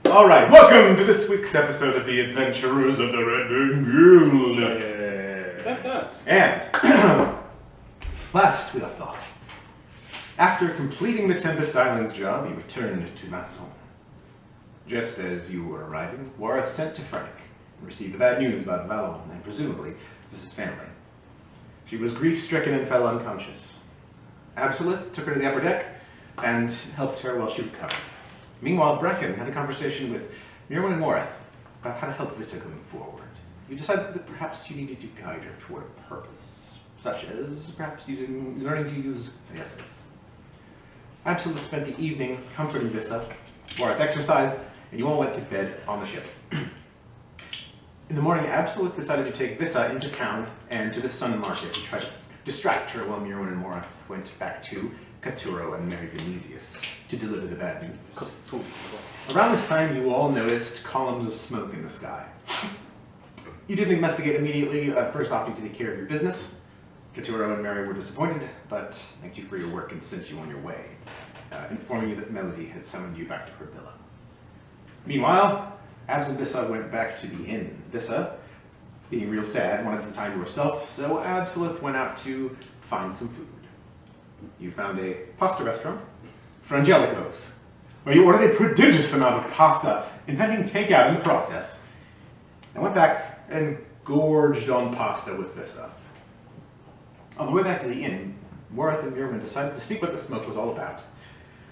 All right, welcome to this week's episode of the Adventurers of the Red Guild. That's us. And last we left off, after completing the Tempest Islands job, you returned to Masson. Just as you were arriving, Wareth sent to Frank and received the bad news about Valon and presumably his family. She was grief-stricken and fell unconscious. Absolith took her to the upper deck and helped her while she recovered. Meanwhile, Brecken had a conversation with Mirwin and Wareth about how to help Vissa going forward. You decided that perhaps you needed to guide her toward a purpose, such as perhaps learning to use the essence. Absolith spent the evening comforting Vissa. Wareth exercised, and you all went to bed on the ship. In the morning, Absolith decided to take Vissa into town and to the Sun Market to try to distract her while Mirwin and Wareth went back to Caturo and Mary Venesius to deliver the bad news. Around this time, you all noticed columns of smoke in the sky. You didn't investigate immediately, first opting to take care of your business. Caturo and Mary were disappointed, but thanked you for your work and sent you on your way, informing you that Melody had summoned you back to her villa. Meanwhile, Abs and Vissa went back to the inn. Vissa, being real sad, wanted some time to herself, so Absolith went out to find some food. You found a pasta restaurant, Frangelico's, where you ordered a prodigious amount of pasta, inventing takeout in the process, and went back and gorged on pasta with Vissa. On the way back to the inn, Wareth and Mirwin decided to see what the smoke was all about,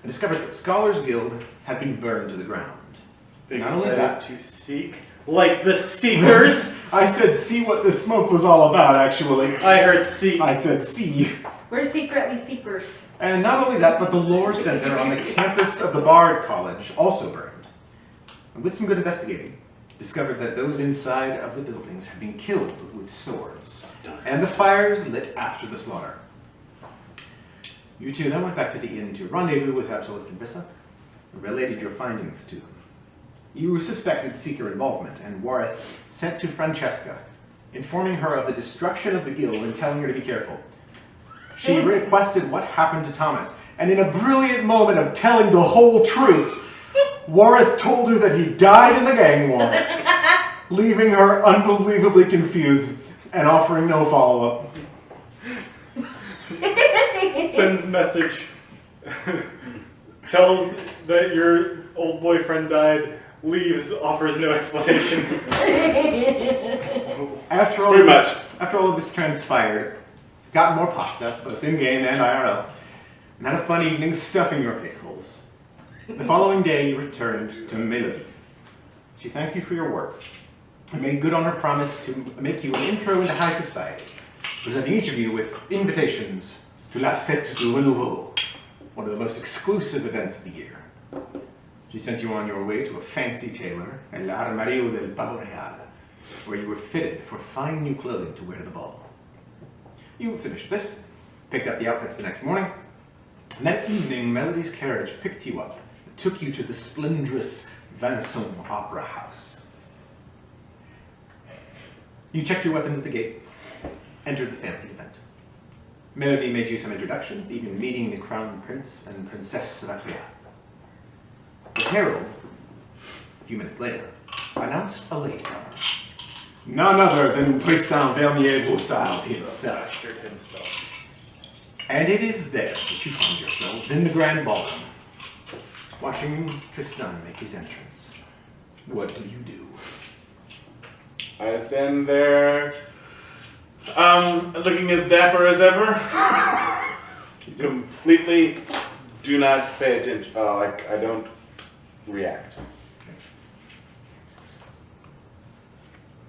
and discovered that Scholars Guild had been burned to the ground. They Not only that, to seek, like the Seekers. I said see what the smoke was all about, actually. I heard seek. I said see. We're secretly seekers. And not only that, but the lore center on the campus of the Bard College also burned. And with some good investigating, discovered that those inside of the buildings had been killed with swords, and the fires lit after the slaughter. You two then went back to the inn to rendezvous with Absolith and Vissa, and related your findings to them. You suspected Seeker involvement, and Wareth sent to Francesca, informing her of the destruction of the guild and telling her to be careful. She requested what happened to Thomas, and in a brilliant moment of telling the whole truth, Wareth told her that he died in the gang war, leaving her unbelievably confused and offering no follow-up. Sends message. Tells that your old boyfriend died. Leaves. Offers no explanation. After all of this transpired, got more pasta, both in-game and IRL, and had a fun evening stuffing your face holes. The following day, you returned to Melody. She thanked you for your work and made good on her promise to make you an intro into high society, presenting each of you with invitations to La Fete du Renouveau, one of the most exclusive events of the year. She sent you on your way to a fancy tailor at l'Armario del Pavo Real, where you were fitted for fine new clothing to wear to the ball. You finished this, picked up the outfits the next morning, and that evening Melody's carriage picked you up and took you to the splendorous Vincent Opera House. You checked your weapons at the gate, entered the fancy event. Melody made you some introductions, even meeting the Crown Prince and Princess Latria. The herald, a few minutes later, announced a latecomer. None other than Tristan Vernier-Broussard himself. And it is there that you find yourselves in the Grand Ballroom, watching Tristan make his entrance. What do you do? I stand there, looking as dapper as ever. Completely do not pay attention. I don't react.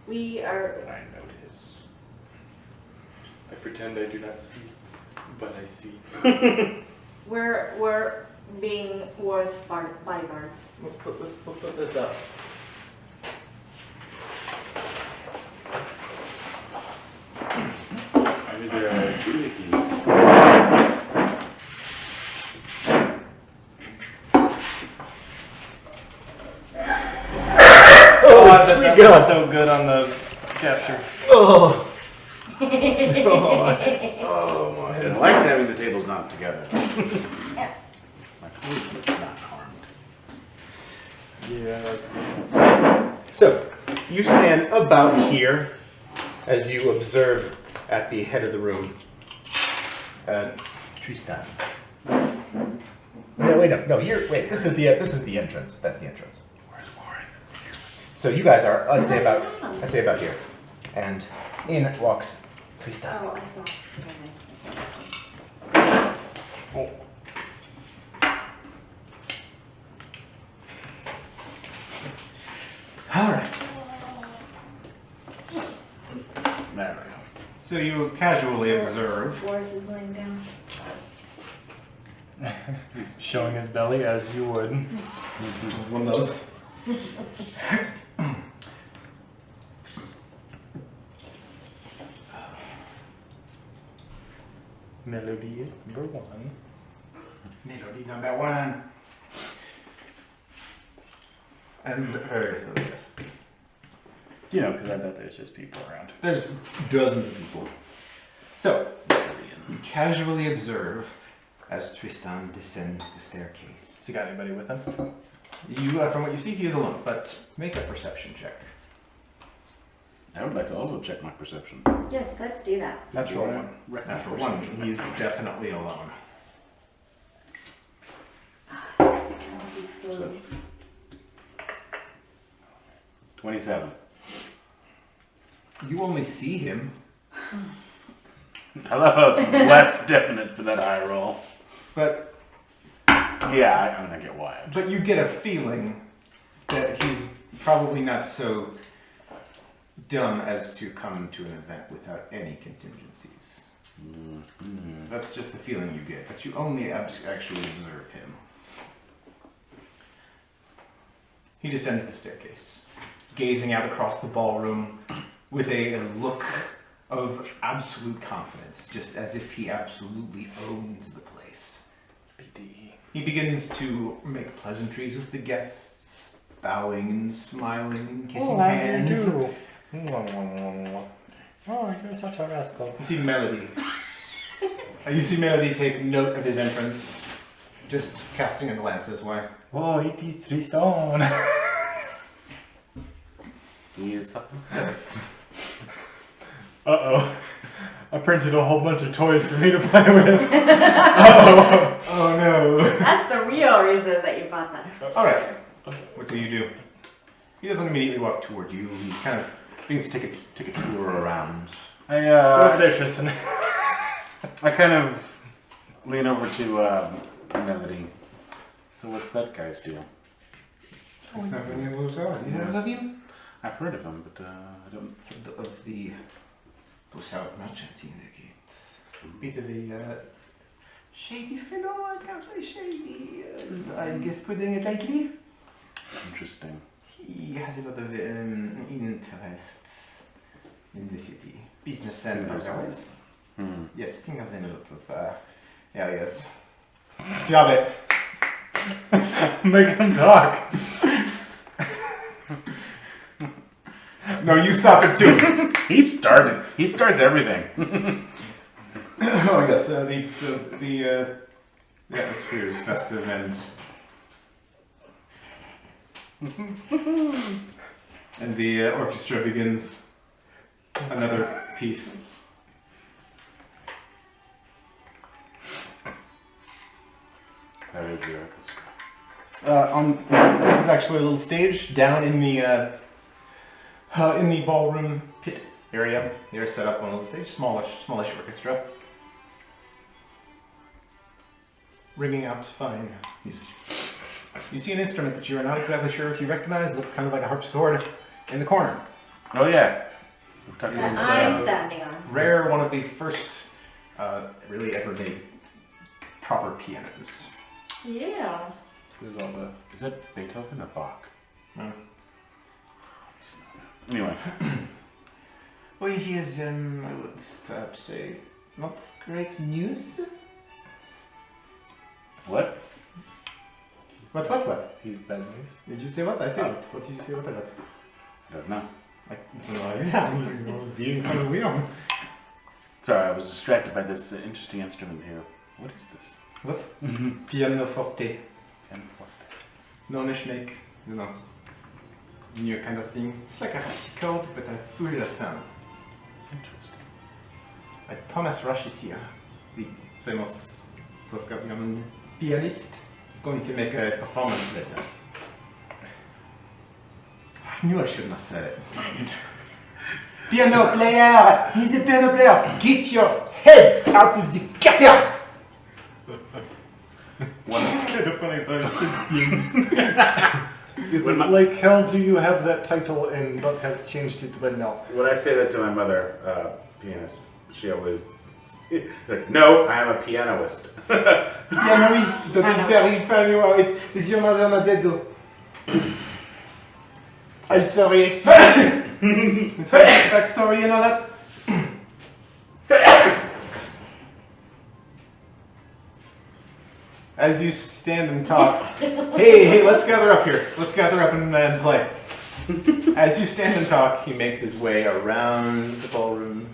We are. I notice. I pretend I do not see, but I see. We're being Wareth's bodyguards. Let's put this up. I need their booty keys. That was so good on the capture. Oh. I liked having the tables knocked together. Yeah. My colleague was not harmed. Yeah. So, you stand about here as you observe at the head of the room. Tristan. No, wait, no, wait. This is the entrance. That's the entrance. Where's Warren? So you guys are, I'd say about here, and in walks Tristan. Oh, I saw. Oh. All right. There we go. So you casually observe. Boris is laying down. He's showing his belly as you would. As one does. Melody is number one. Melody number one. And very little yes. You know, because I bet there's just people around. There's dozens of people. So, you casually observe as Tristan descends the staircase. Has he got anybody with him? You, from what you see, he is alone, but make a perception check. I would like to also check my perception. Yes, let's do that. Natural Yeah. one. Natural one. He is definitely alone. He's slowly. 27. You only see him, I love how it's less definite for that eye roll. but Yeah, I mean, I get why. you get a feeling that he's probably not so dumb as to come to an event without any contingencies. That's just the feeling you get, but you only actually observe him. He descends the staircase, gazing out across the ballroom with a look of absolute confidence, just as if he absolutely owns the place. BDE. He begins to make pleasantries with the guests, bowing and smiling and kissing hands. Oh, you're such a rascal. You see Melody. You see Melody take note of his entrance, just casting a glance his way. Oh, it is Tristan. He is Yes. Uh-oh. I printed a whole bunch of toys for me to play with. Uh-oh. Oh no. That's the real reason that you bought that. Alright. What do you do? He doesn't immediately walk toward you. He kind of begins to take a tour around. Go over there, Tristan. I kind of lean over to Melody. So what's that guy's deal? He's not really able to tell. You heard of him? I've heard of him, but I don't. Of the South merchants indicate. Bit of a shady fellow, I can't say shady, I guess putting it lightly. Interesting. He has a lot of interests in the city. Business and otherwise. Yes, fingers in a lot of areas. Stop it. Make him talk. No, you stop it too. He started. He starts everything. Oh yes, the atmosphere is festive and the orchestra begins another piece. That is the orchestra. This is actually a little stage down in the ballroom pit area. They're set up on a little stage, smallish orchestra, ringing out fine music. You see an instrument that you are not exactly sure if you recognize. Looks kind of like a harpsichord in the corner. Oh yeah. That I'm standing on. Rare, one of the first really ever made proper pianos. Yeah. There's all the... Is that Beethoven or Bach? No. Anyway. Well, he is, I would perhaps say, not great news. What? What? He's bad news. Did you say what? I said what? What did you say what I got? I don't know. I don't know exactly. Being kind of weird. Sorry, I was distracted by this interesting instrument here. What is this? What? Piano forte. Pianoforte. Nonischneck. you know, new kind of thing. It's like a harpsichord, but a fuller sound. Interesting. Thomas Rush is here, the famous Wolfgang pianist, is going to make a performance later. I knew I shouldn't have said it. Dang it. Piano player! He's a piano player! Get your head out of the gutter! It's kind of funny though. It is like, how do you have that title and not have changed it by now? When I say that to my mother, pianist, she always like, no, I am a pianoist. Pianist, that is very funny. Wow, it's your mother not dead though. I'm sorry. Backstory and all that. As you stand and talk, hey, let's gather up here. Let's gather up and play. As you stand and talk, he makes his way around the ballroom,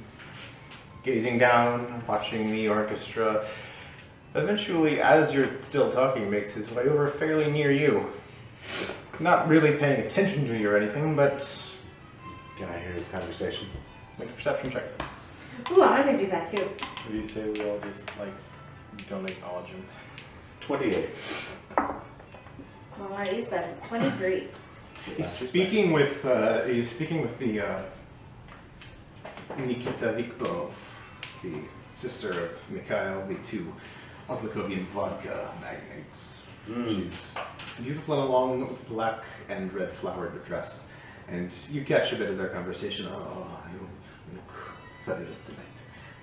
gazing down, watching the orchestra. Eventually, as you're still talking, makes his way over fairly near you. Not really paying attention to you or anything, but Can I hear this conversation? make a perception check. Ooh, I'm gonna do that too. What do you say we all just, like, don't acknowledge him? 28. Well, what are you spending? 23. He's speaking with the Nikita Viktorov, the sister of Mikhail, the two Oslakovian vodka magnates. She's beautiful in a long black and red flowered dress, and you catch a bit of their conversation. Oh, you look fabulous tonight.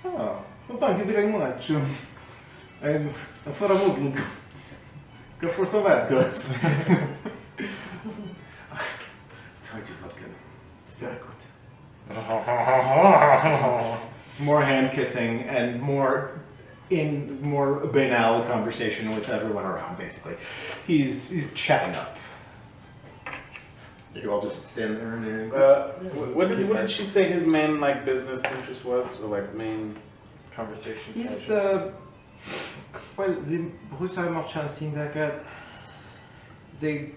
Oh, well, thank you very much. And for a Muslim, go for some bad goods. Tried you vodka. It's very good. More hand kissing and more banal conversation with everyone around. Basically, he's chatting up. You all just stand there and. What did she say his main like business interest was, or like main Conversation. He's well, the Russell Merchant Syndicate. They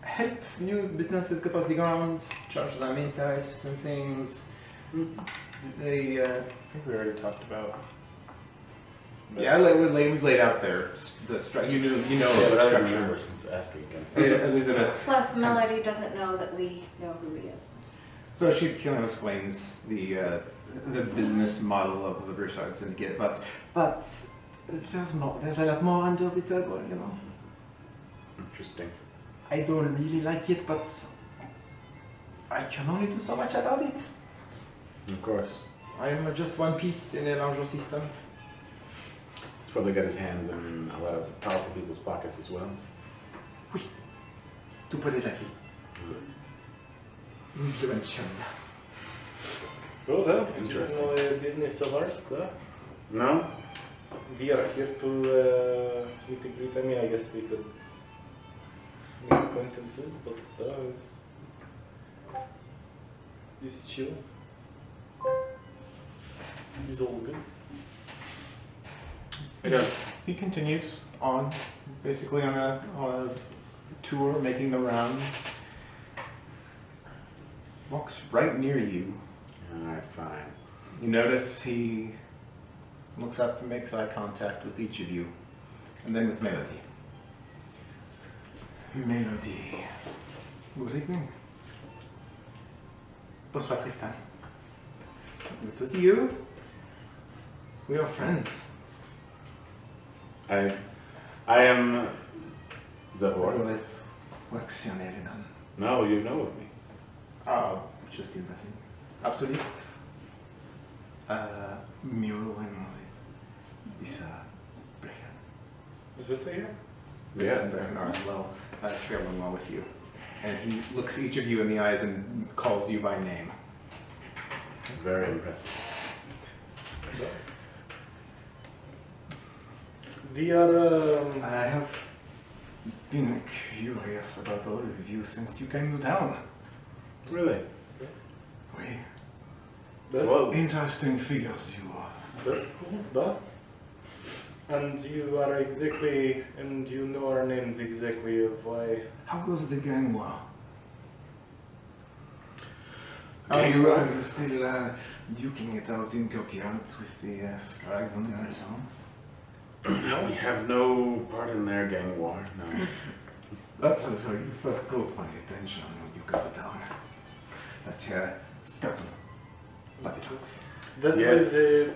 help new businesses get off the ground, charge them interest and things. They I think we already talked about. yeah, it was laid out there. The structure, you know Yeah, the but I don't structure. remember since asking again. Elizabeth. Plus, Melody doesn't know that we know who he is. So she kind of explains the business model of the Broussard Syndicate, but there's more. There's a lot more under the table, you know. Interesting. I don't really like it, but I can only do so much about it. Of course. I'm just one piece in a larger system. He's probably got his hands in a lot of powerful people's pockets as well. Oui, to put it lightly. Influential. Well, that is Interesting. not a business of ours, though. No? We are here to meet and greet. I mean, I guess we could make acquaintances, but it's chill. It's all good. He continues on, basically on a tour, making the rounds. Walks right near you. Alright, fine. You notice he looks up and makes eye contact with each of you, and then with Melody. Melody. Good evening. Bonsoir, Tristan. Good to see you. We are friends. I am Zabor. With Waxionerinan. No, you know of me. Ah, just in passing. Absoluut. Mieux vraiment zit. Is Brechen. Is this here? This and Brechen are as well traveling along with you. And he looks each of you in the eyes and calls you by name. Very impressive. We are. I have been curious about all of you since you came to town. Really? Oui. That's, Well, Interesting figures you are. that's cool, da? And you are exactly, and you know our names exactly of why. How goes the gang war? Are Are you- you still duking it out in courtyards with the scribes on the Renaissance? We have no part in their gang war, no. That's also you first caught my attention when you got to town. That scuttle by the docks. That Yes. was a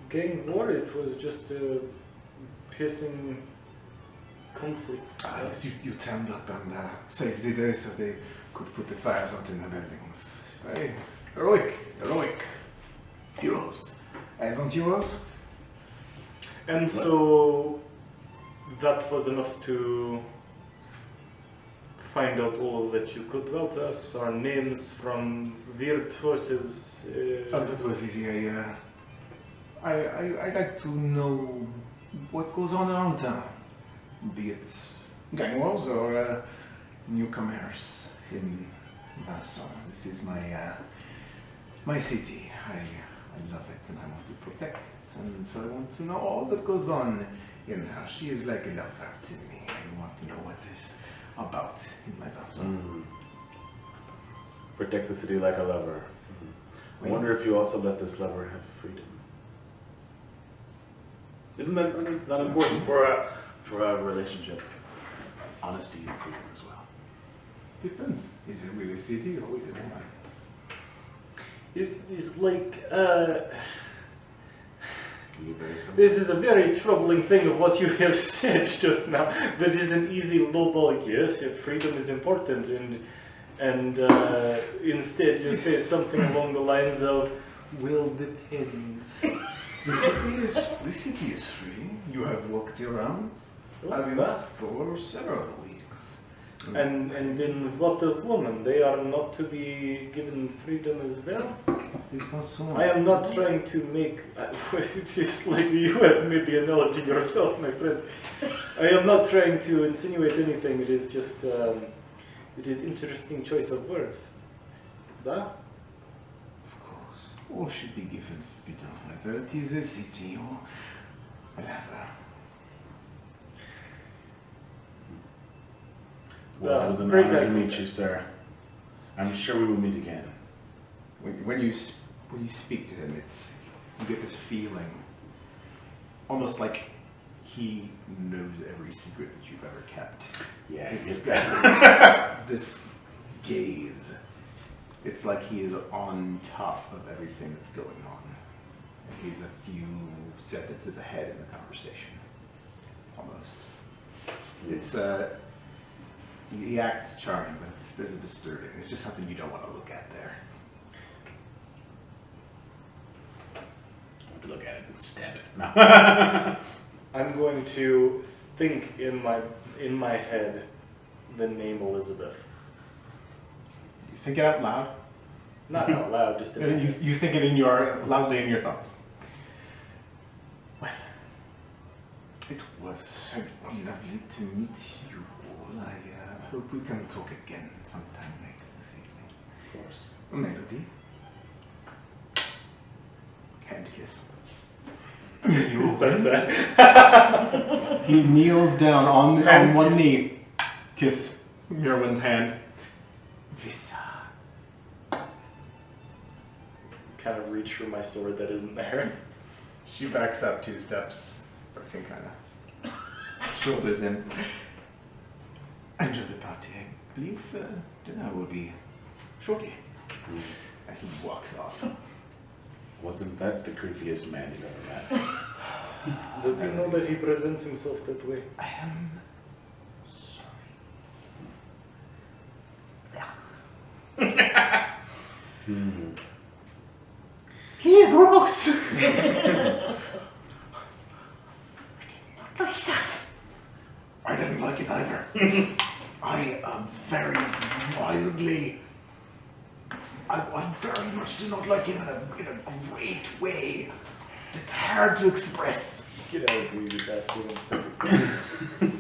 gang war, it was just a pissing conflict. Yes, you turned up and saved the day so they could put the fires out in the buildings. Very heroic heroes. Advent heroes? And so that was enough to find out all that you could about us, our names from weird sources. Oh, that was easy. I like to know what goes on around town, be it gang wars or newcomers in Vincent. This is my city. I love it and I want to protect it, and so I want to know all that goes on in her. She is like a lover to me. I want to know what is about in my Vincent. Protect the city like a lover. I wonder if you also let this lover have freedom. Isn't that not important for a relationship? Honesty and freedom as well. Depends. Is it with a city or with a woman? It is like, Can you very simple? this is a very troubling thing of what you have said just now. That is an easy lowball, yes, if freedom is important, and instead you say something along the lines of, will depends. The city is free. You have walked around. I've been for several weeks. And then what of women? They are not to be given freedom as well? I am not trying to make... it is like you have made the analogy yourself, my friend. I am not trying to insinuate anything. It is just... it is interesting choice of words. Da? Of course, all should be given freedom, whether it is a city or whatever. Well, it was an Great honor to guy. meet you, sir. I'm sure we will meet again. When you speak to him, you get this feeling, almost like he knows every secret that you've ever kept. Yeah, It's you get got this gaze. It's like he is on top of everything that's going on. And he's a few sentences ahead in the conversation, almost. It's he acts charming, but there's a disturbing. There's just something you don't want to look at there. I want to look at it and stab it. No. I'm going to think in my head the name Elizabeth. You think it out loud. Not out loud, just in my head. You think it loudly in your thoughts. Well, it was so lovely to meet you all. I hope we can talk again sometime later this evening. Of course. Melody. Hand kiss. He says that. He kneels down on Hand one kiss. knee. Kiss Merwin's hand. Visa. Kind of reach for my sword that isn't there. She backs up 2 steps. Birkin kind of shoulders in. Enjoy the party. I believe dinner will be shortly. And he walks off. Wasn't that the creepiest man you've ever met? Does he know that he presents himself that way? I am Hmm. He is gross! I did not like that. I didn't like it either. I am very wildly. I very much do not like him in a great way. It's hard to express. Get out of here, you bastard. I'm sick.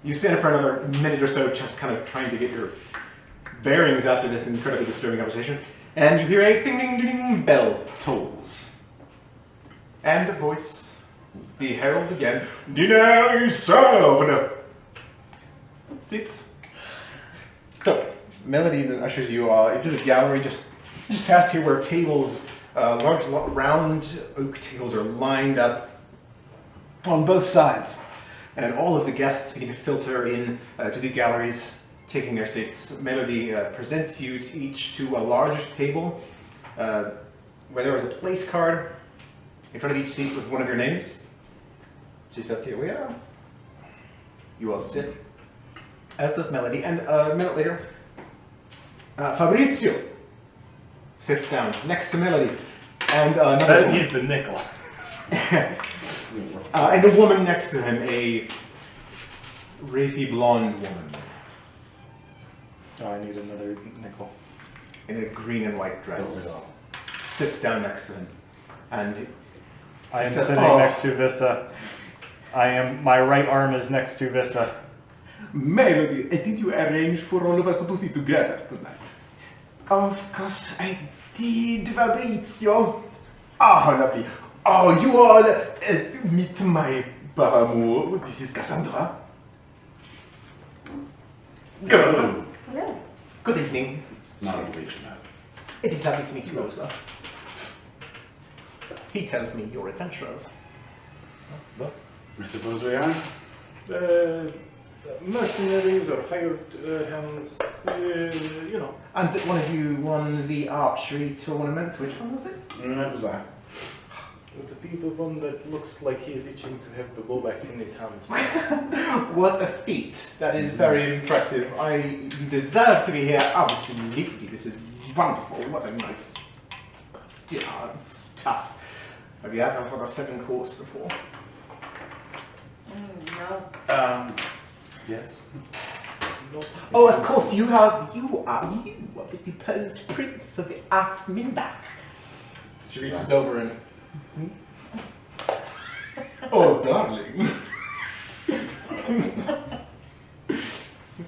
You stand for another minute or so, just kind of trying to get your bearings after this incredibly disturbing conversation. And you hear a ding ding ding bell tolls. And a voice, the herald again. Dinner is served! Seats. So, Melody then ushers you into the gallery just past here where tables, large round oak tables are lined up on both sides. And all of the guests begin to filter in to these galleries, taking their seats. Melody presents you each to a large table where there is a place card in front of each seat with one of your names. She says, here we are. You all sit, as does Melody. And a minute later, Fabrizio sits down next to Melody. And another He's the nickel. and the woman next to him, a wraithy blonde woman Oh, I need another nickel. in a green and white dress, Don't we all? sits down next to him. And I am Says, sitting "Oh." next to Vissa. My right arm is next to Vissa. Melody, did you arrange for all of us to sit together tonight? Of course I did, Fabrizio. Ah, lovely. Oh, you all meet my paramour. This is Cassandra. Good. Hello. Good evening. Not a bleach map. It is lovely to meet you as well. He tells me you're adventurers. I suppose we are. Mercenaries or hired hands, you know. And that one of you won the archery tournament. Which one was it? That was I. To be the one that looks like he's itching to have the bowback in his hands. What a feat. That is very impressive. I deserve to be here. Absolutely. This is wonderful. What a nice dinner and stuff. Have you ever had a 7-course before? No. Yes. No. Oh, of course, you are the deposed prince of Afmindak. She reaches over and... Oh, darling.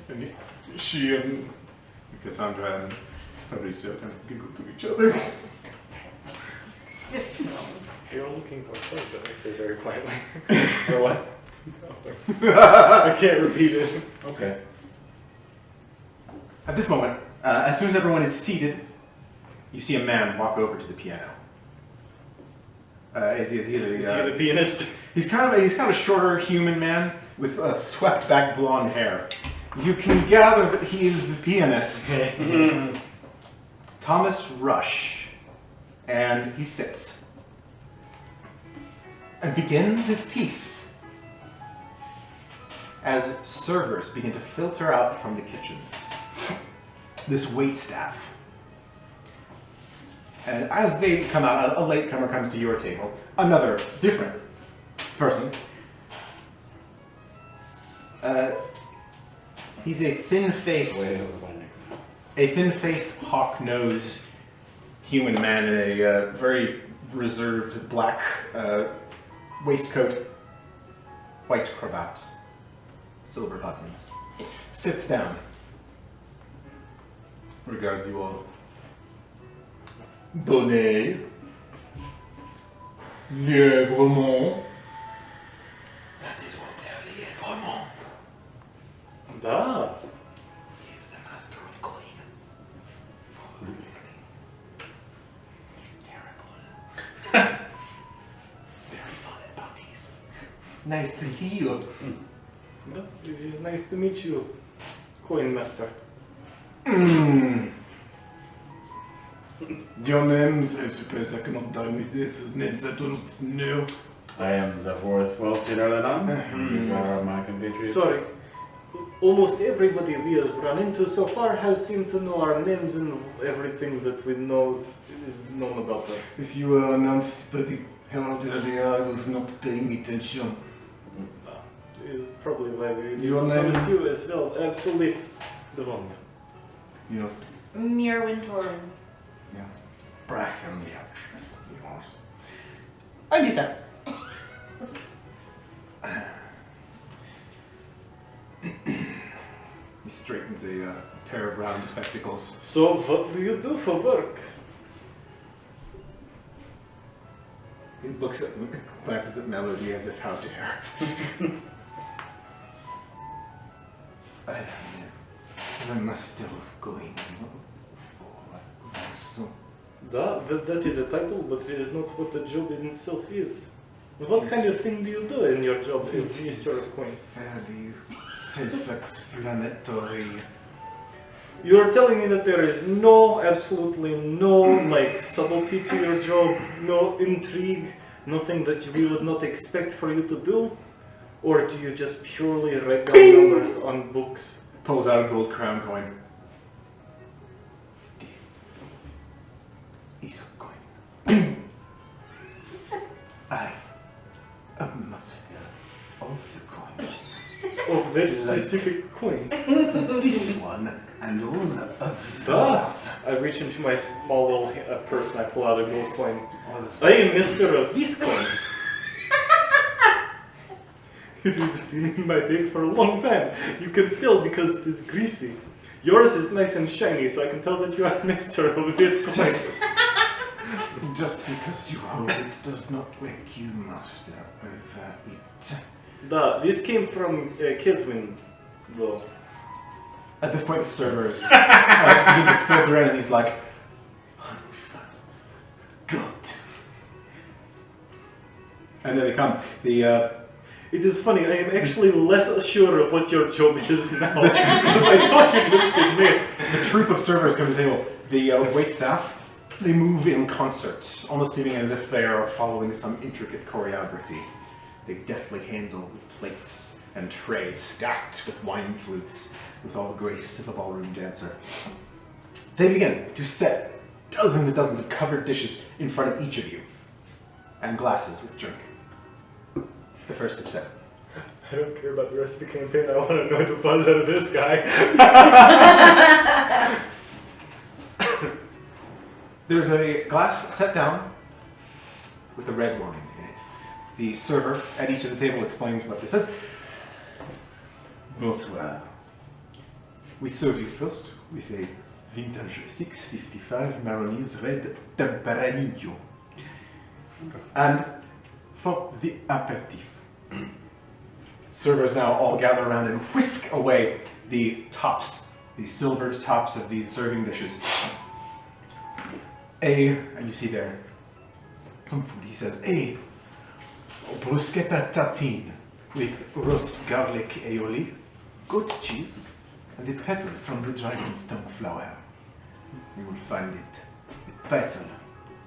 And she and Cassandra and Fabrizio kind of giggle to each other. You're looking for something, I say very quietly. For what? I can't repeat it. Okay. At this moment, as soon as everyone is seated, you see a man walk over to the piano. Is he the pianist? He's kind of a shorter human man with swept back blonde hair. You can gather that he is the pianist, Thomas Rush, and he sits and begins his piece as servers begin to filter out from the kitchen. This waitstaff. And as they come out, a latecomer comes to your table. Another different person. He's a thin-faced, Way over my neck. thin-faced, hawk-nosed human man in a very reserved black waistcoat, white cravat, silver buttons. Sits down. Regards you all. Donnez. Lièvrement. That is Robert Lièvrement. Da. He is the master of coin. Forward-looking. He's terrible. Very fun at parties. Nice to see you. Da. It is nice to meet you, coin master. Your names, I suppose I cannot done with this. His names I don't know. I am the fourth wealthy Darlenon. These are my compatriots. Sorry. Almost everybody we have run into so far has seemed to know our names and everything that we know is known about us. If you were announced by the herald earlier, I was not paying attention. Is probably why we Your name? notice you as well. Absolutely the one. Yes. Mirwin Torin. Yeah. Bracken, the actress. Yours. I'm Lisa. He straightens a pair of round spectacles. So what do you do for work? glances at Melody as if how dare. I am the master of going for Vincent. That is a title, but it is not what the job in itself is. What kind of thing do you do in your job as Minister of Coin? Fairly self-explanatory. You are telling me that there is absolutely no, like, subtlety to your job, no intrigue, nothing that we would not expect for you to do? Or do you just purely write down numbers on books? Pulls out a gold crown coin. This is a coin. I am master of the coin. Of this specific coin? This one and all of the Ah, others. I reach into my small little purse and I pull out a gold coin. All of I am Mr. of this coin. It has been in my bag for a long time. You can tell because it is greasy. Yours is nice and shiny, so I can tell that you are Mr. of it coin. Just because you hold it does not make you master over it. This came from Keswin, though. At this point, the servers begin to filter in, and he's like, God. and then they come. It is funny, I am actually less sure of what your job is now. Because I thought you just admit. The troop of servers come to the table. The waitstaff, they move in concert, almost seeming as if they are following some intricate choreography. They deftly handle plates and trays stacked with wine flutes, with all the grace of a ballroom dancer. They begin to set dozens and dozens of covered dishes in front of each of you, and glasses with drink. The first of set. I don't care about the rest of the campaign, I want to know the buzz out of this guy. There's a glass set down with a red wine in it. The server at each of the table explains what this is. Bonsoir. We serve you first with a vintage 655 Maronese Red Tempranillo. And for the aperitif. Servers now all gather around and whisk away the tops, the silvered tops of these serving dishes. And you see there some food. He says, a bruschetta tartine with roast garlic aioli, goat cheese, and a petal from the dragon's tongue flower. You will find it. The petal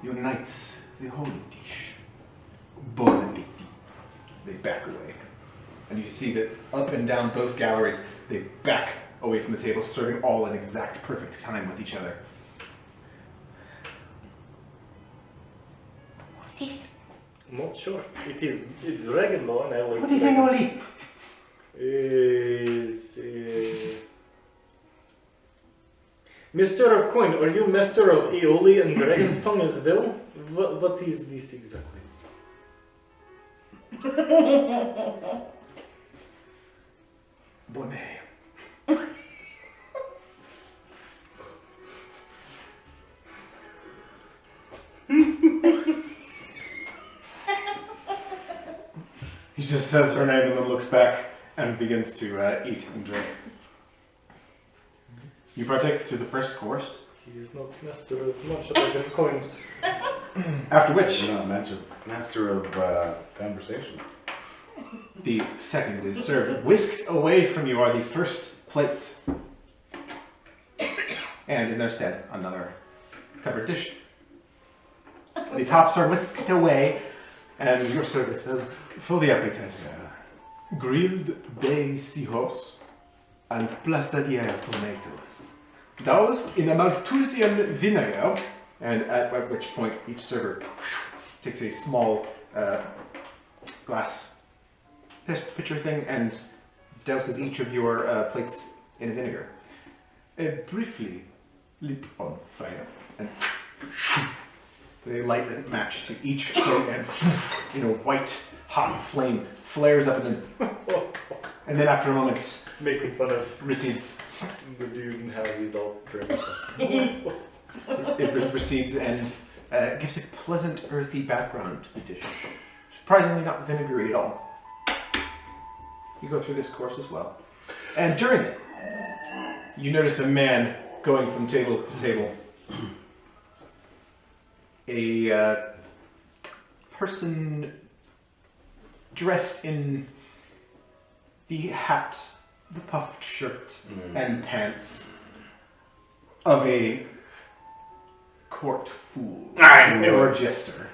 unites the whole dish. Bon appetit. They back away. And you see that up and down both galleries, they back away from the table, serving all in exact perfect time with each other. What's this? I'm not sure. It is dragon law and I like What is dragons. aioli? Is Mr. of Coin, are you Master of Aioli and Dragon's Tongue as well? What is this exactly? Bonnet. He just says her name and then looks back and begins to eat and drink. You partake through the first course, He is not Master of much other than coin. after which You're not master of conversation. the second is served. Whisked away from you are the first plates. And in their stead, another covered dish. The tops are whisked away, and your service says, for the appetizer, grilled bay seahorse and plastadière tomatoes, doused in a Malthusian vinegar, and at which point each server takes a small glass pitcher thing and douses each of your plates in vinegar. Briefly lit on fire, and they light a match to each plate, and white hot flame flares up, and then after a moment Making fun of recedes. the dude and how he's all drunk. It recedes, and gives a pleasant, earthy background to the dish. Surprisingly not vinegary at all. You go through this course as well. And during it, you notice a man going from table to table. A person dressed in the hat, the puffed shirt, and pants of a court fool or jester.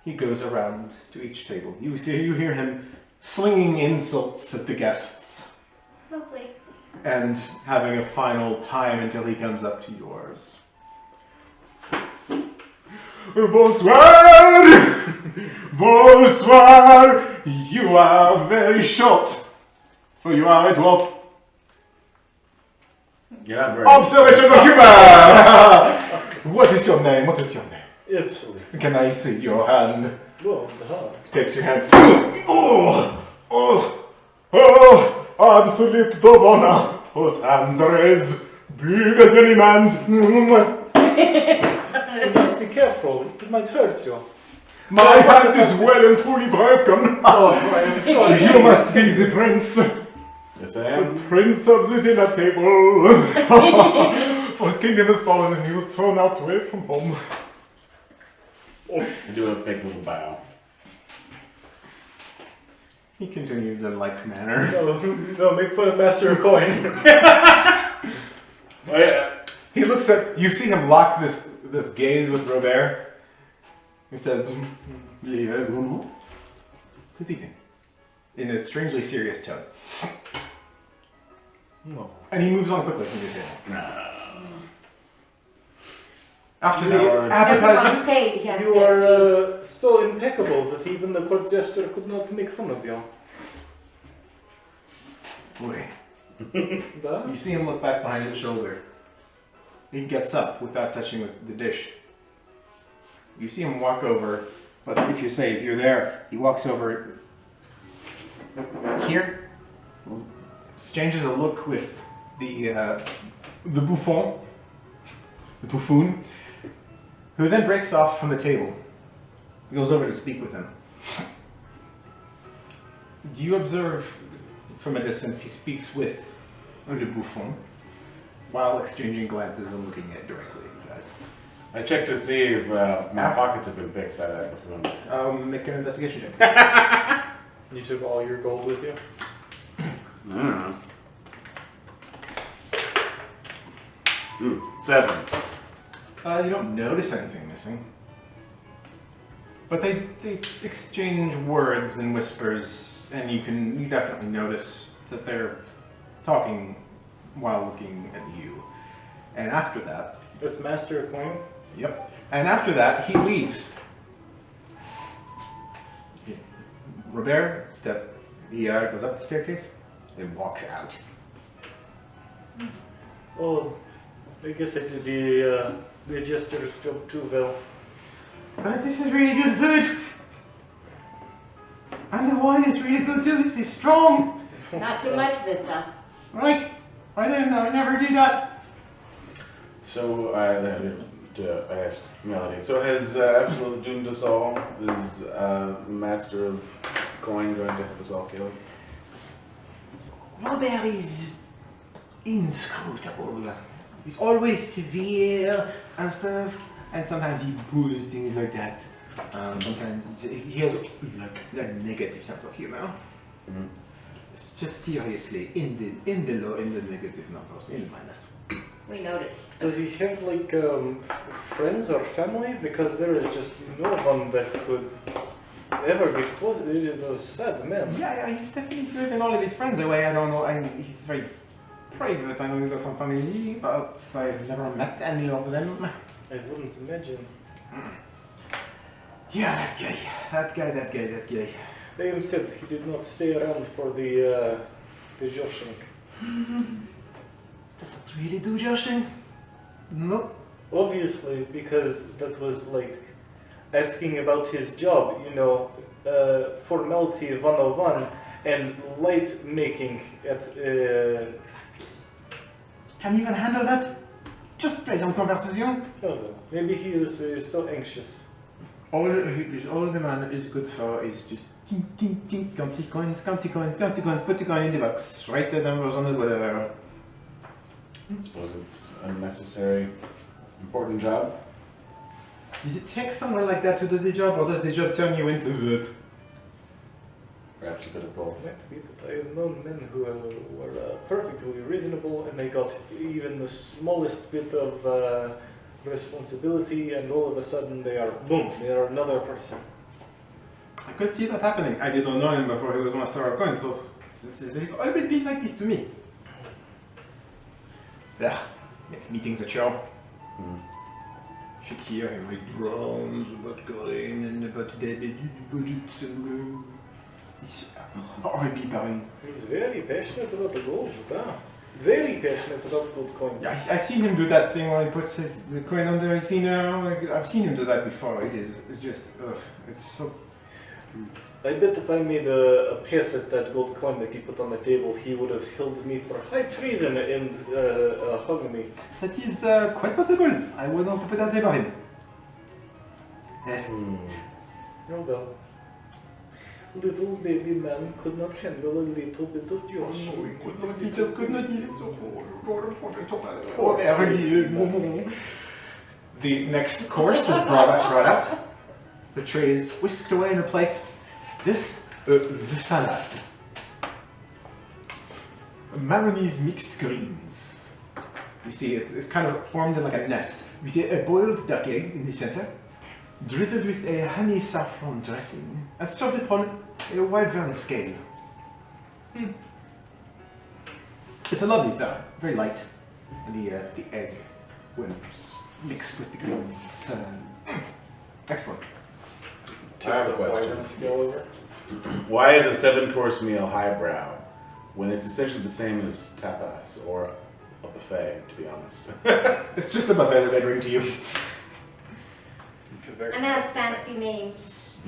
He goes around to each table. You hear him slinging insults at the guests Lovely. and having a final time until he comes up to yours. Bonsoir! Bonsoir! You are very short, for you are a dwarf. You're not very. Observation of humor! What is your name? What is your name? Absolutely. Can I see your hand? Well, the heart. Takes your hand. Absolute Dovona, whose hands are as big as any man's. You must be careful, it might hurt you. My hand is well and truly broken. Oh, I am sorry. You must be the prince. Yes, I am. Prince of the dinner table. For his kingdom has fallen and he was thrown out away from home. You do a fake little bow. He continues in like manner. No, make fun of Master of Coin. Oh, yeah. He looks at you. See him lock this gaze with Robert. He says, "Renouveau, good evening," in a strangely serious tone. No. And he moves on quickly from your table. Nah. After the Everyone's appetizer, paid. He has You to get are so impeccable that even the court jester could not make fun of you. wait. Da? You see him look back behind his shoulder. He gets up without touching the dish. You see him walk over, but if you're there, he walks over here, exchanges a look with the buffoon, who then breaks off from the table. He goes over to speak with him. Do you observe from a distance he speaks with le bouffon while exchanging glances and looking at directly at you guys? I checked to see if my pockets have been picked by that buffoon. Make an investigation check. You took all your gold with you? I don't know. 7. You don't notice anything missing. But they exchange words and whispers, and you definitely notice that they're talking while looking at you. And after that, That's Master of Coin? yep. And after that, he leaves. Robert goes up the staircase and walks out. Oh, I guess I did the jester's job too well. Guys, this is really good food. And the wine is really good too. This is strong. not too much, Vissa. Right? I didn't know. I never do that. So I asked Melody. So has Absolute doomed us all? Is Master of Coin going to have us all killed? Robert is inscrutable. He's always severe and stuff, and sometimes he pulls things like that. Sometimes he has like a negative sense of humor. Mm-hmm. It's just seriously in the negative numbers, in minus. We noticed. Does he have like friends or family? Because there is just no one that could ever be close. It is a sad man. Yeah, he's definitely driven all of his friends away. I don't know. He's very private. I know he's got some family, but I've never met any of them. I wouldn't imagine. Yeah, that guy. Liam said he did not stay around for the joshing. Does it really do joshing? Nope. Obviously, because that was like asking about his job, you know, formality 101 and light making at. Can you even handle that? Just pleasant conversation. Oh, Maybe he is so anxious. All the man is good for is just tink, tink, tink, county coins, put the coin in the box, write the numbers on the whatever. I suppose it's a necessary, important job. Does it take someone like that to do the job, or does the job turn you into that? Perhaps a bit of both. It might be that I have known men who were perfectly reasonable and they got even the smallest bit of responsibility and all of a sudden they are, boom, they are another person. I could see that happening. I did not know him before he was master of coin, so it's always been like this to me. Yeah, makes meetings a chore. Should hear every groans about going and about the budgets and it's horribly boring. He's very passionate about the gold, very passionate about gold coin. Yeah, I've seen him do that thing where he puts the coin under his finger. Like, I've seen him do that before. It's just, it's so. I bet if I made a pass at that gold coin that he put on the table, he would have held me for high treason and hung me. That is quite possible. I would not put that above him. Oh well. Little baby man could not handle a little bit of Josh. No, he could not. He just could not. He is so The next course is brought out. The tray is whisked away and replaced. This, the salad. Maronese mixed greens. You see, it's kind of formed in like a nest, with a boiled duck egg in the center, drizzled with a honey saffron dressing, and served upon a wyvern scale. It's a lovely salad, very light. And the egg, when mixed with the greens, is excellent. I have a question. Yes. Why is a 7-course meal highbrow when it's essentially the same as tapas or a buffet, to be honest? It's just a buffet that they bring to you. And has fancy names.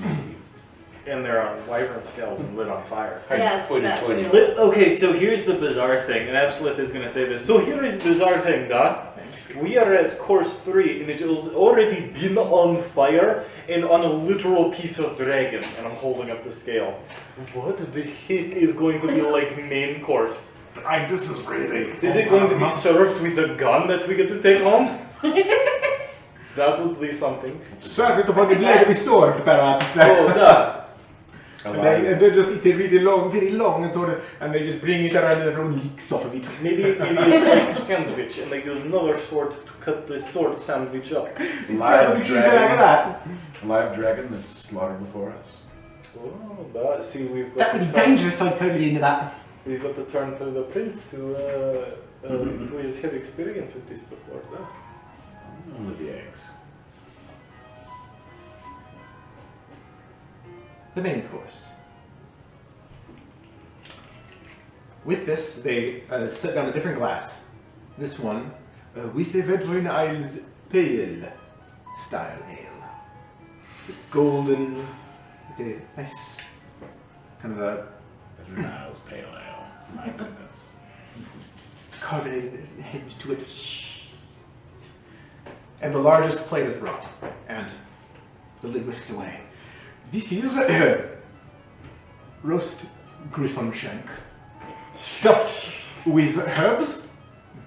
And they're on wyvern scales and lit on fire. Yes, Pudding, that's pudding. true. Okay, so here's the bizarre thing, and Absolute is going to say this. So here is the bizarre thing, Don. We are at course 3, and it has already been on fire and on a literal piece of dragon. And I'm holding up the scale. What the heck is going to be like main course? This is really. Is it going to be served with a gun that we get to take home? That would be something. Serve it upon the blade of a sword, perhaps. Oh, that. And they just eat it really long, very long, sort of, and they just bring it around and everyone leaks off of it. Maybe it's like a sandwich, and they use another sword to cut the sword sandwich up. Live dragon. that. Live dragon that's slaughtered before us. Oh, that. See, we've got That would be dangerous, I'd totally into that. We've got to turn to the prince who has had experience with this before. With the eggs. The main course. With this, they set down a different glass. This one, with a Veteran Isles Pale style ale. Golden, with a nice kind of a Niles pale ale. My goodness. carbonated head to it. And the largest plate is brought, and the lid whisked away. This is roast griffon shank, stuffed with herbs,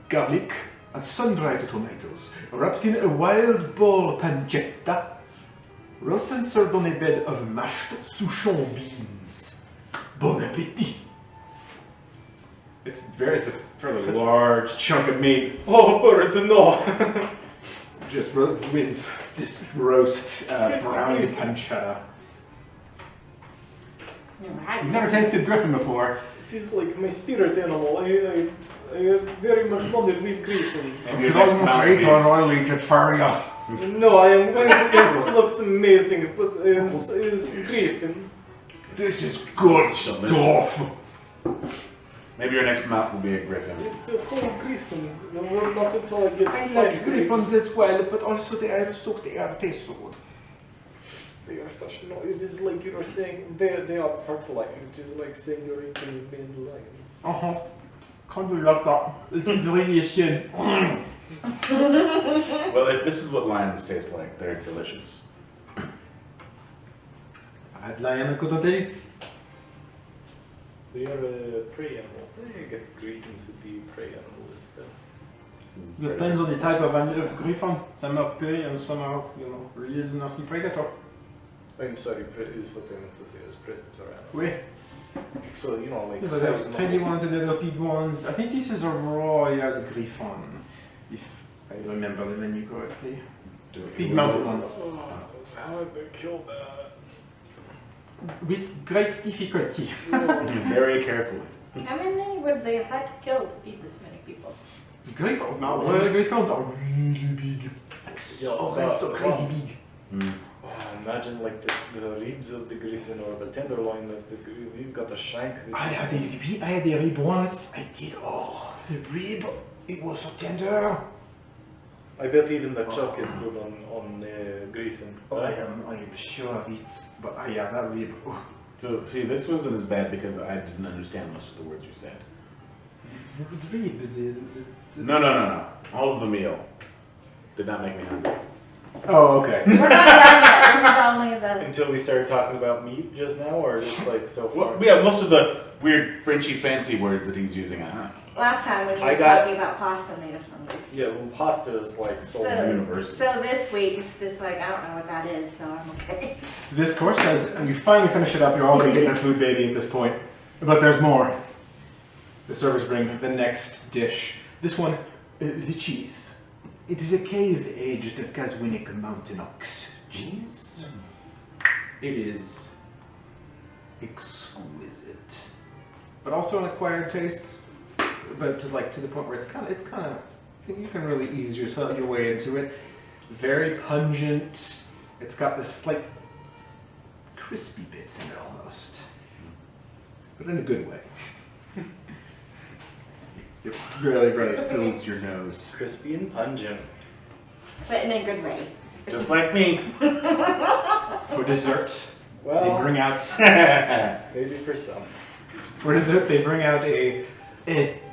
garlic, and sun-dried tomatoes, wrapped in a wild boar pancetta, roasted and served on a bed of mashed souchon beans. Bon appétit! It's a fairly large chunk of meat. Oh, bird, no! Just rinse this roast brown pancetta. You've never tasted griffin before. It is like my spirit animal. I very much bonded with griffin. If you don't eat it, I'll eat it for you. No, I am going to. This looks amazing, but it's griffin. This is good stuff. Maybe your next mount will be a griffin. It's a whole griffin. No, not until I get to I fight like griffins as well, but also they are so taste so good. They are such no. It is like you are saying they are part lion. It is like saying you're eating a main lion. Kind of like that. It's really a sin. Well, if this is what lions taste like, they're delicious. Bad lion, I couldn't tell you. They are a prey animal. I get griffins to be prey animal as well. Depends on the type of griffon. Some are prey and some are, real nasty predator. I'm sorry, is what I meant to say as predator animal. Oui. So, like... Yeah, there's tiny ones and little big ones. I think this is a royal griffon, if I remember the menu correctly. Big mounted ones. Oh, how did they kill that? With great difficulty. Very carefully. How many would they have had to kill to feed this many people? Griffon, royal griffons are really big. So crazy big. Mm. Oh, imagine like the ribs of the griffin or the tenderloin of the griffin. You've got a shank. I had a rib once. I did. Oh, the rib. It was so tender. I bet even the chuck is good on griffin. Oh, I am sure of it. But yeah, that rib. Oh. So, see, this wasn't as bad because I didn't understand most of the words you said. The rib, No. All of the meal did not make me hungry. Oh, okay. We're not done yet. This is only the. Until we started talking about meat just now, or just like so far? Well, yeah, most of the weird Frenchy fancy words that he's using, I don't know. Last time when you I were got- talking about pasta made us hungry. Yeah, well, pasta is like so So- University. So this week it's just like, I don't know what that is, so I'm okay. This course has, and you finally finish it up, you're already getting a food baby at this point. But there's more. The servers bring the next dish. This one, the cheese. It is a cave-aged Kazwinik mountain ox cheese. It is exquisite. But also an acquired taste. But to the point where it's kind of, you can really ease your way into it. Very pungent. It's got this slight crispy bits in it almost, but in a good way. It really, really fills your nose. crispy and pungent. But in a good way. Just like me. For dessert, they Well, bring out. maybe for some. For dessert, they bring out a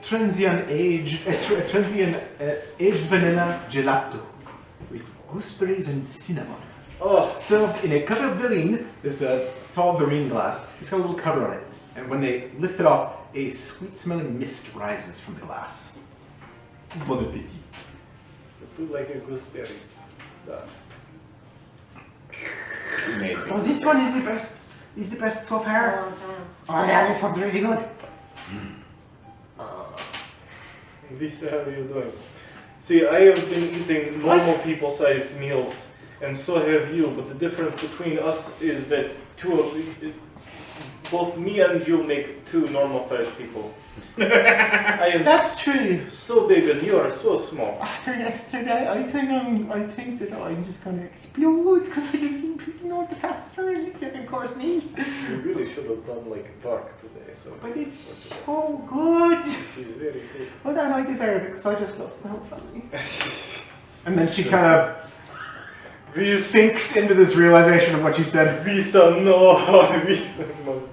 transient aged vanilla gelato with gooseberries and cinnamon. Oh, Served in a covered verrine, this tall verrine glass. It's got a little cover on it. And when they lift it off, a sweet-smelling mist rises from the glass. Bon appetit. do like a gooseberries. Amazing. Oh, this one is the best. Is the best so A far. long time. Oh yeah, this one's really good. Lisa, how are you doing? See, I have been eating normal people-sized meals, and so have you. But the difference between us is that both me and you make two normal-sized people. I am That's true. so big and you are so small. After yesterday, I think that I'm just gonna explode because I just eat the faster and 7-course meals. You really should have done like dark today. So, But it's so good. she's very good. Well, then I deserve it because I just lost my whole family. And then she kind of sinks into this realization of what she said. Visa no, Visa no.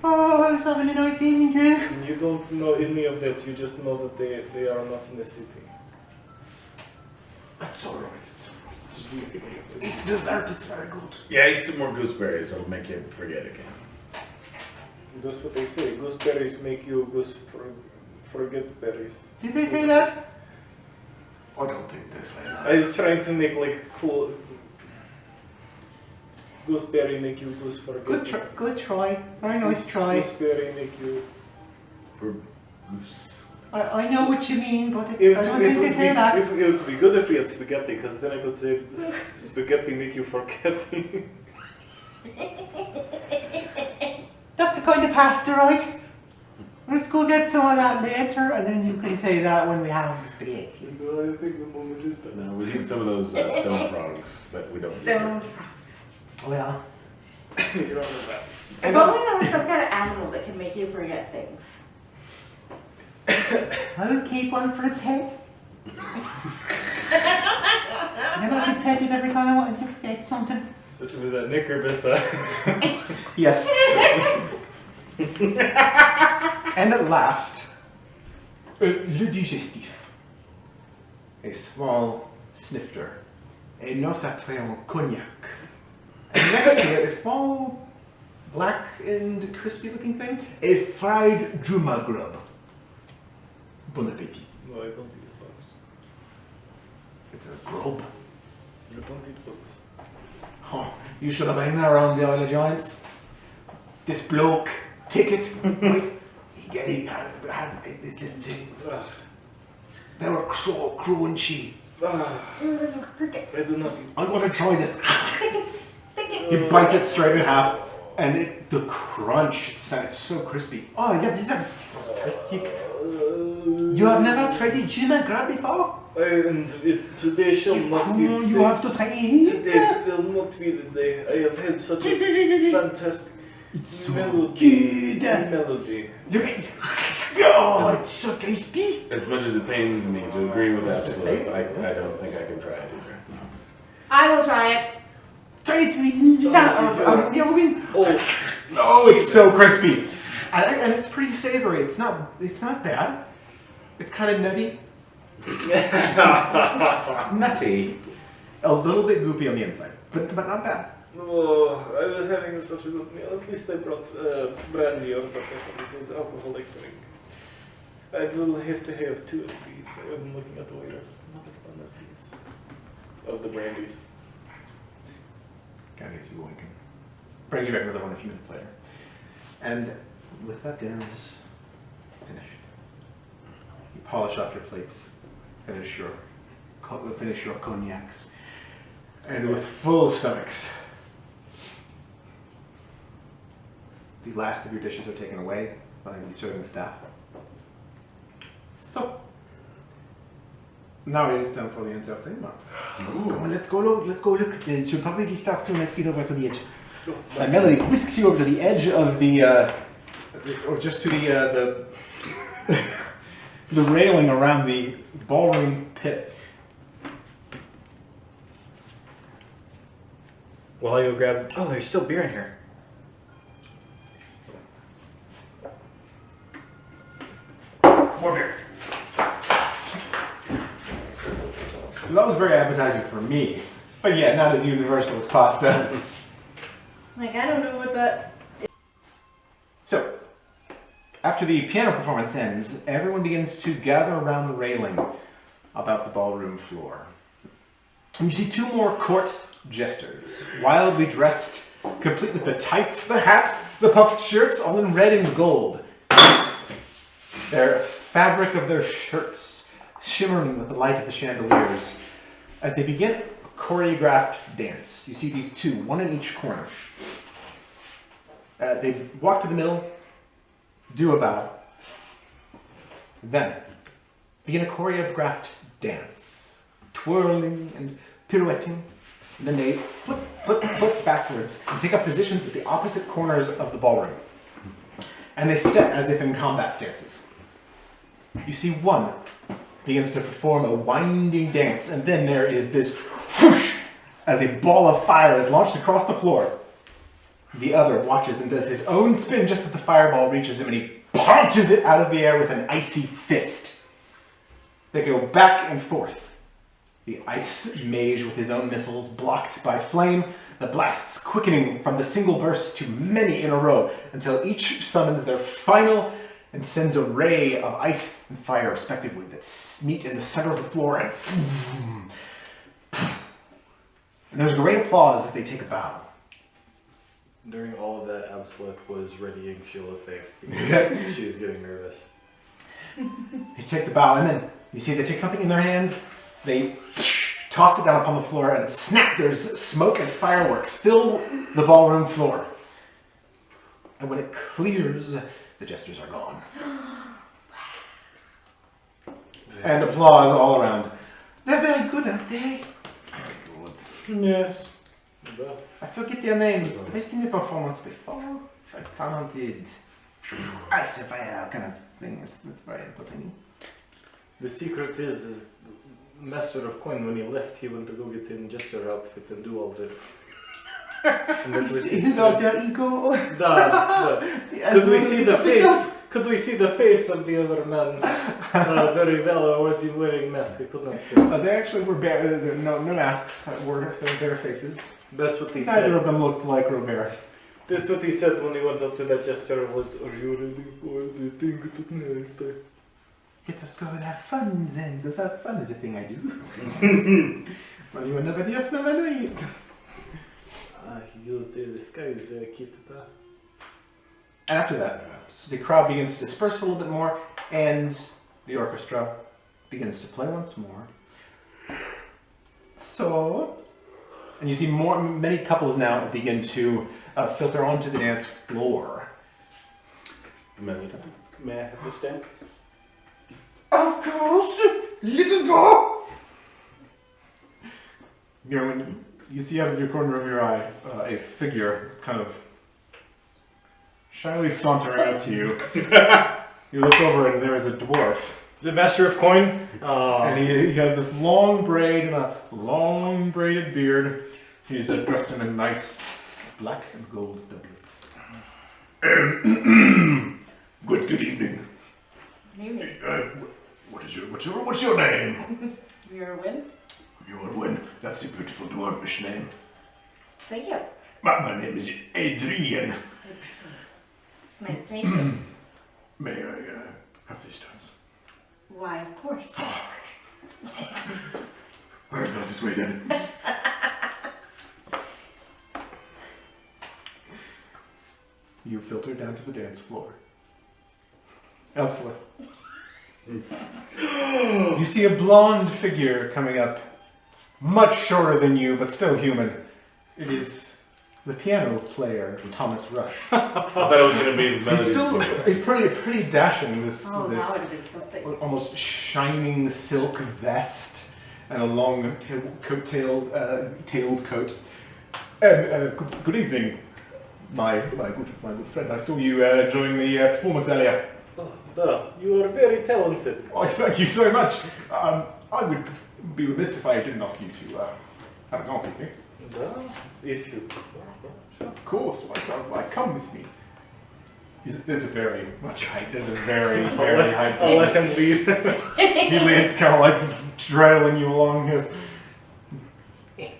Oh, I was having a nice evening too. You don't know any of that. You just know that they are not in the city. That's alright. It's alright. It's dessert. It's very good. Yeah, eat some more gooseberries. It'll make you forget again. That's what they say. Gooseberries make you forget berries. Did they say that? I don't think they say that. I was trying to make like cool. Gooseberry make you goose forget. Good try. Very nice try. Gooseberry make you. For goose. I know what you mean, but I It don't think they say that. it would be good if we had spaghetti, because then I could say spaghetti make you forget. That's a kind of pasta, right? Let's go get some of that later, and then you can say that when we have the spaghetti. No, I think the moment is better. No, we need some of those stone frogs that we don't Stone eat. frogs. Well, You don't know that. If only there was some kind of animal that can make you forget things. I would keep one for a pet. Then I could pet it every time I wanted to forget something. Such with a knickerbissa. Yes. And at last, le digestif. a small snifter, a Notre cognac. And next to it, a small black and crispy looking thing, a fried Juma grub. Bon appetit. No, I don't eat bugs. It's a grub. I don't eat bugs. Oh, you should have been there around the Isle of Giants. This bloke, ticket, right? He had these little things. They were so crunchy. Those are crickets. I do not eat I'm going to try this. Crickets. He bites it straight in half, and the crunch, it's so crispy. Oh yeah, these are fantastic. You have never tried the Juma grub before? And today shall not be the You day. have to try it. Today will not be the day. I have had such a fantastic It's so melody. good. Melody. Look at it. Oh, it's so crispy. As much as it pains me to agree with Absolute, I don't think I can try it either. I will try it. Try it with me. Oh, Oh, it's so crispy. And it's pretty savory. It's not bad. It's kind of nutty. Nutty. A little bit goopy on the inside, but not bad. oh, I was having such a good meal. At least I brought brandy or whatever it is, alcoholic drink. I will have to have 2 of these. I'm looking at the waiter. Another one of these. Of the brandies. Kind of gives you winking. Brings you back another one a few minutes later. And with that, dinner is finished. You polish off your plates, finish your cognacs, and with full stomachs, the last of your dishes are taken away by the serving staff. So, now it is time for the entertainment. Come on, let's go look. It should probably start soon. Let's get over to the edge. Melody whisks you over to the edge of the, or just to the the railing around the ballroom pit. Well, I go grab. Oh, there's still beer in here. More beer. That was very appetizing for me, but yeah, not as universal as pasta. Like, I don't know what that... So, after the piano performance ends, everyone begins to gather around the railing about the ballroom floor. And you see 2 more court jesters, wildly dressed, complete with the tights, the hat, the puffed shirts, all in red and gold. Their fabric of their shirts shimmering with the light of the chandeliers as they begin a choreographed dance. You see these 2, one in each corner. They walk to the middle, do a bow, then begin a choreographed dance, twirling and pirouetting, and then they flip backwards and take up positions at the opposite corners of the ballroom. And they set as if in combat stances. You see one begins to perform a winding dance, and then there is this whoosh as a ball of fire is launched across the floor. The other watches and does his own spin just as the fireball reaches him, and he punches it out of the air with an icy fist. They go back and forth. The ice mage with his own missiles blocked by flame, the blasts quickening from the single burst to many in a row until each summons their final and sends a ray of ice and fire respectively that meet in the center of the floor and there's great applause as they take a bow. During all of that, Absolute was readying Shield of Faith because she was getting nervous. They take the bow, and then you see they take something in their hands, they toss it down upon the floor, and snap, there's smoke and fireworks fill the ballroom floor. And when it clears, the jesters are gone. And applause all around. They're very good, aren't they? Very good. Yes. I forget their names, but I've seen the performance before. Very talented. Ice and fire kind of thing. It's very entertaining. The secret is Master of Coin, when he left, he went to go get in Jester outfit and do all this. And that was His alter ego. Because we see the face. Could we see the face of the other man very well, or was he wearing mask? I could not see. They actually were bare. No masks. Were bare faces. That's what he Neither said. of them looked like Robert. That's what he said when he went up to that gesture was, "Are you ready for the thing tonight?" Let us go and have fun then, because have fun is a thing I do. Well, you nobody else knows I do it. He used the disguise kit. And after that, the crowd begins to disperse a little bit more, and the orchestra begins to play once more. So, and you see many couples now begin to filter onto the dance floor. Melody, may I have this dance? Of course! Let us go! When you see out of your corner of your eye a figure kind of shyly sauntering up to you. You look over and there is a dwarf. Is it Master of Coin? And he has this long braid and a long braided beard. He's dressed in a nice black and gold doublet. Good evening. Maybe. What's your name? You're a win? Yorwin. That's a beautiful dwarfish name. Thank you. My name is Adrian. It's nice to meet you. May I have these stones? Why, of course. I'll go this way then. You filter down to the dance floor. Elsa. You see a blonde figure coming up, much shorter than you, but still human. It is the piano player, Thomas Rush. I thought it was going to be Melody's He's pretty dashing. This That would have been something. almost shining silk vest and a long tailed coat. Good evening, my good friend. I saw you during the performance earlier. You are very talented. Oh, thank you so much. I would be remiss if I didn't ask you to have a dance with me. If you... Of course, why come with me? It's a very much height. There's a very high I'll let him lead. He leads, kind of like trailing you along. His.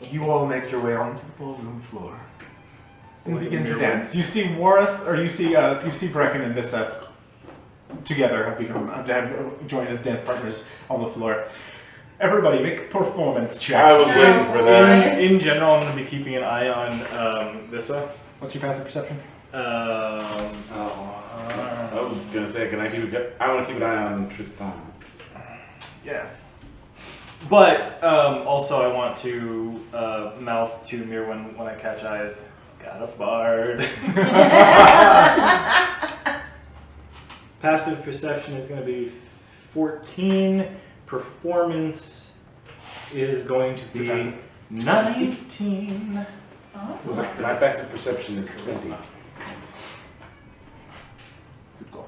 You all make your way onto the ballroom floor and begin to dance. You see Warth, or you see Brecken and Vissa together have joined as dance partners on the floor. Everybody, make performance checks. I was waiting for that. In general, I'm going to be keeping an eye on Vissa. What's your passive perception? I was going to say, I want to keep an eye on Tristan. Yeah. But also, I want to mouth to Mirwin when I catch eyes. Got a bard. Passive perception is going to be 14. Performance is going to be 19. Oh. My passive perception is 20. Good God.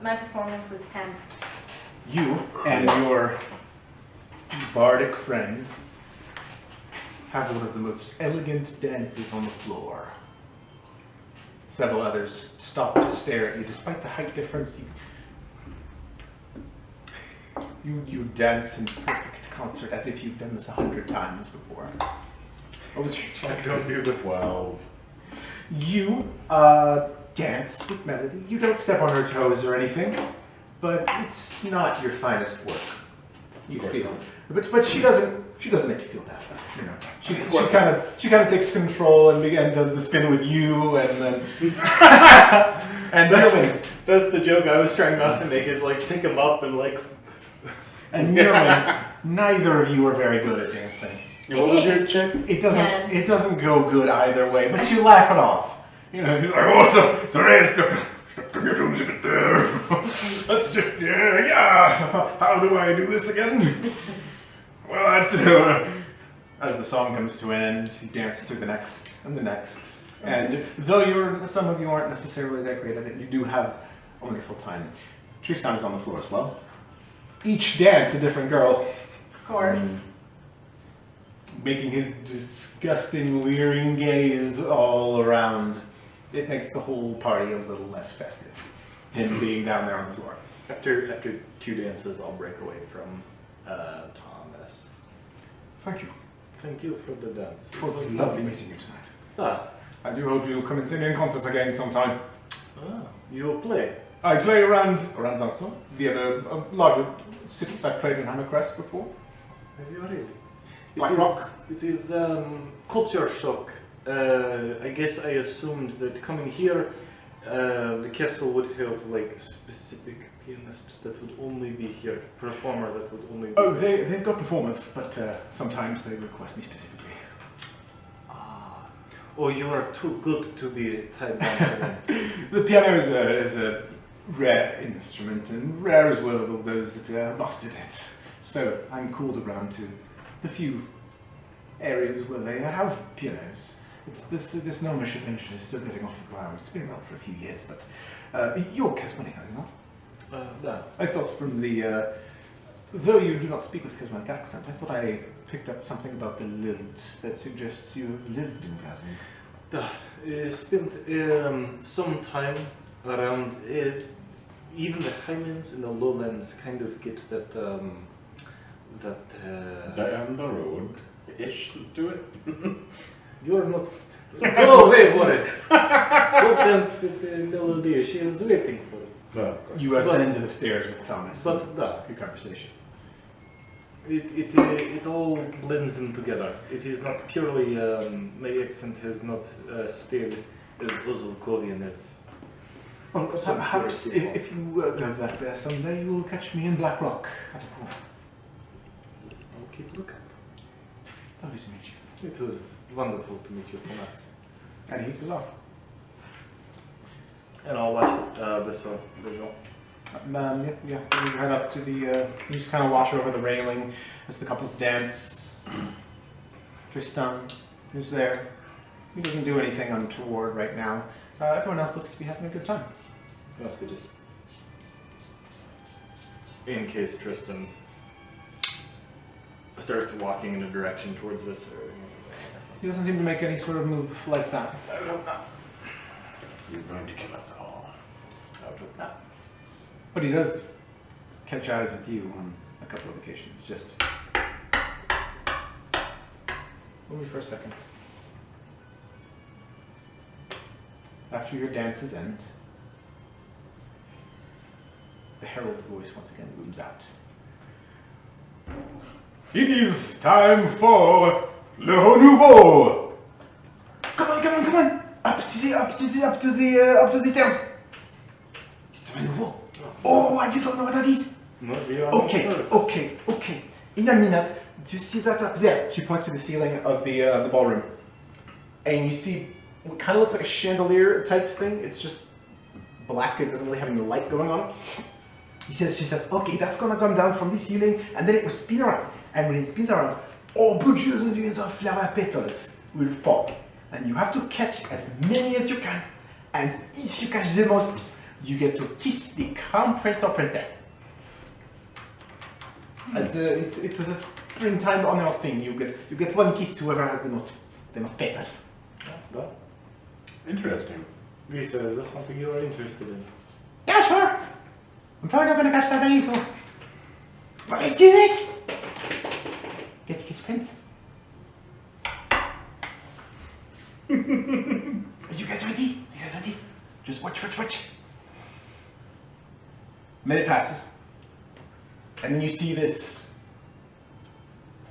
My performance was 10. You and your bardic friend have one of the most elegant dances on the floor. Several others stop to stare at you, despite the height difference. You dance in perfect concert, as if you've done this 100 times before. What was your check? Don't do the 12. You dance with Melody. You don't step on her toes or anything, but it's not your finest work. You feel, but she doesn't make you feel that bad. You know, she kind of takes control and does the spin with you, and then and That's the joke I was trying not to make. Is like pick him up and like. And Mirwin, neither of you are very good at dancing. What was your check? It doesn't go good either way, but you laugh it off. You know, he's like, oh, so step on your toes a bit there. Let's just, yeah. How do I do this again? Well, as the song comes to an end, you dance through the next and the next. And though some of you aren't necessarily that great at it, you do have a wonderful time. Tristan is on the floor as well. Each dance a different girl. Of course. Making his disgusting, leering gaze all around. it makes the whole party a little less festive. Him being down there on the floor. After 2 dances, I'll break away from Thomas. Thank you. Thank you for the dance. It was lovely meeting you tonight. Ah, I do hope you'll come and see me in concerts again sometime. you will play. I play around Vincent, the other larger cities I've played in Hammercrest before. Have you really? Black Rock. It is culture shock. I guess I assumed that coming here, the castle would have like a specific pianist that would only be here, performer that would only be Oh, they've got performers, but sometimes they request me specifically. Oh, you are too good to be tied down to them. The piano is a rare instrument, and rare as well of those that mastered it. So I'm called around to the few areas where they have pianos. It's this gnomish invention is still getting off the ground. It's been around for a few years, but you're Kesmonic, are you not? No. I thought from the though you do not speak with Kesmonic accent, I thought I picked up something about the lilt that suggests you have lived in Glasgow. Spent some time around even the highlands and the lowlands kind of get that Down the road ish to it. you're not go away, Warren. Go dance with the melody. She is waiting for it. No, of course. You ascend to the stairs with Thomas. But your conversation. it all blends in together. It is not purely my accent has not stayed as Ozolkovian as. Well, perhaps if you go back there someday, you will catch me in Black Rock at a point. I'll keep looking. Lovely to meet you. It was wonderful to meet you, Thomas. And he goes off. And I'll watch this visual. Yeah. You head up to the. You just kind of watch over the railing as the couples dance. Tristan, who's there? He doesn't do anything untoward right now. Everyone else looks to be having a good time. Mostly just in case Tristan starts walking in a direction towards this or He doesn't seem to make any sort of move like that. He's going to kill us all. I would hope not. But he does catch eyes with you on a couple of occasions. Just only for a second. After your dances end, the herald's voice once again booms out. It is time for le Renouveau. Come on! Up to the stairs. It's Renouveau. Oh, you don't know what that is? No, we are Okay. In a minute, do you see that up there? She points to the ceiling of the ballroom, and you see what kind of looks like a chandelier type thing. It's just black. It doesn't really have any light going on it. She says, okay, that's gonna come down from the ceiling, and then it will spin around. And when it spins around, all bajillions of flower petals will fall, and you have to catch as many as you can. And if you catch the most, you get to kiss the crown prince or princess. It was a springtime honor thing. You get one kiss, whoever has the most petals. Well, Interesting. Lisa, is this something you are interested in? Yeah, sure. I'm probably not going to catch that many, so. But let's do it. Get to kiss prince. Are you guys ready? Just watch. A minute passes, and then you see this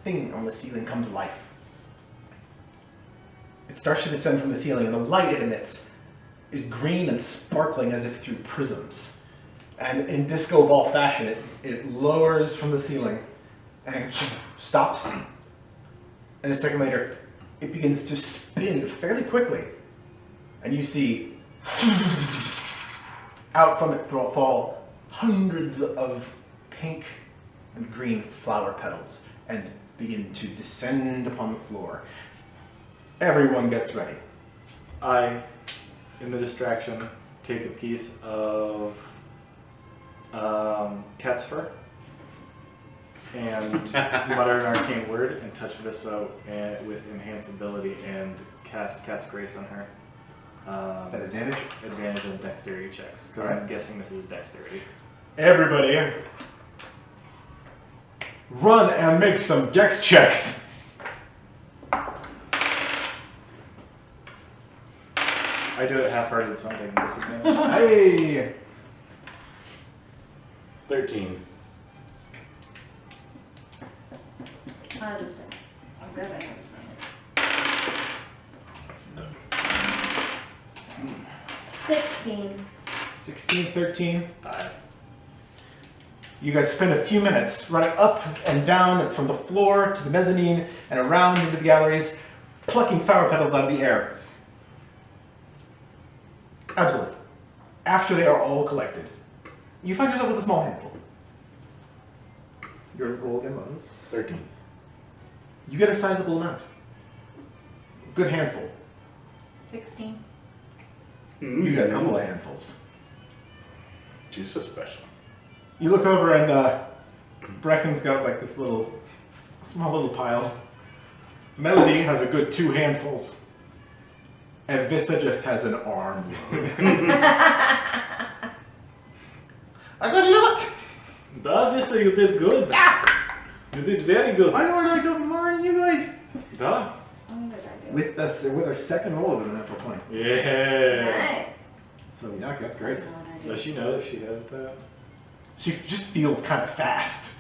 thing on the ceiling come to life. It starts to descend from the ceiling, and the light it emits is green and sparkling as if through prisms. And in disco ball fashion, it lowers from the ceiling and stops. And a second later, it begins to spin fairly quickly. And you see out from it fall hundreds of pink and green flower petals and begin to descend upon the floor. Everyone gets ready. I, in the distraction, take a piece of cat's fur and mutter an arcane word and touch Vissa with enhance ability and cast Cat's Grace on her. That advantage? Advantage on dexterity checks, because Alright. I'm guessing this is dexterity. Everybody, run and make some dex checks. I do it half-hearted, so I'm taking disadvantage. Hey! 13. Listen, I'm good at it. 16. 16, 13. 5. You guys spend a few minutes running up and down from the floor to the mezzanine and around into the galleries, plucking flower petals out of the air. Absolutely. After they are all collected, you find yourself with a small handful. Your roll again was? 13. You get a sizable amount. Good handful. 16. You get a couple of handfuls. She's so special. You look over and Brecken's got like this small little pile. Melody has a good 2 handfuls. And Vista just has an arm. I got a lot! Obviously, you did good. You did very good. I don't like up more than you guys. Duh. I'm good at it. With our second roll of a natural 20. Yeah. Nice. So yeah, that's great. Does she know that she has that? She just feels kind of fast.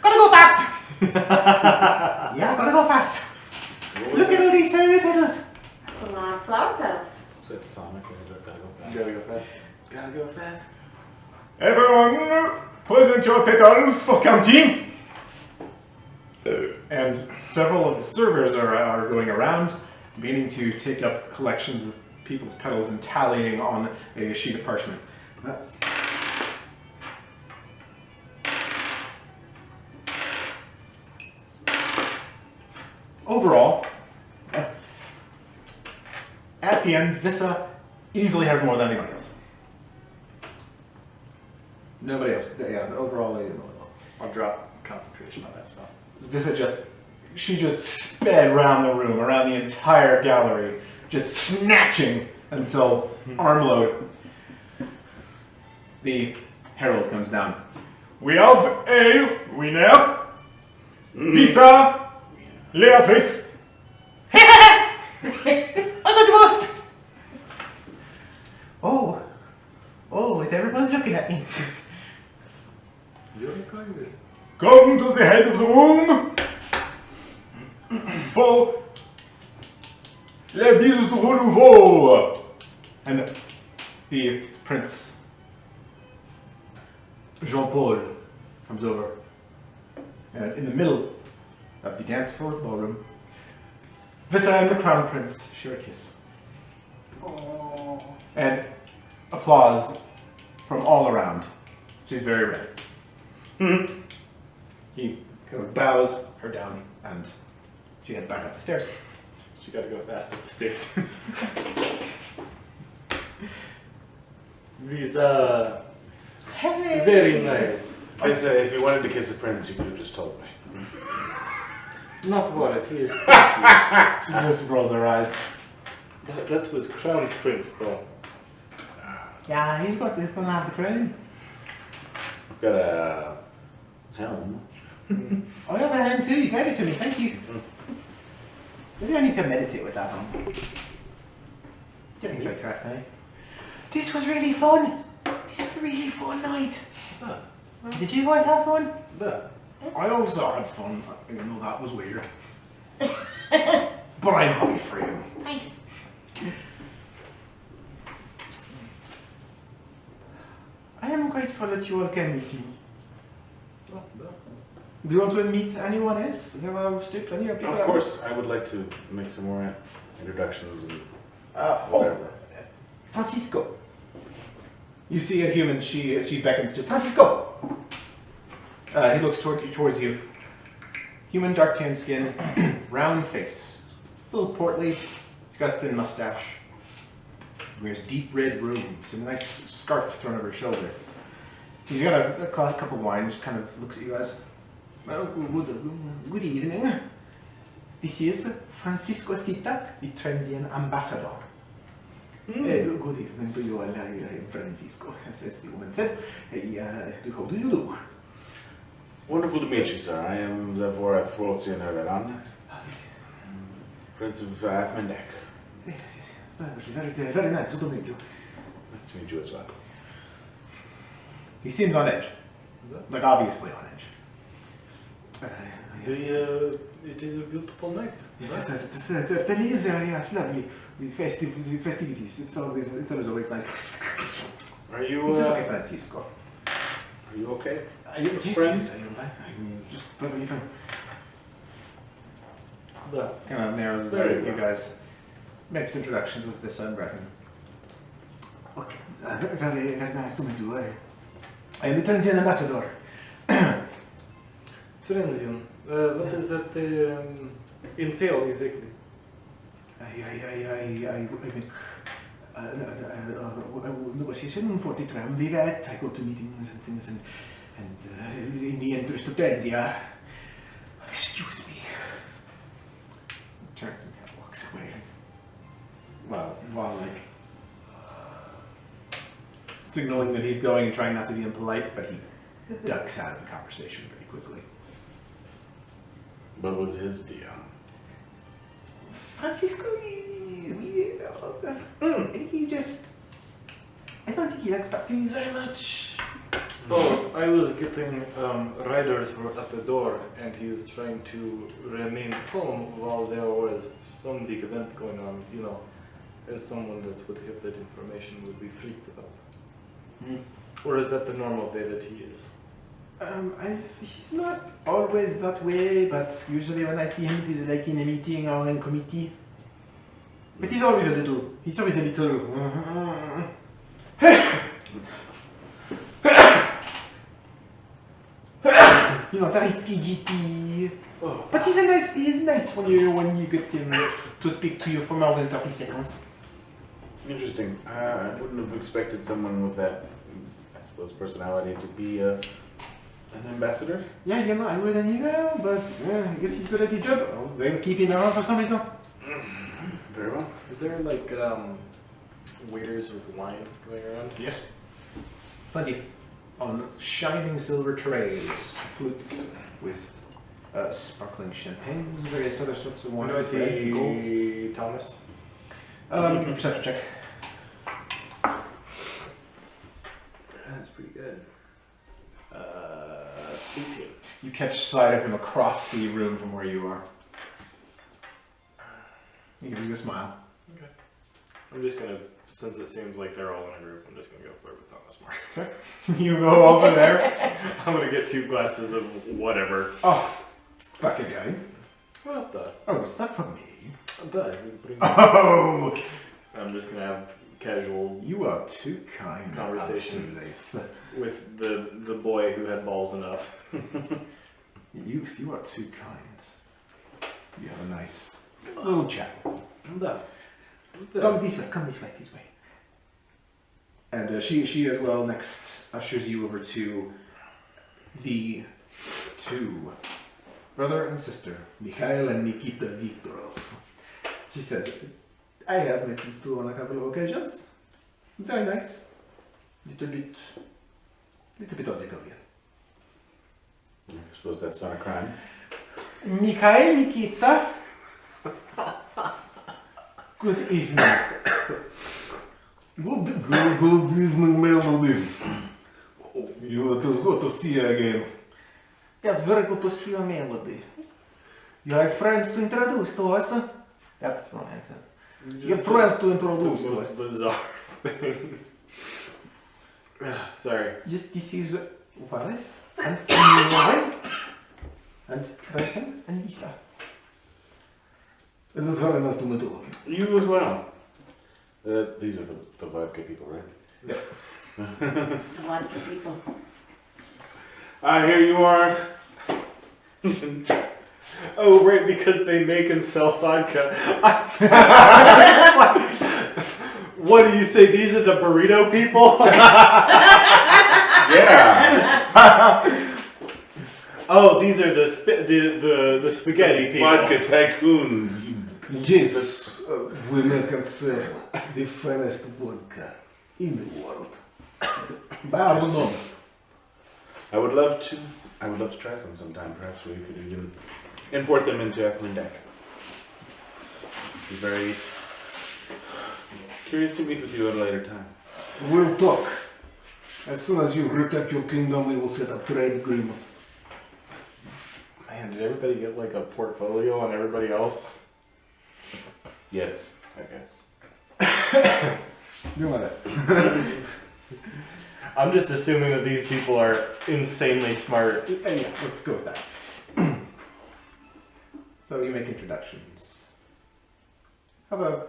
Gotta go fast! Yeah, gotta go fast. Look at all these fairy petals. That's a lot of flower petals. So it's Sonic. Gotta go You fast. gotta go fast. Gotta go fast. Everyone, present your petals for counting. And several of the servers are going around, beginning to take up collections of people's petals and tallying on a sheet of parchment. That's overall. At the end, Vissa easily has more than anybody else. Nobody else. Yeah, overall they did really well. I'll drop concentration on that spell. Vissa she just sped around the room, around the entire gallery, just snatching until armload. The herald comes down. We have a winner. Visa Leatrice. I got the most! Oh, everybody's looking at me. You're recording this. Come to the head of the room for les billes de Renouveau. And the Prince Jean-Paul comes over. And in the middle of the dance floor ballroom, Vissa and the Crown Prince share a kiss. Oh. And applause from all around. She's very red. He kind of bows her down and she heads back up the stairs. She gotta go fast up the stairs. These are very nice. They say if you wanted to kiss a prince, you could have just told me. Not worried, he is thank She just rolls her eyes. you. That was Crown Prince though. Yeah, he's gonna have the crown. I've got a helm. Oh, yeah, but him too. You gave it to me. Thank you. Maybe I need to meditate with that on. Getting sidetracked now. This was really fun. This was a really fun night. Ah, Did you guys have fun? that. I also had fun, even though that was weird. But I'm happy for you. Thanks. I am grateful that you all came with me. Do you want to meet anyone else? There are still plenty of people. Of course, I would like to make some more introductions and Oh, whatever. Francisco. You see a human. She beckons to Francisco. He looks towards you. Human, dark tan skin, round face, a little portly. He's got a thin mustache. Wears deep red robes and a nice scarf thrown over his shoulder. He's got a cup of wine. Just kind of looks at you guys. Well, good evening. This is Francisco Citat, the Trendian ambassador. Good evening to you all. I am Francisco, as the woman said. How do you do? Wonderful to meet you, sir. I am the Vorath Wolsian Erdogan, Prince of Athmendek. Yes. Very nice to meet you. Nice to meet you as well. He seems on edge. Like, obviously on edge. It is a beautiful night. Yes, certainly is. Yes, lovely. The festivities. It's always nice. Are you, Okay, Francisco. are you okay? Yes, I am fine. I'm just perfectly fine. Kind of narrows his eyes at you guys. Makes introductions with this son, Brecken. Okay, very nice to meet you. I am the Transian ambassador. Trenzian, what does that entail exactly? I make negotiation for the triumvirate. I go to meetings and things, and in the interest of Transia. Excuse me. Turns and kind of walks away. Well, while like signaling that he's going and trying not to be impolite, but he ducks out of the conversation very quickly. What was his deal? Francisco, he's just. I don't think he expertise very much. Oh, I was getting riders were at the door, and he was trying to remain calm while there was some big event going on. You know, as someone that would have that information would be freaked about. Or is that the normal way that he is? He's not always that way, but usually when I see him, it is like in a meeting or in committee. But he's always a little. Very fidgety. Oh, But he's nice when you get him to speak to you for more than 30 seconds. Interesting. I wouldn't have expected someone with that, I suppose, personality to be an ambassador. Yeah, I wouldn't either, but I guess he's good at his job. Oh, they keep him around for some reason. Very well. is there like waiters with wine going around? Yes. Plenty. On shining silver trays, flutes with sparkling champagnes, various other sorts of wine. When do I breads and golds. see Thomas? Give me a perception check. That's pretty good. 18. You catch sight of him across the room from where you are. He gives you a smile. Okay. I'm just gonna, since it seems like they're all in a group, I'm just gonna go flirt with Thomas more. You go over there. I'm gonna get 2 glasses of whatever. Oh, fucking guy. What the? Oh, is that for me? Oh, I'm just gonna have casual you are too kind. Conversation. Absolutely. with the boy who had balls enough. You are too kind. You have a nice little chat. Come this way. And she as well next ushers you over to the 2 brother and sister, Mikhail and Nikita Viktorov. She says, I have met these 2 on a couple of occasions. Very nice. Little bit Ozigovian. I suppose that's not a crime. Mikhail, Nikita. Good evening. Good evening, Melody. It was good to see you again. Yes, very good to see you, Melody. You have friends to introduce to us? That's my accent. You have friends to introduce The to most us. bizarre thing. Sorry. Yes, this is Wallace and Warren and Brecken and Lisa. It is very nice to meet you. You as well. These are the vodka people, right? A lot of people. Here you are. Oh, right, because they make and sell vodka. What do you say? These are the burrito people? Yeah. Oh, these are the spaghetti people. Vodka tycoon. Yes, we make it the finest vodka in the world. Babylon. I would love to try some sometime. Perhaps we could even import them into Akmendak. Be very curious to meet with you at a later time. We'll talk. As soon as you protect your kingdom, we will set up trade agreement. Man, did everybody get like a portfolio on everybody else? Yes, I guess. Do my best. I'm just assuming that these people are insanely smart. Yeah, let's go with that. So you make introductions. Have a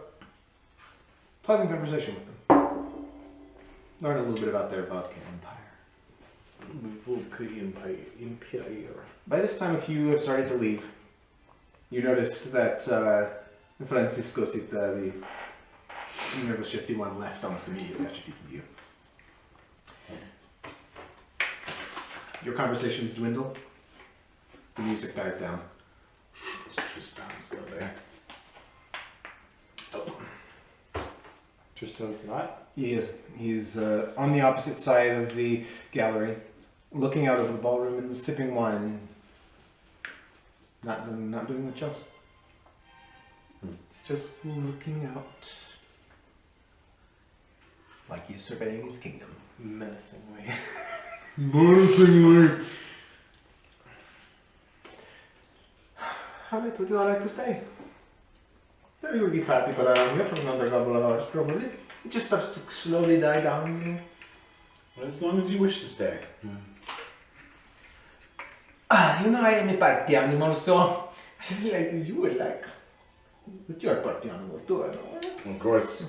pleasant conversation with them. Learn a little bit about their vodka empire. Vodka Empire. By this time, if you have started to leave, you noticed that Francisco Sita, the nervous, shifty one, left almost immediately after speaking to you. Your conversations dwindle. The music dies down. Tristan's still there. Tristan's not? He is. He's on the opposite side of the gallery, looking out over the ballroom and sipping wine. Not doing much else. It's just looking out. Like he's surveying his kingdom. Menacingly. Menacingly. How late would you all like to stay? There will be 5 people around here for another couple of hours, probably. It just starts to slowly die down. Well, as long as you wish to stay. You know, I am a party animal, so as late as you would like. But you're a party animal too, I know. Of course.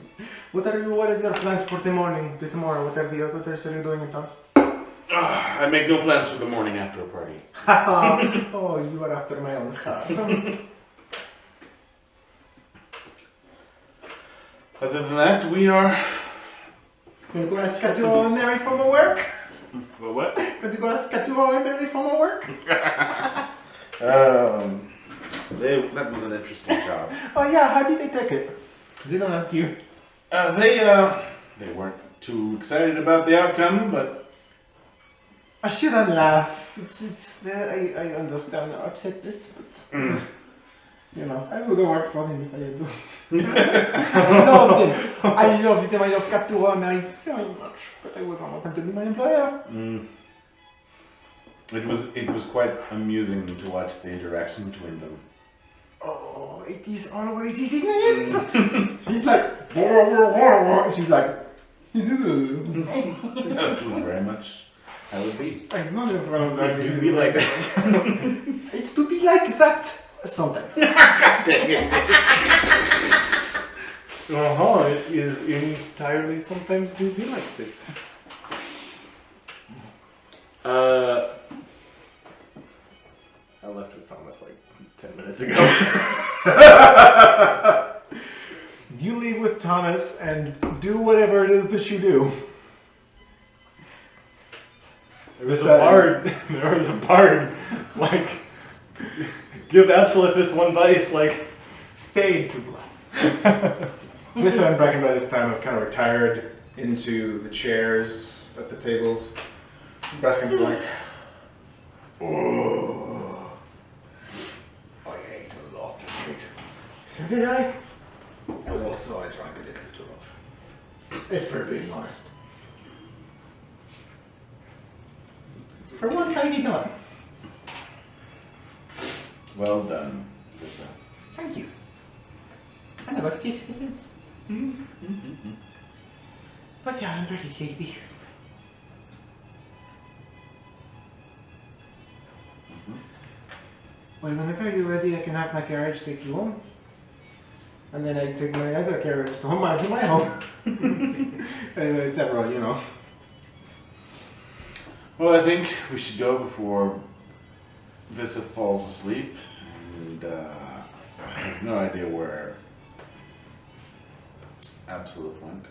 What is your plans for the morning, the tomorrow? What are you doing in town? I make no plans for the morning after a party. Oh, you are after my own heart. Other than that, we are... Going to go ask Katuro and Mary for my work? Well, what? Going to go ask Katuro and Mary for my work? That was an interesting job. Oh yeah, how did they take it? Didn't ask you. They weren't too excited about the outcome, but... I shouldn't laugh. I understand your upsetness, but you know, I wouldn't work for him if I had to. I loved him. I loved him. I love Katuro and Mary very much, but I wouldn't want him to be my employer. It was quite amusing to watch the interaction between them. Oh, it is always his name. He's like, and she's like, That was very much how it would be. I'm not in front of that. It do be like that. It do be like that sometimes. God dang it. It is entirely sometimes do be like that. I left with Thomas like 10 minutes ago. You leave with Thomas and do whatever it is that you do. There was a bard. Like, give Absolute this one vice, like, Fade to black. Vissa and Brecken by this time have kind of retired into the chairs at the tables. Breskin's like, oh, I ate a lot of it. So did I? And also I drank a little too much. If we're being honest. For once I did not. Well done, Vissa. Thank you. I know what case it is. But yeah, I'm pretty sleepy. Well, whenever you're ready, I can have my carriage take you home. And then I take my other carriage to my home. Anyway, several, you know. Well, I think we should go before Vissa falls asleep. And I have no idea where Absolute went.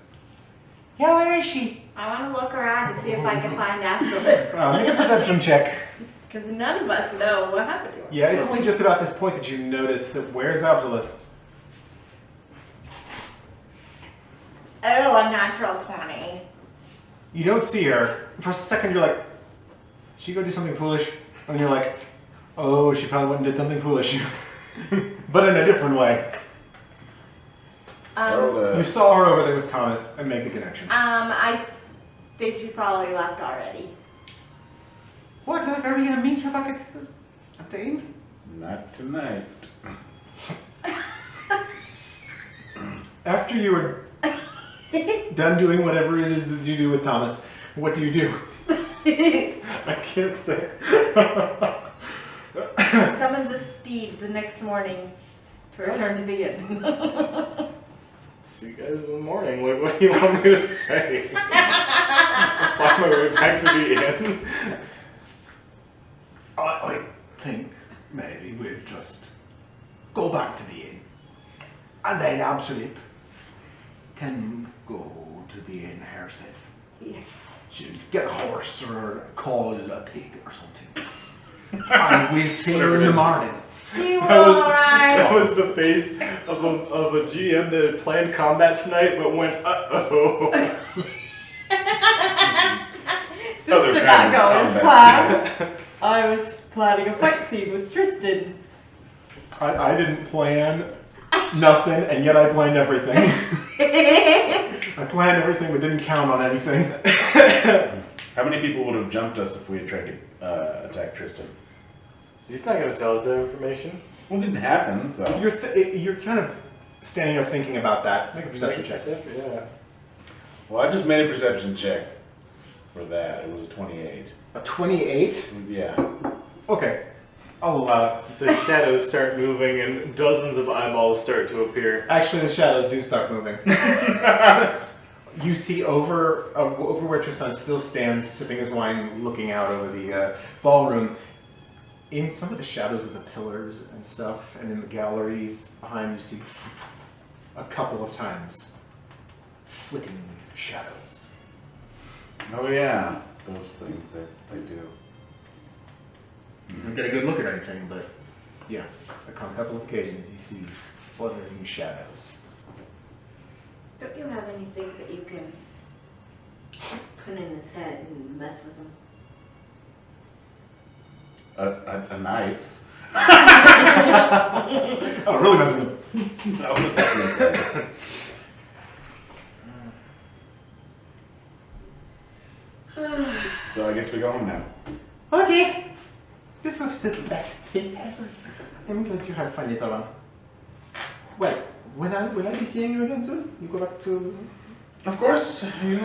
Yeah, where is she? I want to look around to see if I can find Absolute. Make a perception check. Because none of us know what happened to her. Yeah, it's only just about this point that you notice that where's Absolute? 20. You don't see her. For a second, you're like, she go do something foolish? And you're like, oh, she probably went and did something foolish. But in a different way. You saw her over there with Thomas and make the connection. I think she probably left already. What? Like, are we gonna meet her back at the inn? Not tonight. After you were done doing whatever it is that you do with Thomas, what do you do? I can't say. Summons a steed the next morning to return to the inn. See you guys in the morning. Like, what do you want me to say? I'll find my way back to the inn. I think maybe we'll just go back to the inn. And then Absolute can go to the inn herself. Yes. She'll get a horse or call a pig or something. And we'll see her in the morning. She will That arrive. was the face of a GM that had planned combat tonight but went, uh-oh. This Other did kind not of go as combat. planned. I was planning a fight scene with Tristan. I didn't plan nothing, and yet I planned everything. I planned everything, but didn't count on anything. How many people would have jumped us if we had tried to attack Tristan? He's not going to tell us that information. Well, it didn't happen, so. You're kind of standing there thinking about that. Make a perception check. Yeah. Well, I just made a perception check for that. It was a 28. A 28? Yeah. Okay. I'll allow it. The shadows start moving and dozens of eyeballs start to appear. Actually, the shadows do start moving. You see over where Tristan still stands, sipping his wine, looking out over the ballroom. In some of the shadows of the pillars and stuff, and in the galleries behind, you see a couple of times flicking shadows. Oh, yeah. Those things that they do. You don't get a good look at anything, but yeah, a couple of occasions you see fluttering shadows. Don't you have anything that you can put in his head and mess with him? A knife. Oh, really mess with him. I'll put that in his head. So I guess we go home now. Okay. This was the best thing ever. I'm glad you had fun, little one. Well, will I be seeing you again soon? You go back to... Of course. You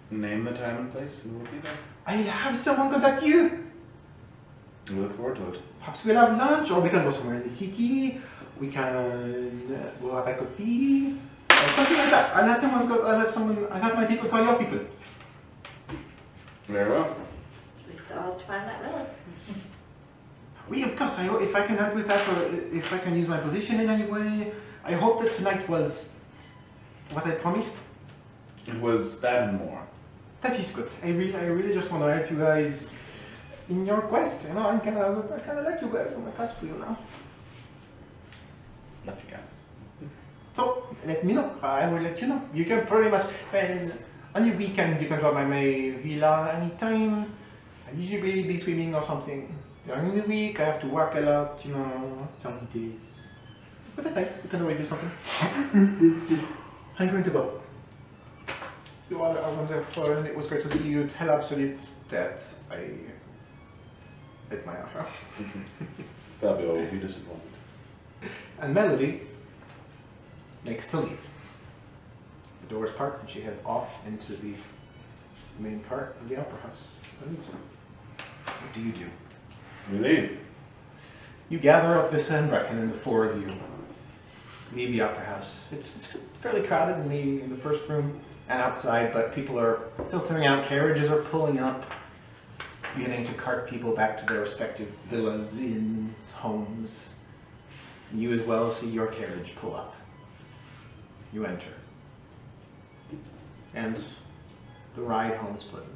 name the time and place and we'll be there. I'll have someone contact you. We look forward to it. Perhaps we'll have lunch, or we can go somewhere in the city. We can go have a coffee. Something like that. I'll have my people call your people. Very well. We still have to find that relic. Oui, of course. If I can help with that, or if I can use my position in any way, I hope that tonight was what I promised. It was that and more. That is good. I really just want to help you guys in your quest. You know, I kind of like you guys. I'm attached to you now. Love you guys. So let me know. I will let you know. You can pretty much. On your weekends, you can drop by my villa anytime. I'll usually be swimming or something. During the week, I have to work a lot, you know, some days. But at night, we can always do something. I'm going to go. You are a wonderful, and it was great to see you. Tell Absolute that I admire her. Fabio will be disappointed. And Melody makes to leave. The door is parked, and she heads off into the main part of the opera house. What do you do? We leave. You gather up Vissa and Brecken, and the four of you leave the opera house. It's fairly crowded in the first room and outside, but people are filtering out. Carriages are pulling up, beginning to cart people back to their respective villas, inns, homes. You as well see your carriage pull up. You enter. And the ride home is pleasant.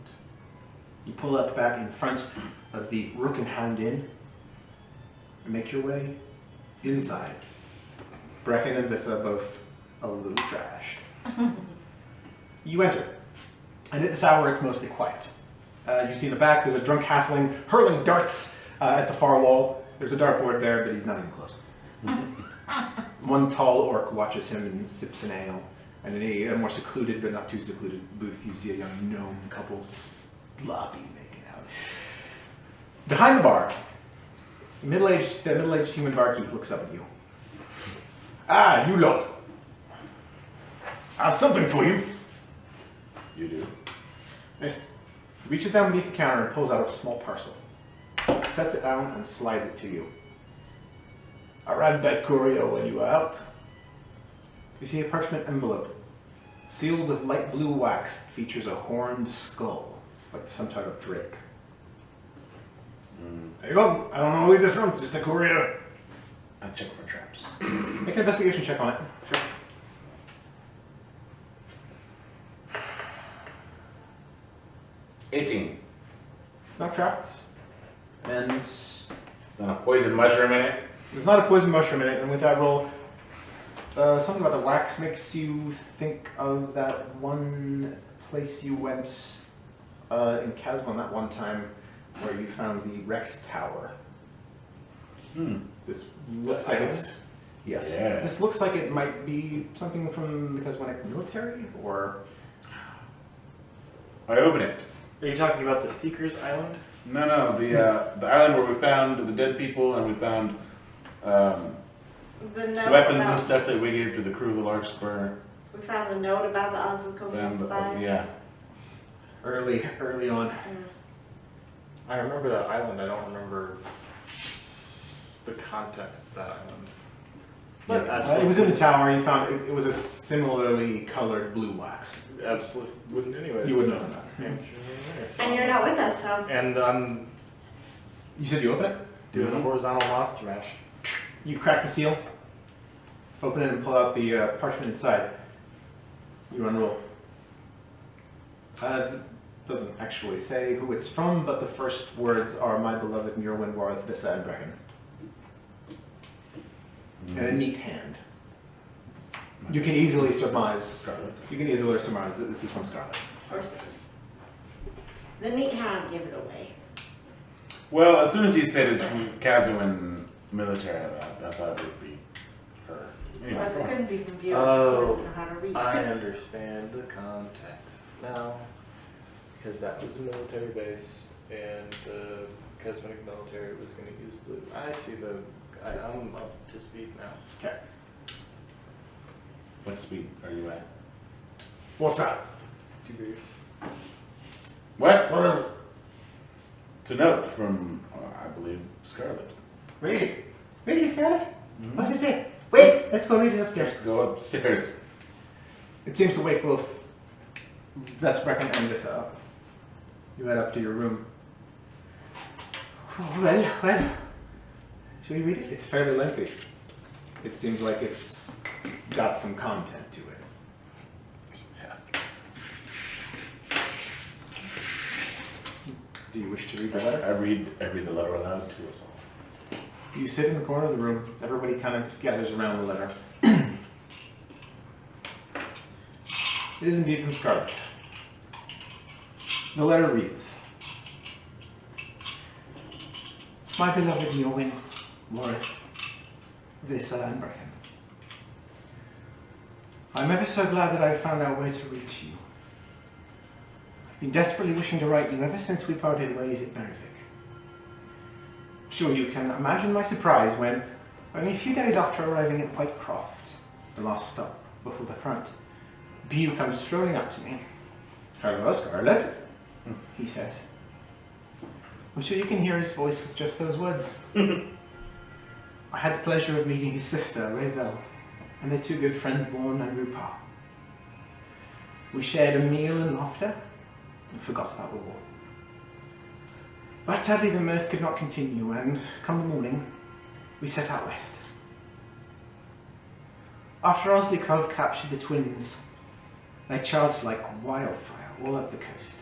You pull up back in front of the Rook and Hound Inn and make your way inside. Brecken and Vissa both a little trashed. You enter, and at this hour it's mostly quiet. You see in the back there's a drunk halfling hurling darts at the far wall. There's a dartboard there, but he's not even close. One tall orc watches him and sips an ale. And in a more secluded, but not too secluded booth, you see a young gnome couple sloppy making out. Behind the bar, the middle-aged human barkeep looks up at you. Ah, you lot. I have something for you. You do. Nice. Reaches down beneath the counter and pulls out a small parcel. Sets it down and slides it to you. Arrived by courier when you were out. You see a parchment envelope, sealed with light blue wax that features a horned skull, like some type of drake. There you go. I don't know who this from. It's just a courier. I check for traps. Make an investigation check on it. Sure. $18. It's not trapped, and Not a poison mushroom in it. there's not a poison mushroom in it. And with that roll, something about the wax makes you think of that one place you went in Casbon that one time where you found the wrecked tower. This looks like it's... Yes. Yeah. This looks like it might be something from the Casbonic military, or... I open it. Are you talking about the Seeker's Island? No, the island where we found the dead people and we found The note weapons about, and stuff that we gave to the crew of the Large Square. We found the note about the Ozilcovian spies. Yeah. Early on. Yeah. I remember that island. I don't remember the context of that island. But It was in the tower. You found it was a similarly colored blue wax. absolutely wouldn't anyways. You wouldn't know that. Yeah. And you're not with us, so. And I'm You said you open it? doing a horizontal monster mash. You crack the seal, open it and pull out the parchment inside. You unroll. Doesn't actually say who it's from, but the first words are "My beloved Murwin Warth Vissa and Brecken." And a neat hand. You can easily surmise. Scarlet. You can easily surmise that this is from Scarlet. Of course it is. The neat hand give it away. Well, as soon as you said it's from Kazuan military, I thought it would be her. Anyway, Plus, go it on. couldn't be from Bureau because he doesn't know how to read. I understand the context now. Because that was a military base, and the Casbonic military was going to use blue. I see I'm up to speed now. Okay. What speed are you at? What's that? 2 beers. What? What is it? It's a note from, I believe, Scarlet. Really? Really, Scarlet? What's it say? Wait, let's go read it upstairs. Let's go upstairs. It seems to wake both Vesbrecken and Vissa up. You head up to your room. Well, shall we read it? It's fairly lengthy. It seems like it's got some content to it. Do you wish to read the letter? I read the letter aloud to us all. You sit in the corner of the room. Everybody kind of gathers around the letter. It is indeed from Scarlet. The letter reads, My beloved Mjolwin, Warith, Vissa and Brecken. I'm ever so glad that I've found out where to reach you. I've been desperately wishing to write you ever since we parted ways at Berwick. Sure you can imagine my surprise when, only a few days after arriving at Whitecroft, the last stop before the front, Bew comes strolling up to me. Hello, Scarlet, he says. I'm sure you can hear his voice with just those words. I had the pleasure of meeting his sister, Ravel, and their two good friends, Vaughan and Rupar. We shared a meal and laughter, and forgot about the war. But sadly the mirth could not continue, and come the morning, we set out west. After Oslikov captured the twins, they charged like wildfire all up the coast,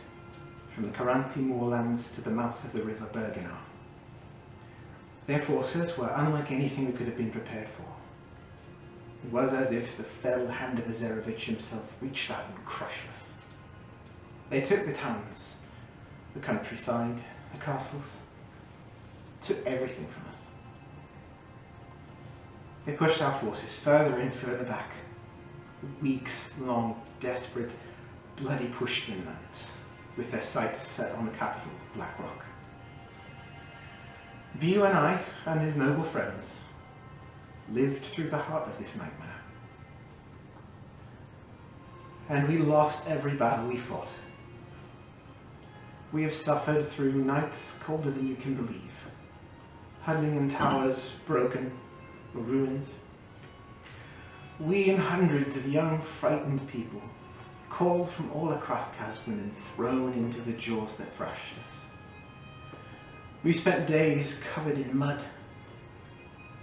from the Caranthi moorlands to the mouth of the river Bergenar. Their forces were unlike anything we could have been prepared for. It was as if the fell hand of Azerevich himself reached out and crushed us. They took the towns, the countryside, the castles, took everything from us. They pushed our forces further in, further back. Weeks-long, desperate, bloody push inland, with their sights set on the capital, Blackrock. Bu and I, and his noble friends, lived through the heart of this nightmare. And we lost every battle we fought. We have suffered through nights colder than you can believe, huddling in towers broken or ruins. We and hundreds of young, frightened people, called from all across Caswin and thrown into the jaws that thrashed us. We spent days covered in mud,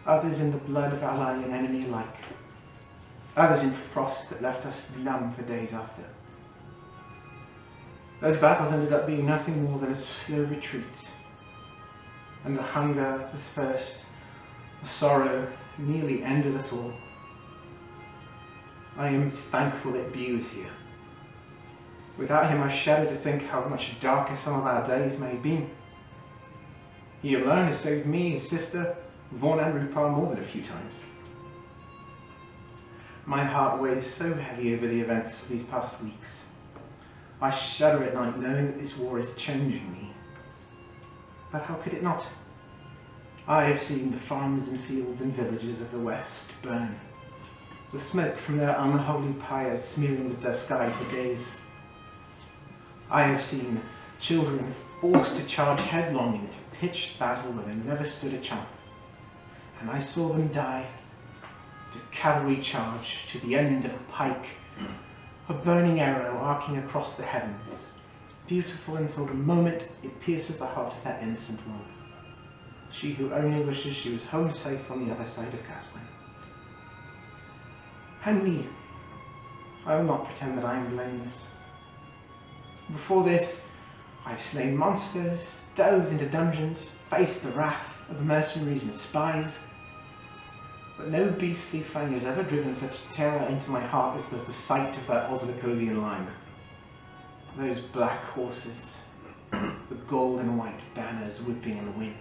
others in the blood of ally and enemy alike, others in frost that left us numb for days after. Those battles ended up being nothing more than a slow retreat, and the hunger, the thirst, the sorrow nearly ended us all. I am thankful that Bu is here. Without him, I shudder to think how much darker some of our days may have been. He alone has saved me, his sister, Vaughan and Rupar more than a few times. My heart weighs so heavy over the events of these past weeks. I shudder at night knowing that this war is changing me. But how could it not? I have seen the farms and fields and villages of the West burn, the smoke from their unholy pyres smearing the sky for days. I have seen children forced to charge headlong into pitched battle where they never stood a chance. And I saw them die to cavalry charge to the end of a pike, a burning arrow arcing across the heavens, beautiful until the moment it pierces the heart of that innocent woman. She who only wishes she was home safe on the other side of Caswin. And me, I will not pretend that I am blameless. Before this, I've slain monsters, delved into dungeons, faced the wrath of mercenaries and spies, but no beastly fang has ever driven such terror into my heart as does the sight of that Oslikovian line. Those black horses, the gold and white banners whipping in the wind,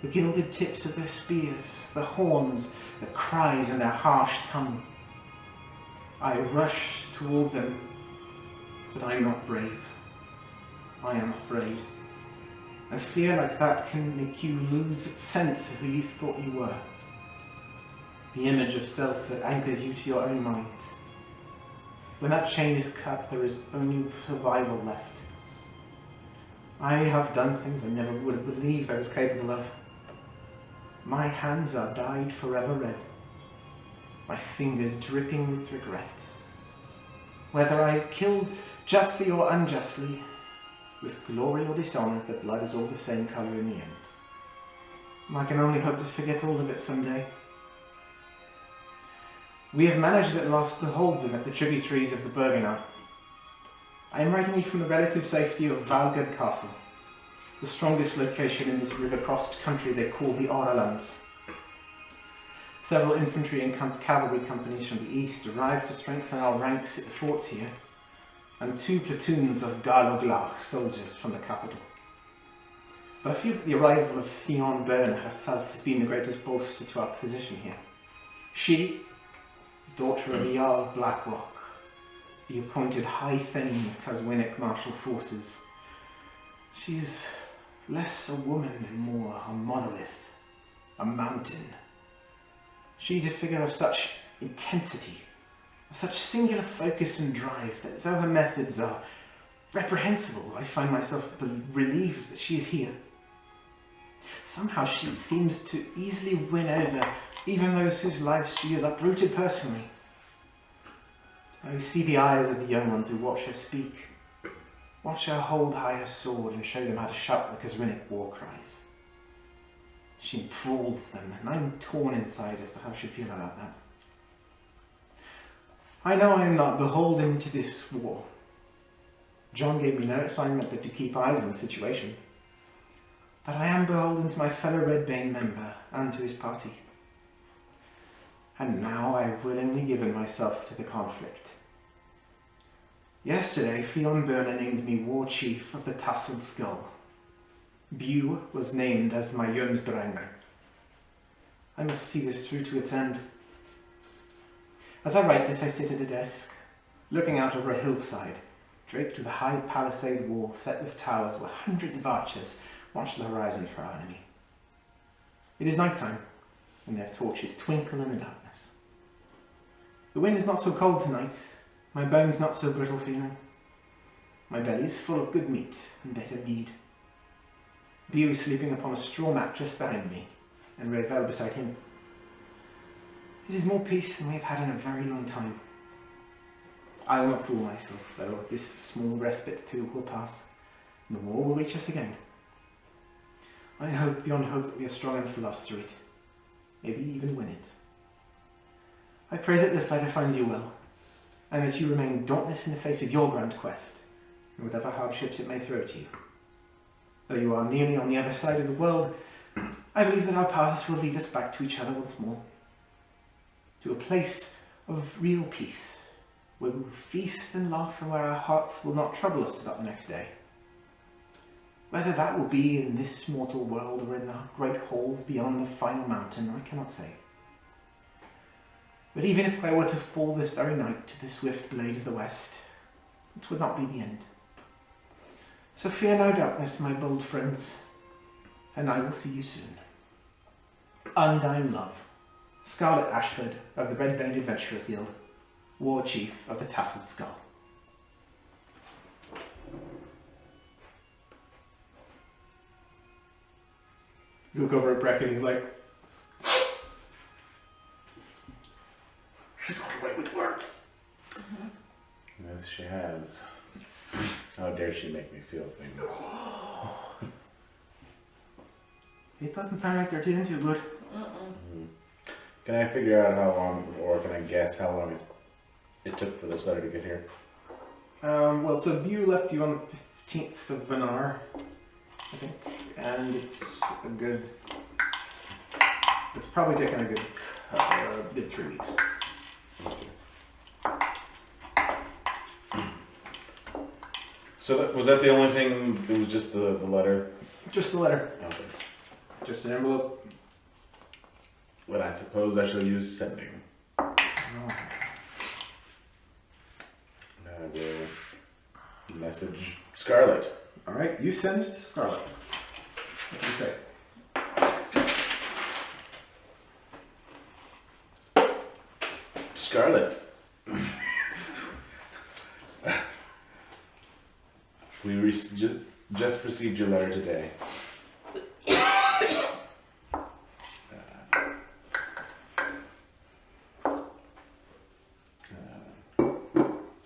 the gilded tips of their spears, the horns, the cries and their harsh tongue. I rush toward them, but I am not brave. I am afraid. And fear like that can make you lose sense of who you thought you were. The image of self that anchors you to your own mind. When that chain is cut, there is only survival left. I have done things I never would have believed I was capable of. My hands are dyed forever red, my fingers dripping with regret. Whether I have killed justly or unjustly, with glory or dishonour, the blood is all the same colour in the end. I can only hope to forget all of it someday. We have managed at last to hold them at the tributaries of the Bergenau. I am writing you from the relative safety of Valgard Castle, the strongest location in this river-crossed country they call the Orlands. Several infantry and cavalry companies from the east arrived to strengthen our ranks at the forts here, and 2 platoons of Garloglach soldiers from the capital. But I feel that the arrival of Fionn Byrne herself has been the greatest bolster to our position here. She, daughter of the Jarl of Blackrock, the appointed High Thane of Caswinic martial forces, she's less a woman and more a monolith, a mountain. She's a figure of such intensity, of such singular focus and drive that though her methods are reprehensible, I find myself relieved that she is here. Somehow she seems to easily win over even those whose lives she has uprooted personally. I see the eyes of the young ones who watch her speak, watch her hold high her sword and show them how to shout the Kazrinic war cries. She enthralls them, and I'm torn inside as to how she feel about that. I know I am not beholden to this war. John gave me no assignment but to keep eyes on the situation. But I am beholden to my fellow Red Bane member and to his party. and now I have willingly given myself to the conflict. Yesterday, Fionn Burner named me War Chief of the Tasseled Skull. Bew was named as my Jomsdranger. I must see this through to its end. As I write this, I sit at a desk, looking out over a hillside, draped with a high palisade wall set with towers where hundreds of archers watch the horizon for our enemy. It is night time, and their torches twinkle in the darkness. The wind is not so cold tonight, my bones not so brittle feeling. My belly is full of good meat and bitter mead. Bew is sleeping upon a straw mat just behind me, and Ravel beside him. It is more peace than we have had in a very long time. I will not fool myself, though. This small respite too will pass, and the war will reach us again. I hope beyond hope that we are strong enough to last through it, maybe even win it. I pray that this letter finds you well, and that you remain dauntless in the face of your grand quest, and whatever hardships it may throw to you. Though you are nearly on the other side of the world, I believe that our paths will lead us back to each other once more, to a place of real peace, where we will feast and laugh and where our hearts will not trouble us about the next day. Whether that will be in this mortal world or in the great halls beyond the final mountain, I cannot say. But even if I were to fall this very night to the swift blade of the west, it would not be the end. So fear no darkness, my bold friends, and I will see you soon. Undying love, Scarlet Ashford of the Red-Bellied Adventurers Guild, War Chief of the Tasseled Skull. You look over at Breck and he's like, She's got away with words. Yes, she has. How dare she make me feel things? It doesn't sound like they're doing too good. Can I figure out how long, or can I guess how long it took for this letter to get here? well, so Bew left you on the 15th of Vanar, I think, and it's probably taken a good bit 3 weeks. So was that the only thing? It was just the letter? Just the letter. Okay. Just an envelope. What I suppose I shall use sending. Oh. I will message Scarlet. Alright, you send to Scarlet. What do you say? Scarlet. We just received your letter today.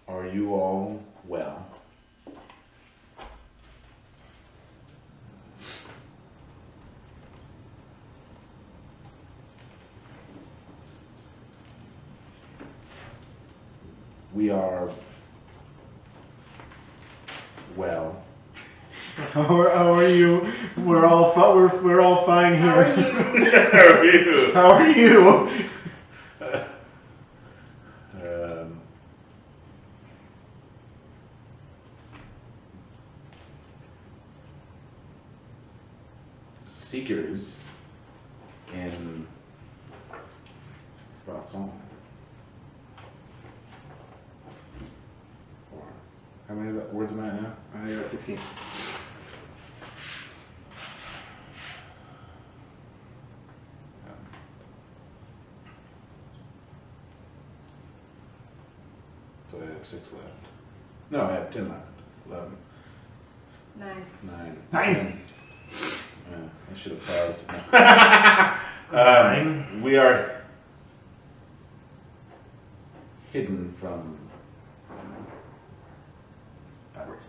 Are you all well? We are well. How are you? We're all fine here. How are you? How are you? How are you? Seekers in Vasson. How many words am I at now? I got 16. So I have 6 left. No, I have 10 left. 11. 9. 9. 9. I should have paused. We are hidden from Backwards.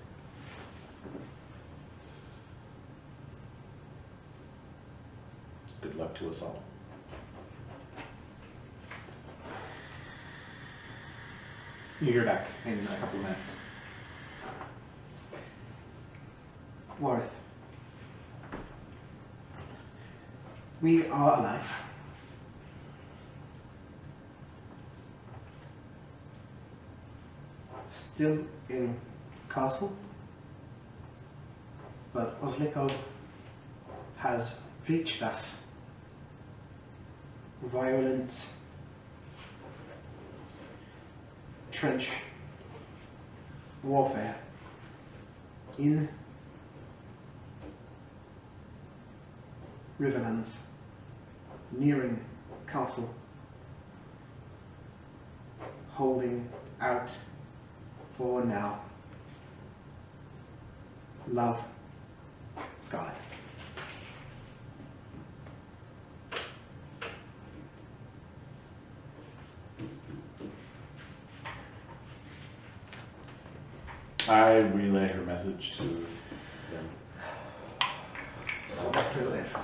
good luck to us all. You hear back in a couple of minutes. Wareth. We are alive. still in castle, but Osliko has reached us. Violent trench warfare in Riverlands, nearing castle, holding out for now. Love, Scarlet. I relay her message to them. So they still live.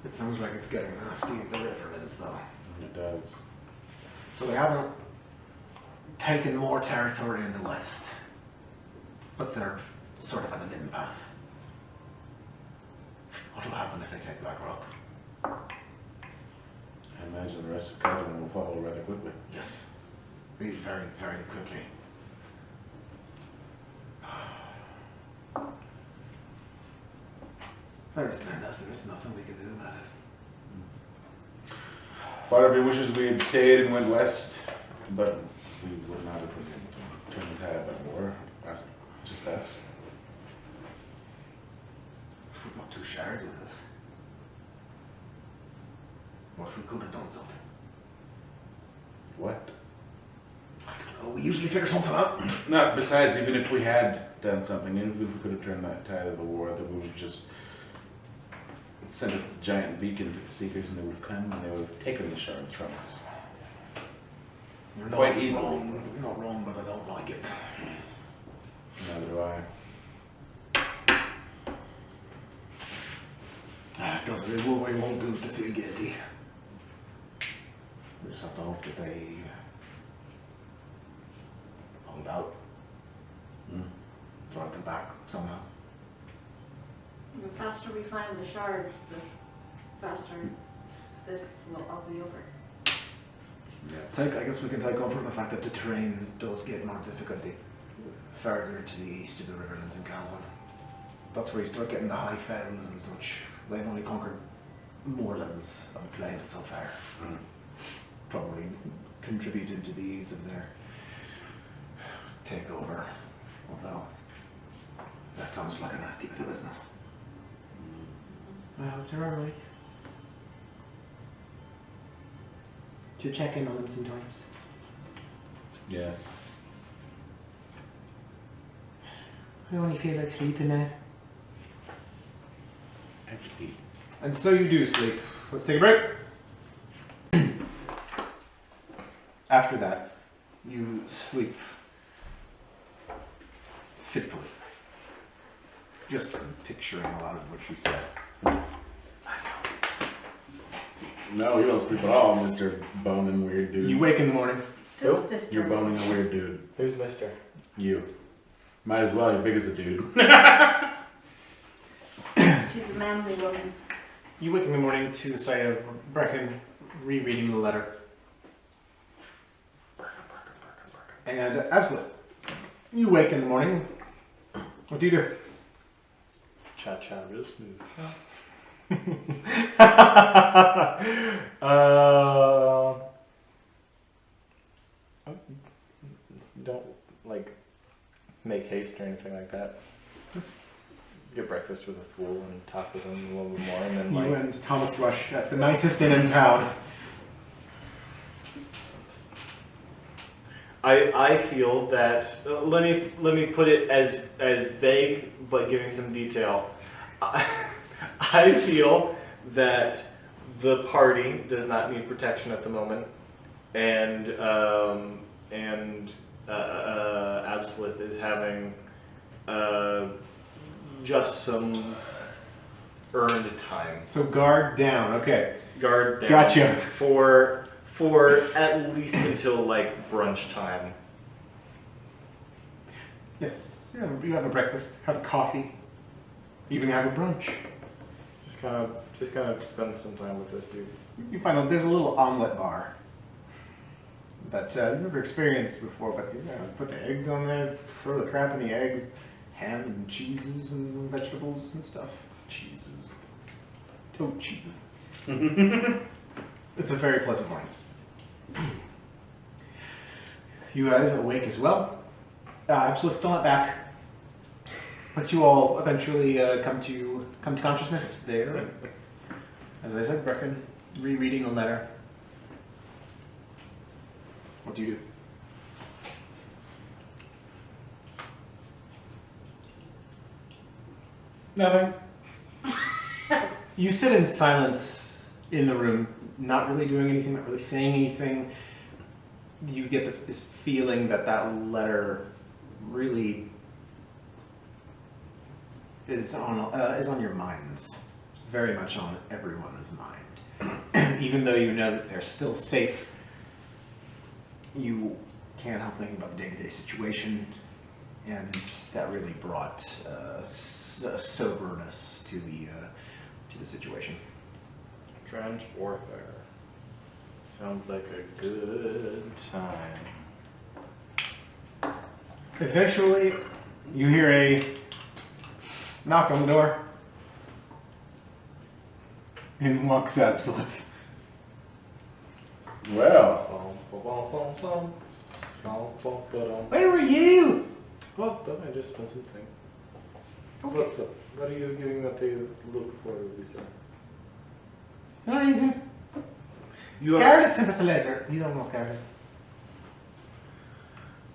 It sounds like it's getting nasty in the Riverlands, though. It does. So they haven't taken more territory in the west, but they're sort of at an impasse. What'll happen if they take Black Rock? I imagine the rest of Kazan will follow rather quickly. Yes. Very, very quickly. There's nothing we can do about it. Part of your wishes we had stayed and went west, but we would not have been able to turn the tide by war. Just us. We've got 2 shards with us. What if we could have done something? What? I don't know, we usually figure something out. No, besides, even if we had done something, even if we could have turned that tide of the war, that we would have just sent a giant beacon to the Seekers and they would have come and they would have taken the shards from us. You're Quite not easily. wrong. You're not wrong, but I don't like it. Neither do I. It won't do to feel guilty. We just have to hope that they hold out, drive them back somehow. The faster we find the shards, the faster this will all be over. Yeah. I guess we can take over the fact that the terrain does get more difficulty further to the east of the Riverlands in Caswan. That's where you start getting the high fells and such. They've only conquered moorlands on the plain so far. Probably contributed to the ease of their takeover, although that sounds like a nasty bit of business. I hope they're alright. Should check in on them sometimes. Yes. I only feel like sleeping now. Actually, And so you do sleep. Let's take a break. After that, you sleep fitfully. Just picturing a lot of what she said. no, you don't sleep at all, Mr. Boning Weird Dude. You wake in the morning. Feels You're disturbing. boning a weird dude. Who's Mister? You. Might as well, you're big as a dude. She's a manly woman. You wake in the morning to the sight of Brecken rereading the letter. And Absolute, you wake in the morning. What do you do? Cha-cha real smooth. Don't like make haste or anything like that. Get breakfast with a fool and talk with him a little bit more, and then You like and Thomas Rush at the nicest inn in town. I feel that let me put it as vague but giving some detail. I feel that the party does not need protection at the moment, and Absolute is having just some earned time. So guard down, okay. Guard down. Gotcha. For at least until like brunch time. Yes, you have a breakfast, have a coffee, even have a brunch. Just kind of spend some time with this dude. You find out there's a little omelet bar that you've never experienced before, but you know, put the eggs on there, throw the crap in the eggs, ham and cheeses and vegetables and stuff. Cheeses. Oh, cheeses. It's a very pleasant morning. You guys awake as well. Absolutely still not back. But you all eventually come to consciousness there. As I said, Brecken rereading a letter. What do you do? Nothing. You sit in silence in the room, not really doing anything, not really saying anything. You get this feeling that letter really is on your minds, very much on everyone's mind. Even though you know that they're still safe, you can't help thinking about the day-to-day situation, and that really brought a soberness to the situation. Trench warfare. Sounds like a good time. Eventually, you hear a knock on the door, and walks Absolute. Well, Where were you? Well, then I just spent some time. Okay. What's up? What are you giving that a look for, Lisa? No reason. You are- Scarlet sent us a letter. You don't know Scarlet.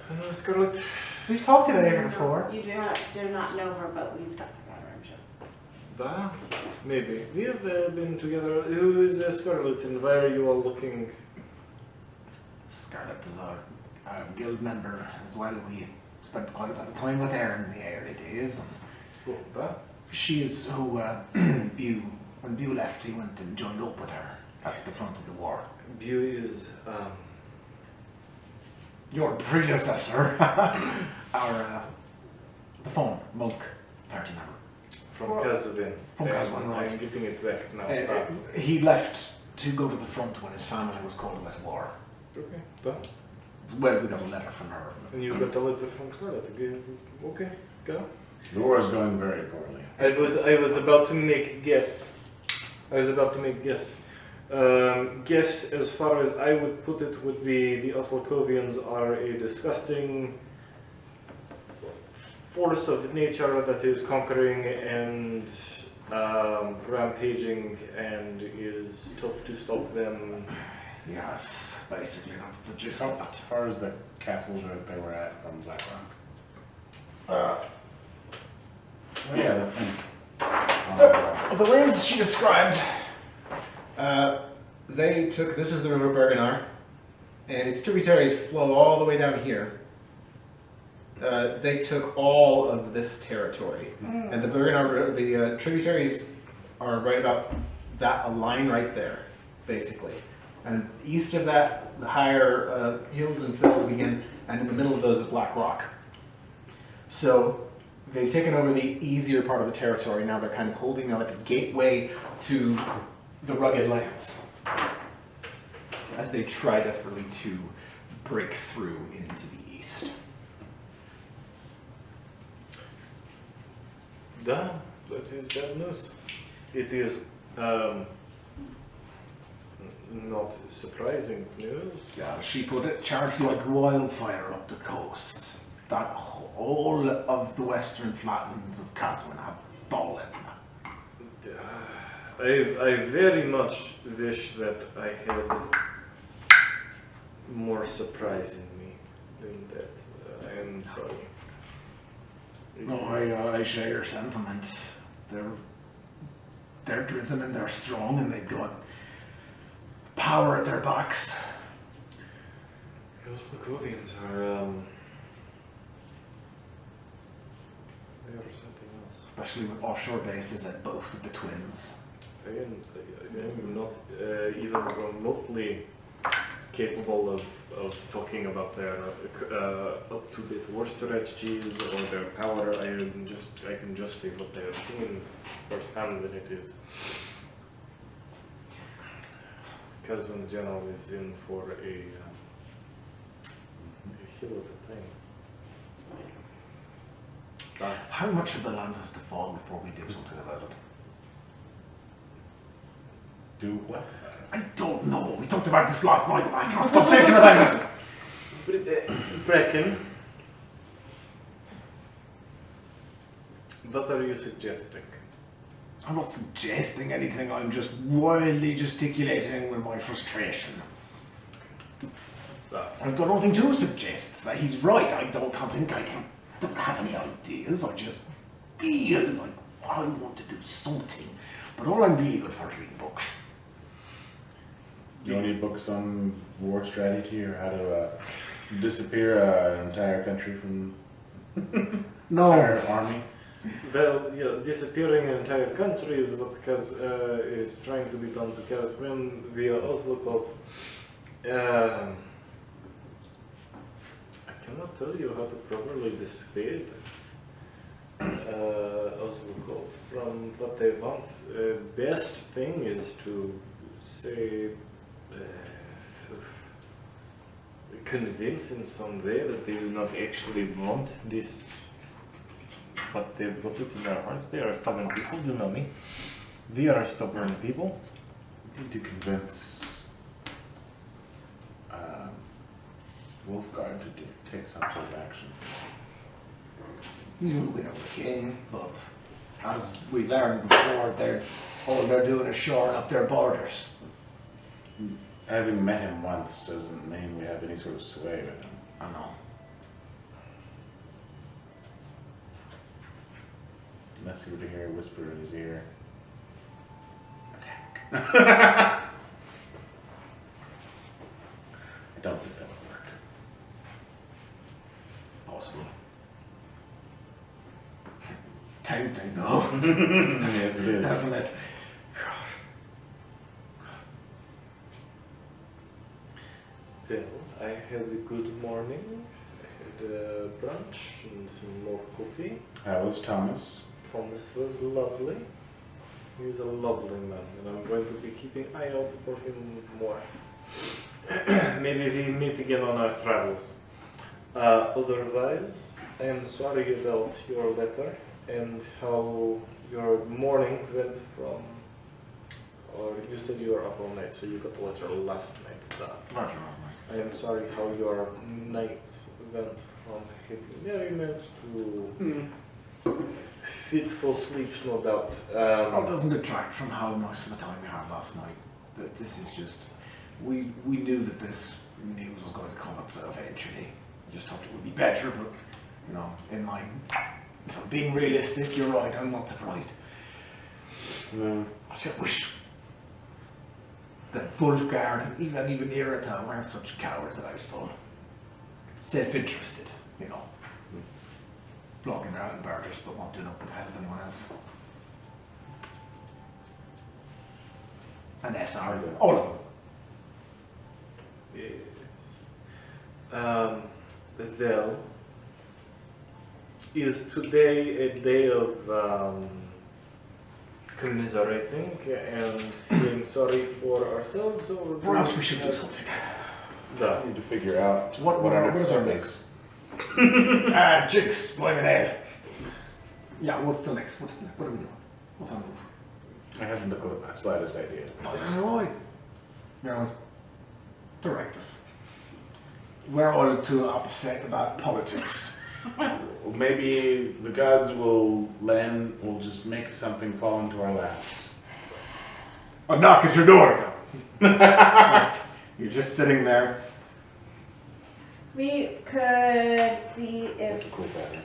Hello, Scarlet. We've talked about her before. You do not know her, but we've talked about her, I'm sure. Bah, maybe. We have been together. Who is Scarlet and why are you all looking? Scarlet is our guild member as well. We spent quite a bit of time with her in the early days. Oh, bah. She's who when Bew left, he went and joined up with her at the front of the war. Bew is, Your predecessor, the phone monk party member. from Kazuvin. From Kazuvin, right. I'm getting it back now. He left to go to the front when his family was called to war. Okay, done. Well, we got a letter from her. And you got a letter from Scarlet. Okay, go. the war is going very poorly. I was about to make a guess. Guess as far as I would put it would be the Oslakovians are a disgusting force of nature that is conquering and rampaging and is tough to stop them. Yes, basically that's the gist How of it. far is the castles that they were at from Blackrock? Oh yeah, the thing. So, the lands she described, they took, this is the River Bergenar, and its tributaries flow all the way down here. They took all of this territory, and the Bergenar, the tributaries are right about a line right there, basically. And east of that, the higher hills and fills begin, and in the middle of those is Black Rock. So they've taken over the easier part of the territory. Now they're kind of holding them at the gateway to the rugged lands as they try desperately to break through into the east. That is bad news. It is not surprising news. Yeah, she put it, charged like wildfire up the coast. That whole of the western flatlands of Caswin have fallen. I very much wish that I had more surprise in me than that. I am sorry. No, I share your sentiment. They're driven and they're strong and they've got power at their backs. Those Lakovians are they are something else. Especially with offshore bases at both of the twins. I am not even remotely capable of talking about their up-to-date war strategies or their power. I can just say what I have seen firsthand, and it is Kazun General is in for a kill at a time. How much of the land has to fall before we do something about it? Do what? I don't know. We talked about this last night, but I can't stop thinking about it. Brecken, what are you suggesting? I'm not suggesting anything. I'm just wildly gesticulating with my frustration. I've got nothing to suggest. He's right. I don't have any ideas. I just feel like I want to do something. But all I'm really good for is reading books. You don't need books on war strategy or how to disappear an entire country from entire army? Well, yeah, disappearing an entire country is what is trying to be done, because when we are Ozlukov, I cannot tell you how to properly describe Ozlukov from what they want. Best thing is to say, convince in some way that they do not actually want this, but they've got it in their hearts. They are stubborn people, you know me. We are stubborn people. We need to convince Wolfguard to take some sort of action. We know the king, but as we learned before, all they're doing is shoring up their borders. Having met him once doesn't mean we have any sort of sway with him. I know. Unless you were to hear a whisper in his ear. Attack. I don't think that would work. Possible. Tempting, though. Yes, it is. Hasn't it? Well, I had a good morning. I had a brunch and some more coffee. How was Thomas? Thomas was lovely. He's a lovely man, and I'm going to be keeping an eye out for him more. Maybe we meet again on our travels. Otherwise, I am sorry about your letter and how your morning went from. Or you said you were up all night, so you got the letter last night. I am sorry how your night went from happy merriment to fitful sleeps, no doubt. It doesn't detract from how nice of a time we had last night. That this is just, we knew that this news was going to come eventually. We just hoped it would be better, but if I'm being realistic, you're right. I'm not surprised. No. I just wish that Wolfguard and even Irita weren't such cowards about it all. Self-interested, blocking their own borders, but won't do nothing to help anyone else. And SR, all of them. Yes. Well, is today a day of commiserating and feeling sorry for ourselves, or Perhaps we should do something. No. We need to figure out What our are next our step next? is. Jigs, blimey ale. Yeah, what's the next? What are we doing? What's our move? I haven't the slightest idea. Neither do I. No. Direct us. We're all too upset about politics. Maybe the gods will just make something fall into our laps. A knock at your door. You're just sitting there. We could see That's a if cool pattern.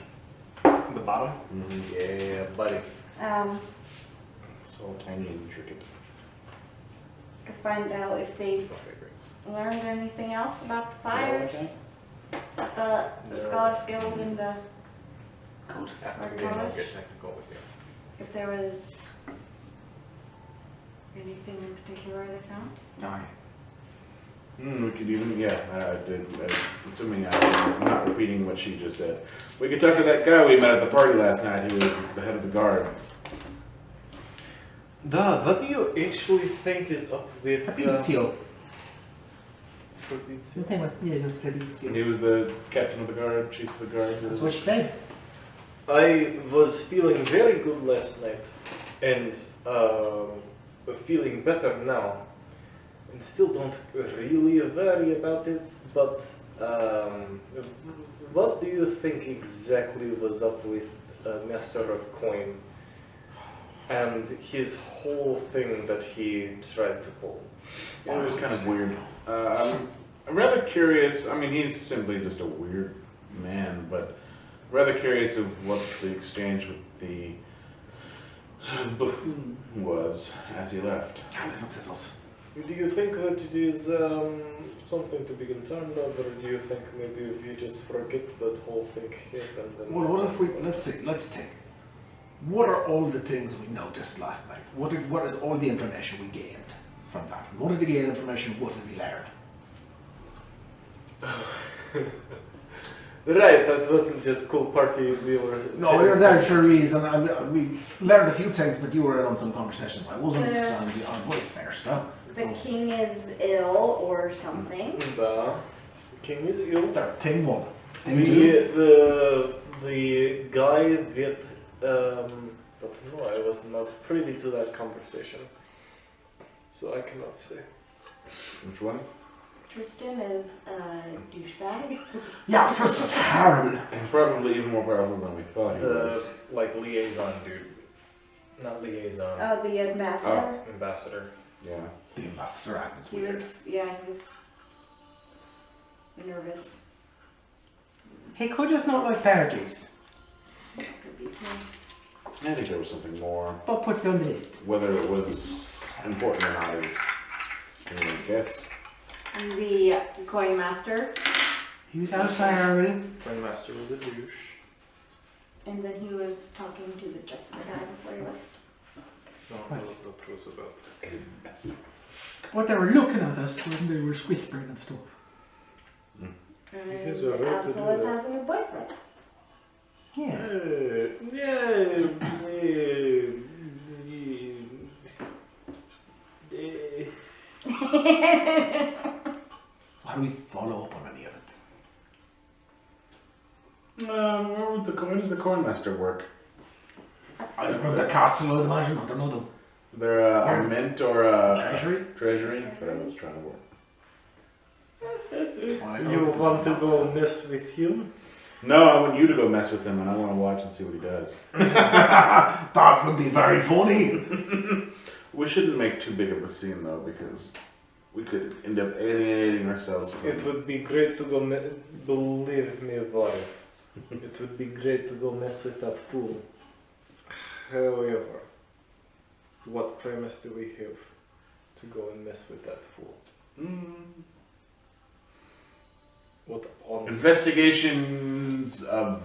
The bottom? Mm-hmm. Yeah, buddy. It's all tiny and intricate. could find out if they It's my favorite. learned anything else about the fires. The No. Scholars Guild and the, Good. After Or the game, I'll college? get technical with you. if there was anything in particular they found. Aye. We could even, assuming I'm not repeating what she just said. We could talk to that guy we met at the party last night who was the head of the guards. What do you actually think is up with Fabrizio. Fabrizio. name was, yeah, it was Fabrizio. And he was the captain of the guard, chief of the guard. That's what she said. I was feeling very good last night, and feeling better now. And still don't really worry about it, but what do you think exactly was up with Master of Coin and his whole thing that he tried to pull? It was kind of weird. I'm rather curious. I mean, he's simply just a weird man, but rather curious of what the exchange with the buffoon was as he left. Yeah, they looked at us. Do you think that it is something to be concerned of, or do you think maybe if you just forget that whole thing happened? And Well, what if we, let's think. What are all the things we noticed last night? What is all the information we gained from that? What did we gain information? What did we learn? Right, that wasn't just cool party. We were. No, we were there for a reason. We learned a few things, but you were in on some conversations. I wasn't, and vice versa. The king is ill or something. The king is ill. There, thing one. Thing two. The guy that but no, I was not privy to that conversation, so I cannot say. Which one? Tristan is a douchebag. Yeah, Tristan's terrible. And probably even more powerful than we thought he was. Like liaison dude, not liaison. The ambassador. Ambassador. Yeah. The ambassador acted He weird. was nervous. He could just not like parties. Could be too. I think there was something more. But put it on the list. Whether it was important or not is anyone's guess. And the coin master. He was terrible. My master was a douche. And then he was talking to the jester guy before he left. No, Right. what was about? What they were looking at us when they were whispering and stuff. And He's a right to do Absolute that. has a new boyfriend. Yeah. How do we follow up on any of it? Where would where does the cornmaster work? I don't know the castle, I'd imagine. I don't know them. They're a mint or a Treasury? treasury? That's what I was trying to work. You want to go mess with him? No, I want you to go mess with him, and I want to watch and see what he does. That would be very funny. We shouldn't make too big of a scene, though, because we could end up alienating ourselves from It would be great to go believe me, wife. It would be great to go mess with that fool. However, what premise do we have to go and mess with that fool? What on Investigations of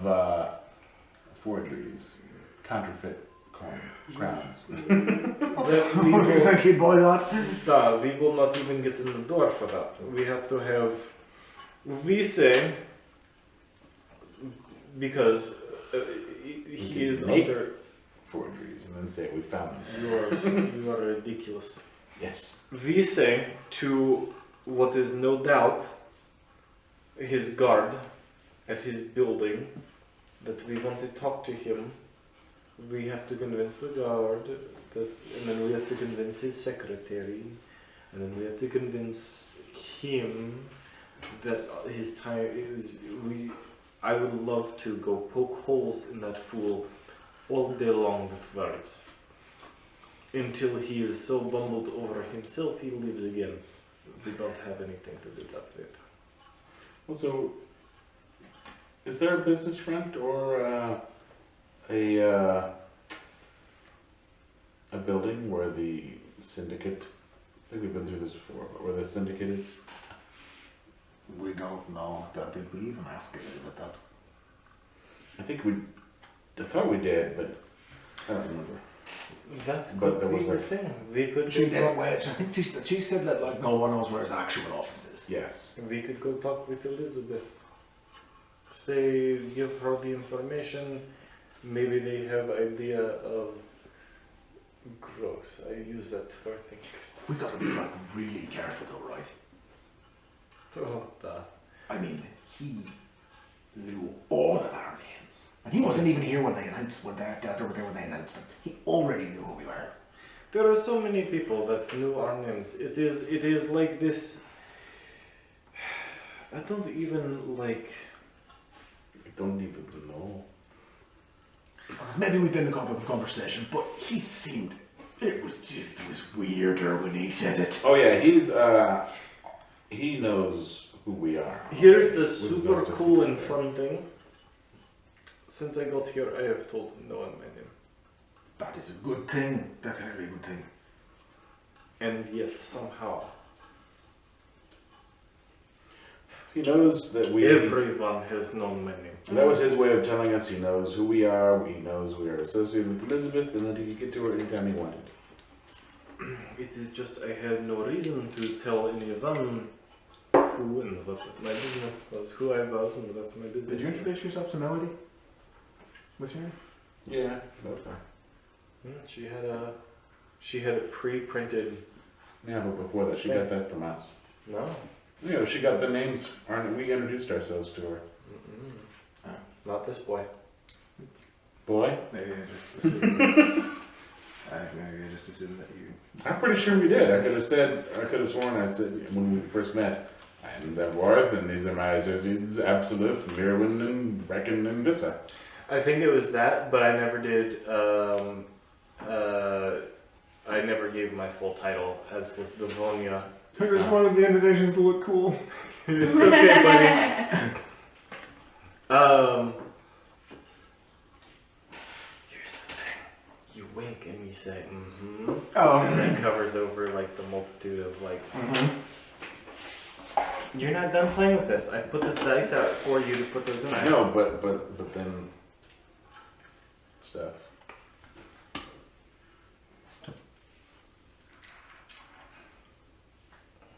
forgeries, counterfeit crowns. Then we What do you will, think he'd buy that? we will not even get in the door for that. We have to have Vise, because he is make- under. Forgeries, and then say we found them. You are ridiculous. Yes. Vise to what is no doubt his guard at his building, that we want to talk to him. We have to convince the guard that, and then we have to convince his secretary, and then we have to convince him that his time is. I would love to go poke holes in that fool all day long with words, until he is so bumbled over himself he leaves again. We don't have anything to do that with. Also, is there a business front or a building where the syndicate? I think we've been through this before, but where the syndicate is. We don't know. Did we even ask a little bit that? I thought we did, but I don't remember. That But could there be was the a- thing. We could She go did talk, wedge. I think she said that like no one knows where his actual office is. Yes. we could go talk with Elizabeth. Say, give her the information. Maybe they have idea of. Gross. I use that for things. We gotta be like really careful though, right? I mean, he knew all of our names. And he wasn't even here when they announced, when they announced them. He already knew who we were. There are so many people that knew our names. It is like this. I don't even like. I don't even know. Maybe we've been the topic of conversation, but he seemed, it was weirder when he said it. Oh yeah, he knows who we are. Here's the super cool and fun thing. Since I got here, I have told no one my name. That is a good thing, definitely a good thing. And yet, somehow, He knows that we. everyone has known my name. That was his way of telling us he knows who we are, he knows we are associated with Elizabeth, and that he could get to her anytime he wanted. It is just I had no reason to tell anyone who and what my business was, who I was and what my business Did you introduce yourself to Melody? What's your name? Yeah, that's her. She had a pre-printed. Yeah, but before that, she got that from us. No. You know, she got the names, we introduced ourselves to her. Not this boy. Boy? Maybe I just assumed that you... I'm pretty sure we did. I could have sworn I said, when we first met, I'm Zabworth, and these are my associates, Absolute, Mirwin, and Reckon, and Vissa. I think it was that, but I never did. I never gave my full title as Livonia. I just wanted the invitations to look cool. It's okay, buddy. Here's the thing. You wink and you say, mm-hmm. Oh. And that covers over like the multitude of like, You're not done playing with this. I put this dice out for you to put those in. I know, but then stuff.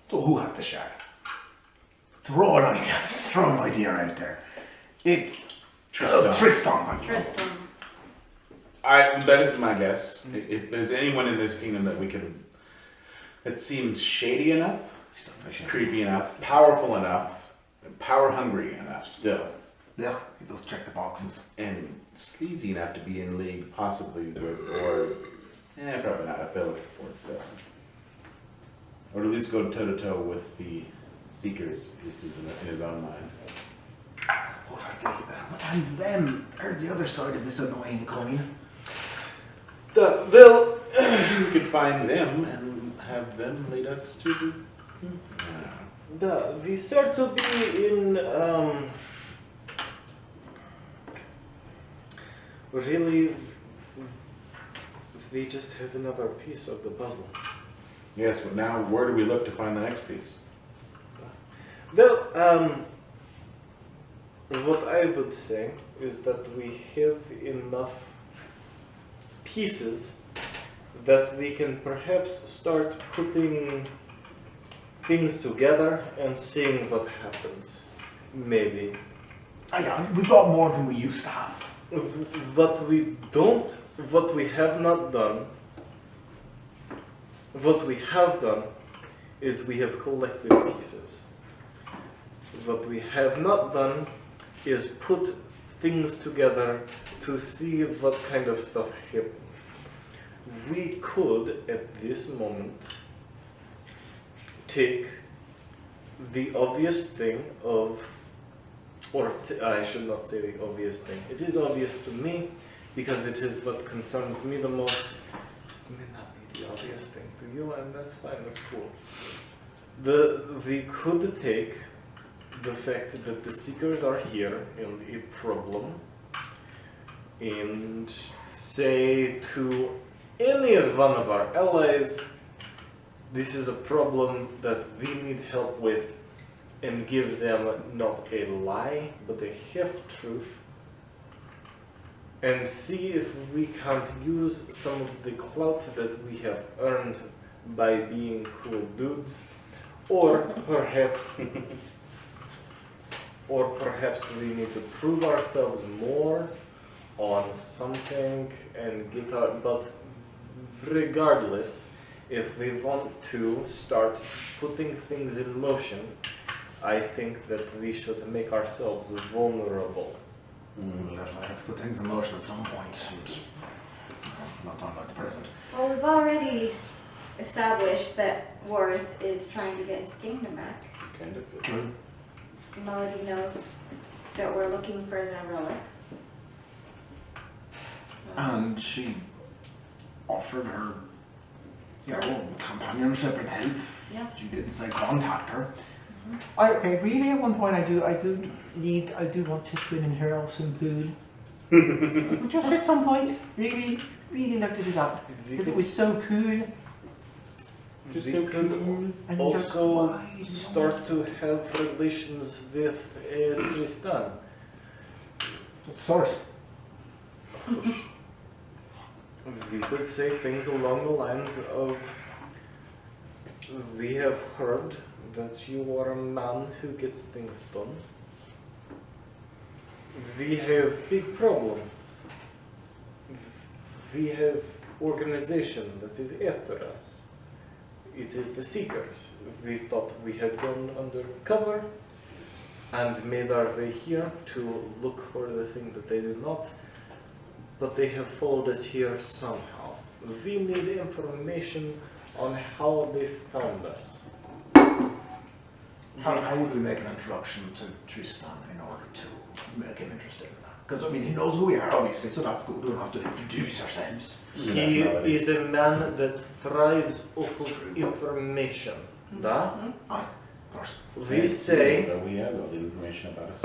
So who has the shard? Throw an idea out there. It's Tristan. Tristan. Tristan. That is my guess. If there's anyone in this kingdom that we could, that seems shady enough, creepy enough, powerful enough, power hungry enough still, Yeah, he does check the boxes. and sleazy enough to be in league possibly with, or probably not, I feel like for it still. Or at least go toe to toe with the Seekers, at least in his own mind. What are they? And them are the other side of this annoying coin. We could find them and have them lead us to the... We start to be in, really, we just have another piece of the puzzle. Yes, but now where do we look to find the next piece? Well, what I would say is that we have enough pieces that we can perhaps start putting things together and seeing what happens. Maybe. Yeah, we've got more than we used to have. What we have not done, what we have done is we have collected pieces. What we have not done is put things together to see what kind of stuff happens. We could, at this moment, take the obvious thing of, I should not say the obvious thing. It is obvious to me because it is what concerns me the most. It may not be the obvious thing to you, and that's fine, that's cool. We could take the fact that the Seekers are here and a problem, and say to any one of our allies, this is a problem that we need help with, and give them not a lie, but a half-truth, and see if we can't use some of the clout that we have earned by being cool dudes, or perhaps we need to prove ourselves more on something and get our, but regardless, if we want to start putting things in motion, I think that we should make ourselves vulnerable. We'll definitely have to put things in motion at some point. And not talking about the present. Well, we've already established that Worth is trying to get his kingdom back. Kind of. True. Melody knows that we're looking for the relic. So, And she offered her, companionship and help. yeah. She did say contact her. Okay, really, at one point I do want to swim in her awesome pool. Just at some point, really like to do that. Because it was so cool. We could And also start to have relations with Tristan. What sort? We could say things along the lines of, we have heard that you are a man who gets things done. We have big problem. We have organization that is after us. It is the Seekers. We thought we had gone undercover and made our way here to look for the thing that they did not, but they have followed us here somehow. We need information on how they found us. How would we make an introduction to Tristan in order to make him interested in that? Because, I mean, he knows who we are, obviously, so that's good. We don't have to introduce ourselves. He is a man that thrives off of information. Da? Aye, of course. We say, Though he has all the information about us.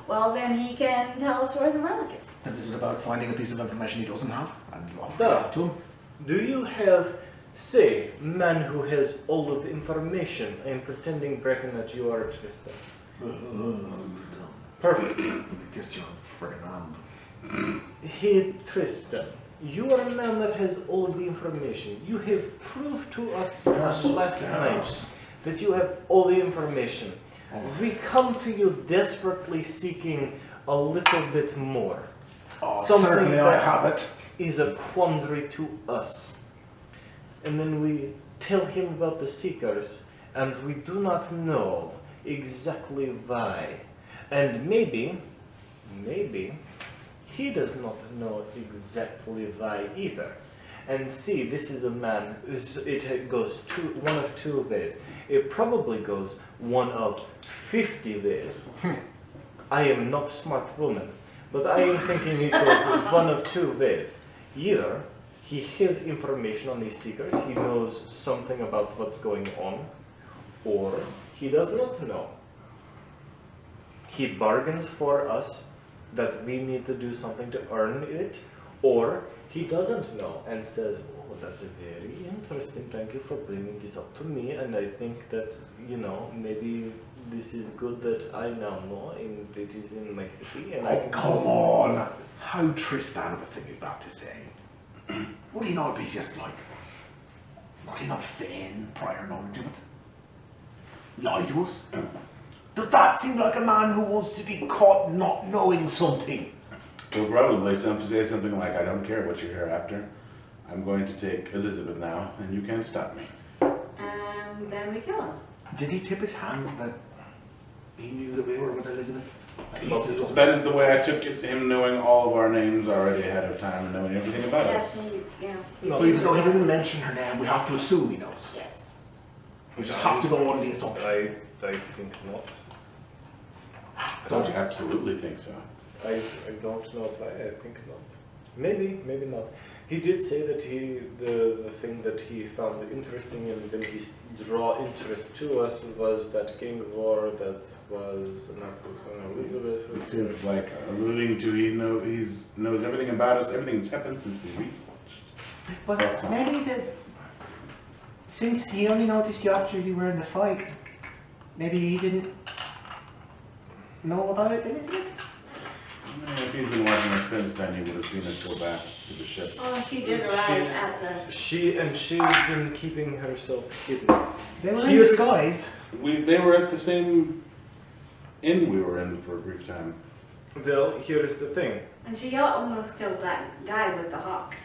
Well, then he can tell us where the relic is. And is it about finding a piece of information he doesn't have and offering Duh. that to him? do you have, say, man who has all of the information and pretending, Brecken, that you are Tristan? Perfect. I guess you're Ferdinand. Hey, Tristan, you are a man that has all of the information. You have proved to us last night that you have all the information. We come to you desperately seeking a little bit more. Oh, Something certainly I that- have it. Is a quandary to us. And then we tell him about the Seekers, and we do not know exactly why. And maybe he does not know exactly why either. And see, this is a man, it goes one of two ways. It probably goes one of 50 ways. I am not a smart woman, but I am thinking it goes one of two ways. Either he has information on these Seekers, he knows something about what's going on, or he does not know. He bargains for us that we need to do something to earn it, or he doesn't know and says, oh, that's very interesting, thank you for bringing this up to me, and I think that, maybe this is good that I now know, and it is in my city, and I Oh, can come do something on. about this. How Tristan of a thing is that to say? Would he not be just like... Would he not feign prior knowledge of it? Lie to us? Does that seem like a man who wants to be caught not knowing something? We'll probably say something like, I don't care what you're here after. I'm going to take Elizabeth now, and you can't stop me. And then we kill him. Did he tip his hand that he knew that we were with Elizabeth? That is the way I took it, him knowing all of our names already ahead of time and knowing everything about Yes, us. yeah. So even though he didn't mention her name, we have to assume he knows. Yes. We just have to go on the assumption. I think not. Don't you absolutely think so? I don't know why, I think not. Maybe not. He did say that the thing that he found interesting and then he draw interest to us was that King of War that was when Elizabeth was here. Seems like alluding to he knows everything about us, everything that's happened since we reached. But Awesome. maybe since he only noticed you after you were in the fight, maybe he didn't know about it then, isn't it? If he's been watching us since then, he would have seen us go back to the ship. Oh, she did arrive at the... She's been keeping herself hidden. They were in Here's- disguise. They were at the same inn we were in for a brief time. Well, here's the thing. And she almost killed that guy with the hawk.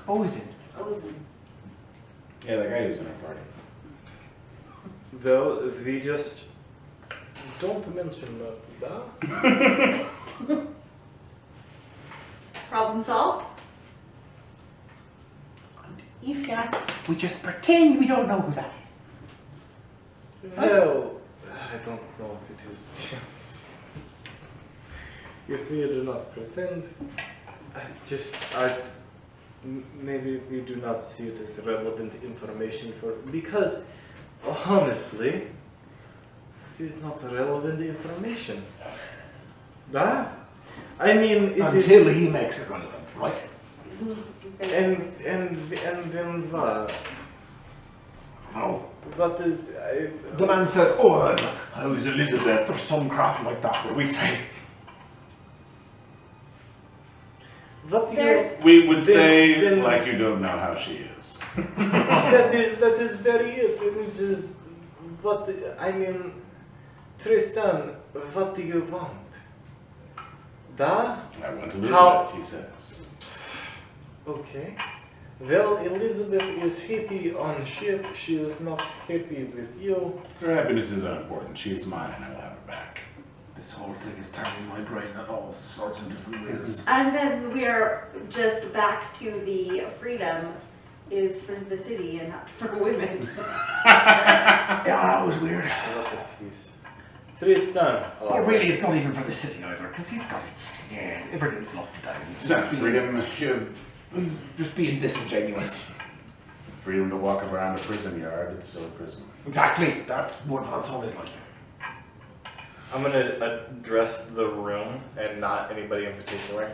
Ozen. Ozen. Yeah, that guy is in our party. Well, we just don't mention that. Problem solved? And if he asks, we just pretend we don't know who that is. Well, I don't know if it is just. If we do not pretend, maybe we do not see it as relevant information because honestly, it is not relevant information. Da? I mean, it Until he makes it relevant, right? and then what? No. What is The man says, oh, look, how's Elizabeth or some crap like that. What do we say? what do you? There's- We would Then- say, then- like you don't know how she is. that is very it. Which is what I mean, Tristan. What do you want? Da? I want Elizabeth, How- he says. Okay. Well, Elizabeth is happy on ship. She is not happy with you. Her happiness is unimportant. She is mine and I will have her back. This whole thing is turning my brain in all sorts of different ways. And then we are just back to the freedom is for the city and not for women. Yeah, that was weird. What a piece. Tristan. Or really, it's not even for the city either, because he's got everything's locked down. He's It's not just being, freedom. You have he's just being disingenuous. freedom to walk around a prison yard. It's still a prison. Exactly. That's what that's always like. I'm gonna address the room and not anybody in particular.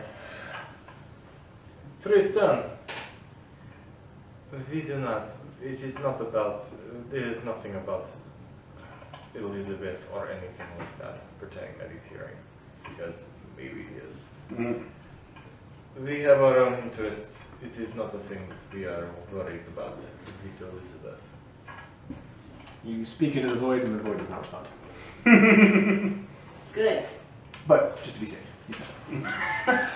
Tristan. We do not. It is not about. There is nothing about Elizabeth or anything like that. Pretending that he's hearing, because maybe he is. Mm. We have our own interests. It is not a thing that we are worried about with Elizabeth. You speak into the void, and the void does not respond. Good. But just to be safe, you can.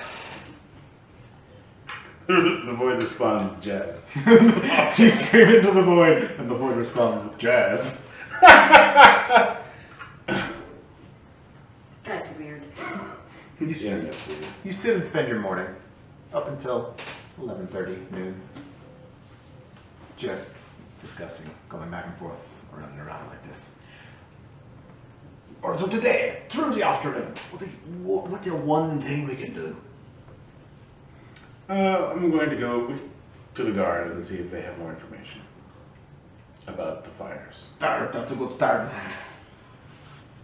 The void responds with jazz. You scream into the void, and the void responds with jazz. Guys are weird. You, Yeah, that's weird. you sit and spend your morning up until 11:30 noon, just discussing, going back and forth, running around like this. Or so today, through the afternoon, what's the one thing we can do? I'm going to go to the guard and see if they have more information about the fires. That's a good start.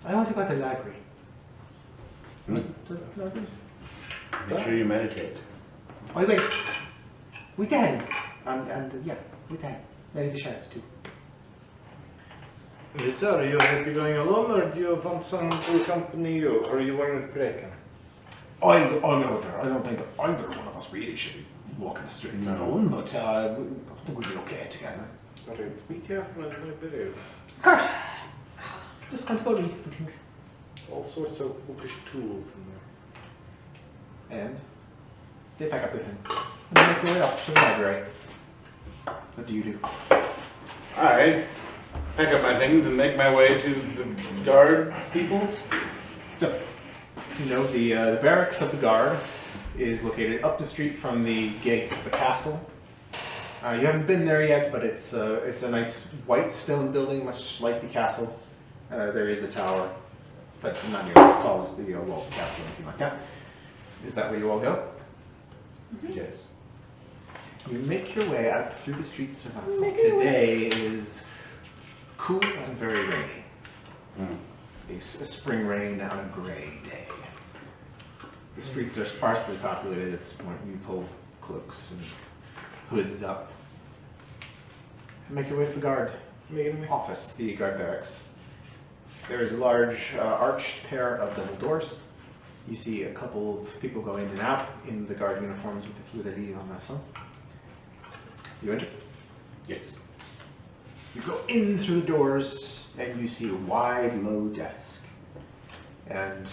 I want to go to the library. Hmm? To the library? Make sure you meditate. Oh, wait. We Dan. And yeah, we Dan. Maybe the sheriffs too. Lisa, are you happy going alone, or do you want someone to accompany you, or are you going with Kraken? I'll go with her. I don't think either one of us really should be walking the streets No. alone, but I think we'd be okay together. Alright, be careful and library. Of course. Just going to go read things. All sorts of bookish tools in there. And they pack up their thing and make their way off to the library. What do you do? I pack up my things and make my way to the guard peoples. So, you know, the barracks of the guard is located up the street from the gates of the castle. You haven't been there yet, but it's a nice white stone building, much like the castle. There is a tower, but not nearly as tall as the walls of the castle or anything like that. Is that where you all go? Yes. You make your way out through the streets of Vassal. Today is cool and very rainy. Mm. A spring rain on a gray day. The streets are sparsely populated at this point. You pull cloaks and hoods up. Make your way to the guard office, the guard barracks. There is a large arched pair of double doors. You see a couple of people go in and out in the guard uniforms with the fleur-de-lis on Vassal. You enter. Yes. You go in through the doors and you see a wide, low desk. And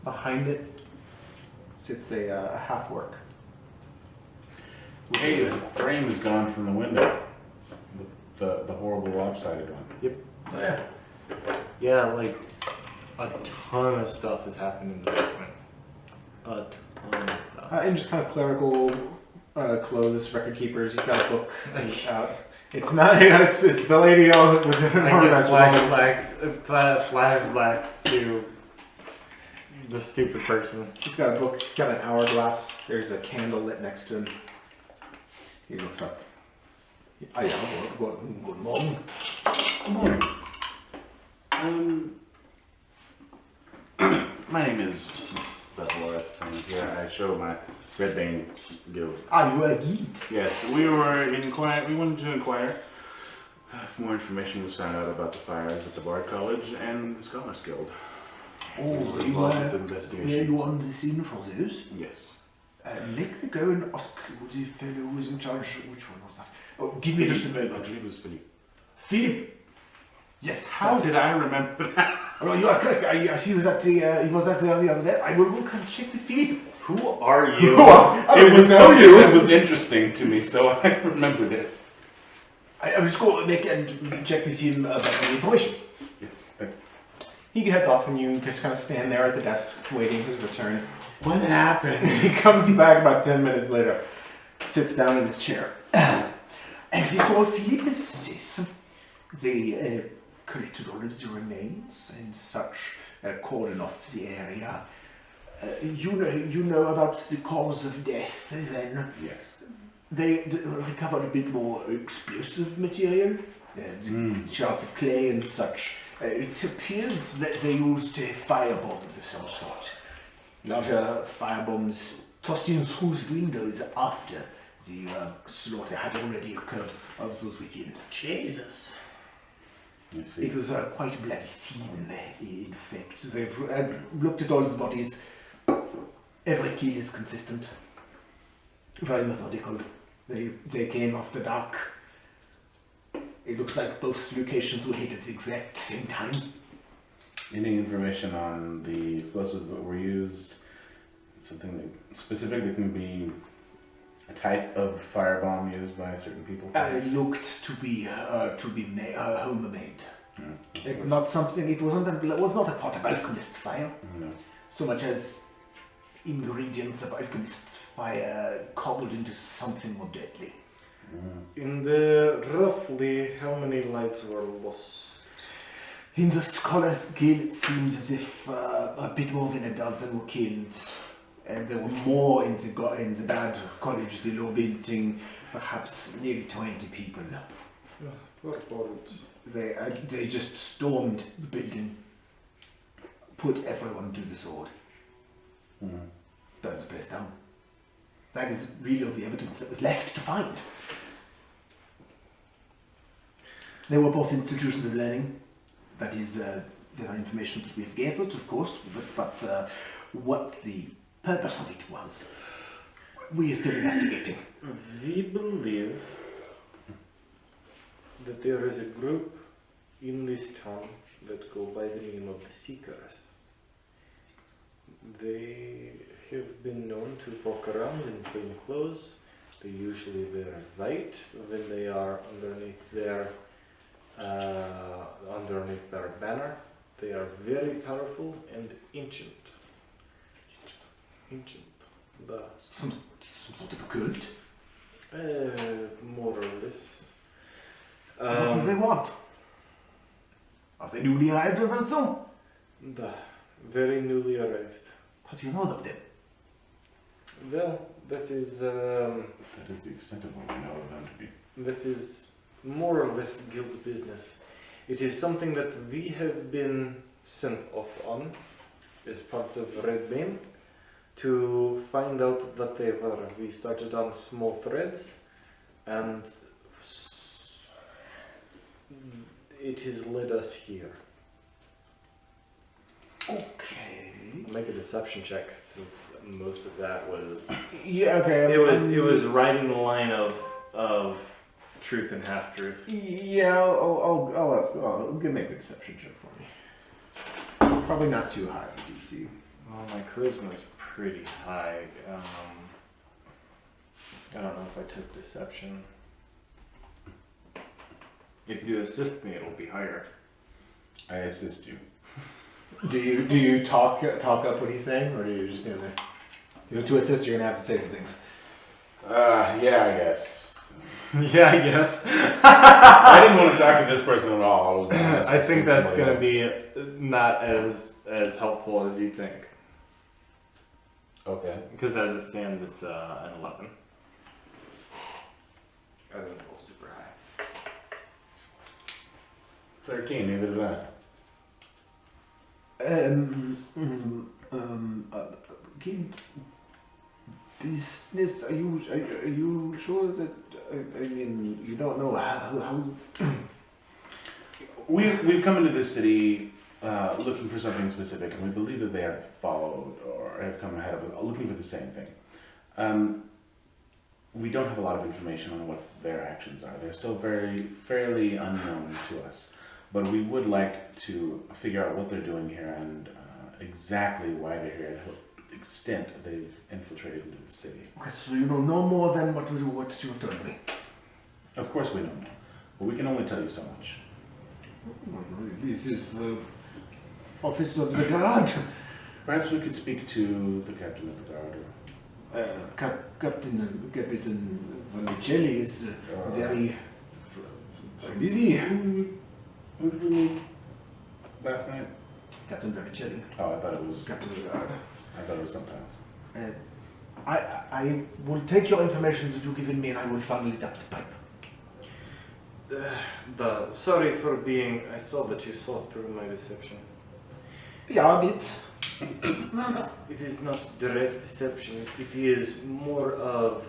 behind it sits a half-orc. Hey, the frame is gone from the window. The horrible lopsided one. Oh, yeah. Yeah, like a ton of stuff has happened in the basement. A ton of stuff. In just kind of clerical clothes, record keepers. He's got a book out. It's not. It's the lady on the I get flashbacks to the stupid person. He's got a book. He's got an hourglass. There's a candle lit next to him. He looks up. Yeah, good morning. Good morning. My name is Zethoreth, and here I show my Redbane Guild. Ah, you are a guide. Yes, we wanted to inquire if more information was found out about the fires at the Bard College and the Scholars Guild. Oh, you were investigation. you on the scene for those? Yes. Let me go and ask the fellow who was in charge. Which one was that? Oh, give me just a I moment. believe it was Philippe. Philip. Yes. How did I remember that? Oh, you are correct. I see. He was at the other day. I will go and check with Philip. Who are you? It was something that was interesting to me, so I remembered it. I will just go and check with him about the information. Yes. He heads off, and you just kind of stand there at the desk waiting his return. What happened? He comes back about 10 minutes later, sits down in his chair. And this all Philip says they collected all of the remains and such, cordon off the area. You know about the cause of death then? Yes. They recovered a bit more explosive material, shards of clay and such. It appears that they used firebombs of some sort. Larger firebombs tossed in through the windows after the slaughter had already occurred of those within. Jesus. I see. It was quite a bloody scene, in fact. They've looked at all the bodies. Every kill is consistent. Very methodical. They came after dark. It looks like both locations were hit at the exact same time. Any information on the explosives that were used? Something that specific that can be a type of firebomb used by certain people? Looked to be homemade. Not something. It was not a pot of alchemist's fire, No. so much as ingredients of alchemist's fire cobbled into something more deadly. In the roughly how many lives were lost? In the Scholars Guild, it seems as if a bit more than a dozen were killed, and there were more in the bad college, the law building, perhaps nearly 20 people. Poor Boruts. They just stormed the building, put everyone to the sword, burned the place down. That is really all the evidence that was left to find. They were both institutions of learning. That is the information that we've gathered, of course, but what the purpose of it was, we are still investigating. We believe that there is a group in this town that go by the name of the Seekers. They have been known to walk around in plain clothes. They usually wear white when they are underneath their banner. They are very powerful and ancient. Some sort of a cult? More or less. What do they want? Are they newly arrived in Renouveau? Very newly arrived. What do you know of them? Well, that is That is the extent of what we know of them to be. that is more or less guild business. It is something that we have been sent off on as part of Redbane to find out what they were. We started on small threads, and it has led us here. Okay. Make a deception check, since most of that was Yeah, okay. it was right in the line of truth and half truth. Yeah, I'll make a deception check for me. Probably not too high, DC. Well, my charisma is pretty high. I don't know if I took deception. If you assist me, it'll be higher. I assist you. Do you talk up what he's saying, or do you just stand there? To assist, you're gonna have to say some things. Yeah, I guess. Yeah, I guess. I didn't want to talk to this person at all. I was gonna ask I think that's somebody gonna else. be not as helpful as you think. Okay. Because as it stands, it's an 11. I didn't roll super high. 13, neither did I. Kid, business, are you sure that, I mean, you don't know how We've come into this city looking for something specific, and we believe that they have followed or have come ahead of it, looking for the same thing. We don't have a lot of information on what their actions are. They're still fairly unknown to us, but we would like to figure out what they're doing here and exactly why they're here and to what extent they've infiltrated into the city. Okay, so you know no more than what you have told me. Of course we don't know, but we can only tell you so much. This is the office of the guard. Perhaps we could speak to the captain of the guard. Captain Vanicelli is very busy. Who did we meet last night? Captain Vanicelli, Oh, I thought it was. captain of the guard. I thought it was sometimes. I will take your information that you've given me and I will funnel it up the pipe. Sorry for being. I saw that you saw through my deception. Yeah, a bit. It is not direct deception. It is more of.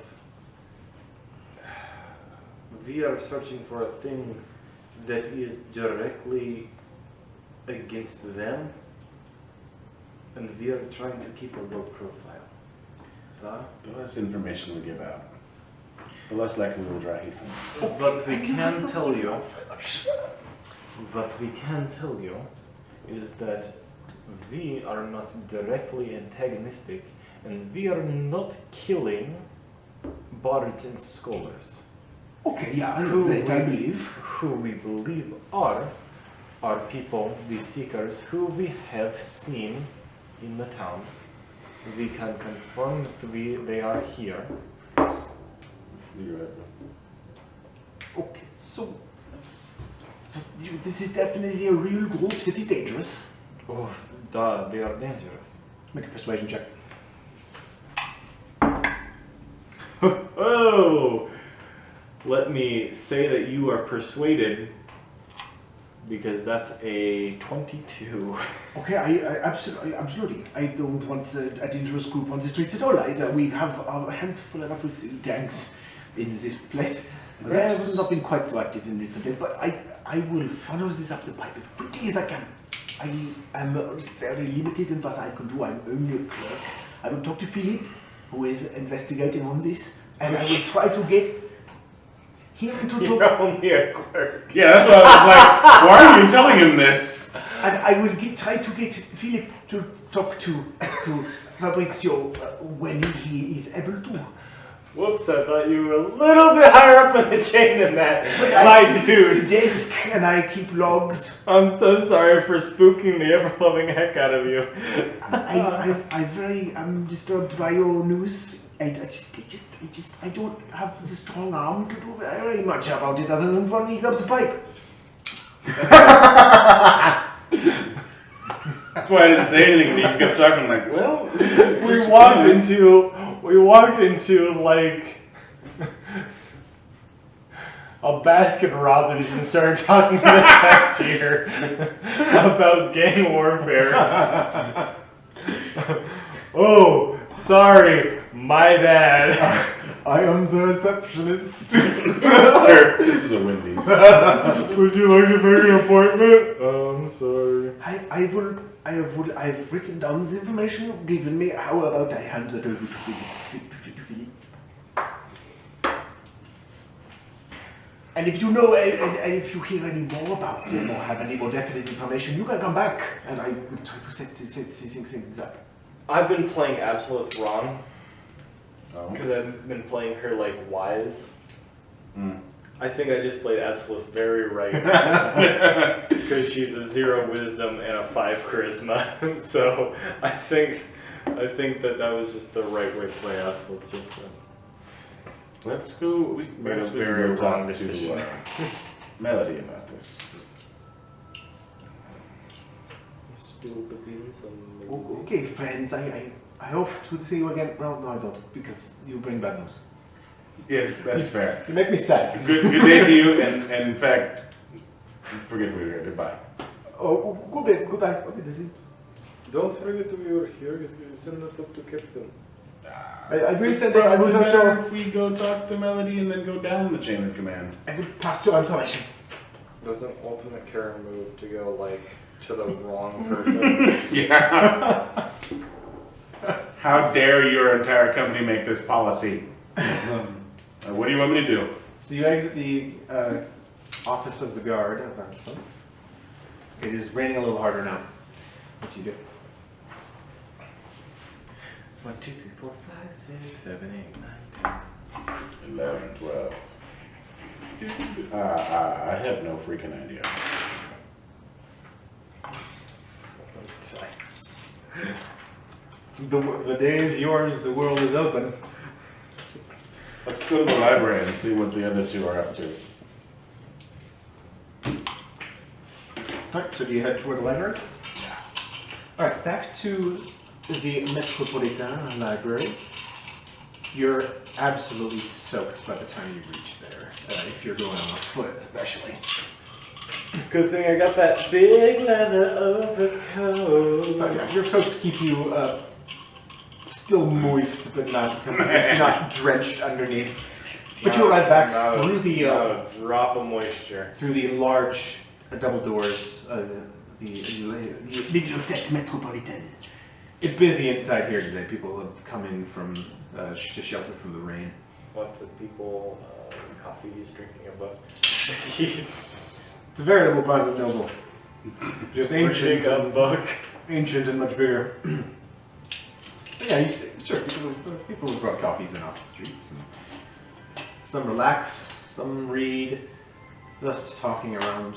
We are searching for a thing that is directly against them, and we are trying to keep a low profile. The less information we give out, the less likely we will draw hate from them. What we can tell you is that we are not directly antagonistic, and we are not killing bards and scholars. Okay, yeah, Who that I we- believe. Who we believe are people, the seekers, who we have seen in the town. We can confirm that they are here. You're right. Okay, so this is definitely a real group that is dangerous. Oh, they are dangerous. Make a persuasion check. Oh! Let me say that you are persuaded, because that's a 22. Okay, I absolutely. I don't want a dangerous group on the streets at all. We have our hands full enough with gangs in this place. They have not been quite so active in recent days, but I will follow this up the pipe as quickly as I can. I am very limited in what I can do. I'm only a clerk. I will talk to Philip, who is investigating on this, and I will try to get him to You're talk. only a clerk. Yeah, that's what I was like. Why are you telling him this? And I will try to get Philip to talk to Fabrizio when he is able to. Whoops, I thought you were a little bit higher up in the chain than that. But I My sit at the dude. desk and I keep logs. I'm so sorry for spooking the ever-loving heck out of you. I'm disturbed by your news. I don't have the strong arm to do very much about it other than running up the pipe. That's why I didn't say anything, and he kept talking like, well... We walked into like a Baskin Robbins and started talking to the cashier about gang warfare. Oh, sorry, my bad. I am the receptionist. Sir, this is a Wendy's. Would you like to make an appointment? I'm sorry. I've written down this information you've given me. How about I hand it over to Philip? And if you know, and if you hear any more about them or have any more definite information, you can come back and I will try to set things up. I've been playing Absolute wrong Oh. because I've been playing her like wise. I think I just played Absolute very right. Because she's a 0 wisdom and a 5 charisma. So I think that was just the right way to play Absolute. Just Let's go. Made a Perhaps we can very go talk wrong decision. to Melody about this. spilled the beans on the Okay, friends, I hope to see you again. Well, no, I don't, because you bring bad news. Yes, that's fair. You make me sad. Good day to you, and in fact, forget we were here. Goodbye. Oh, goodbye. Okay, this is. Don't forget we were here. Send it up to Captain. I really said that I would pass better your. if we go talk to Melody and then go down the chain of command. I would pass your information. Doesn't ultimate care move to go like to the wrong person? Yeah. How dare your entire company make this policy? What do you want me to do? So you exit the office of the guard of Ransom. It is raining a little harder now. What do you do? 1, 2, 3, 4, 5, 6, 7, 8, 9, 10. 11, 12. I have no freaking idea. The day is yours, the world is open. Let's go to the library and see what the other two are up to. Alright, so do you head toward the library? Alright, back to the Metropolitan Library. You're absolutely soaked by the time you reach there, if you're going on foot especially. Good thing I got that big leather overcoat. Yeah, your coats keep you still moist, but not drenched underneath. But you arrive back through the not a drop of moisture. through the large double doors of the Bibliothèque Métropolitaine. It's busy inside here today. People have come in from to shelter from the rain. Lots of people, coffees, drinking a buck. It's a veritable Barnes and Noble. Just ancient, Drinking a buck. ancient and much bigger. But yeah, sure. People have brought coffees in off the streets. And some relax, some read, just talking around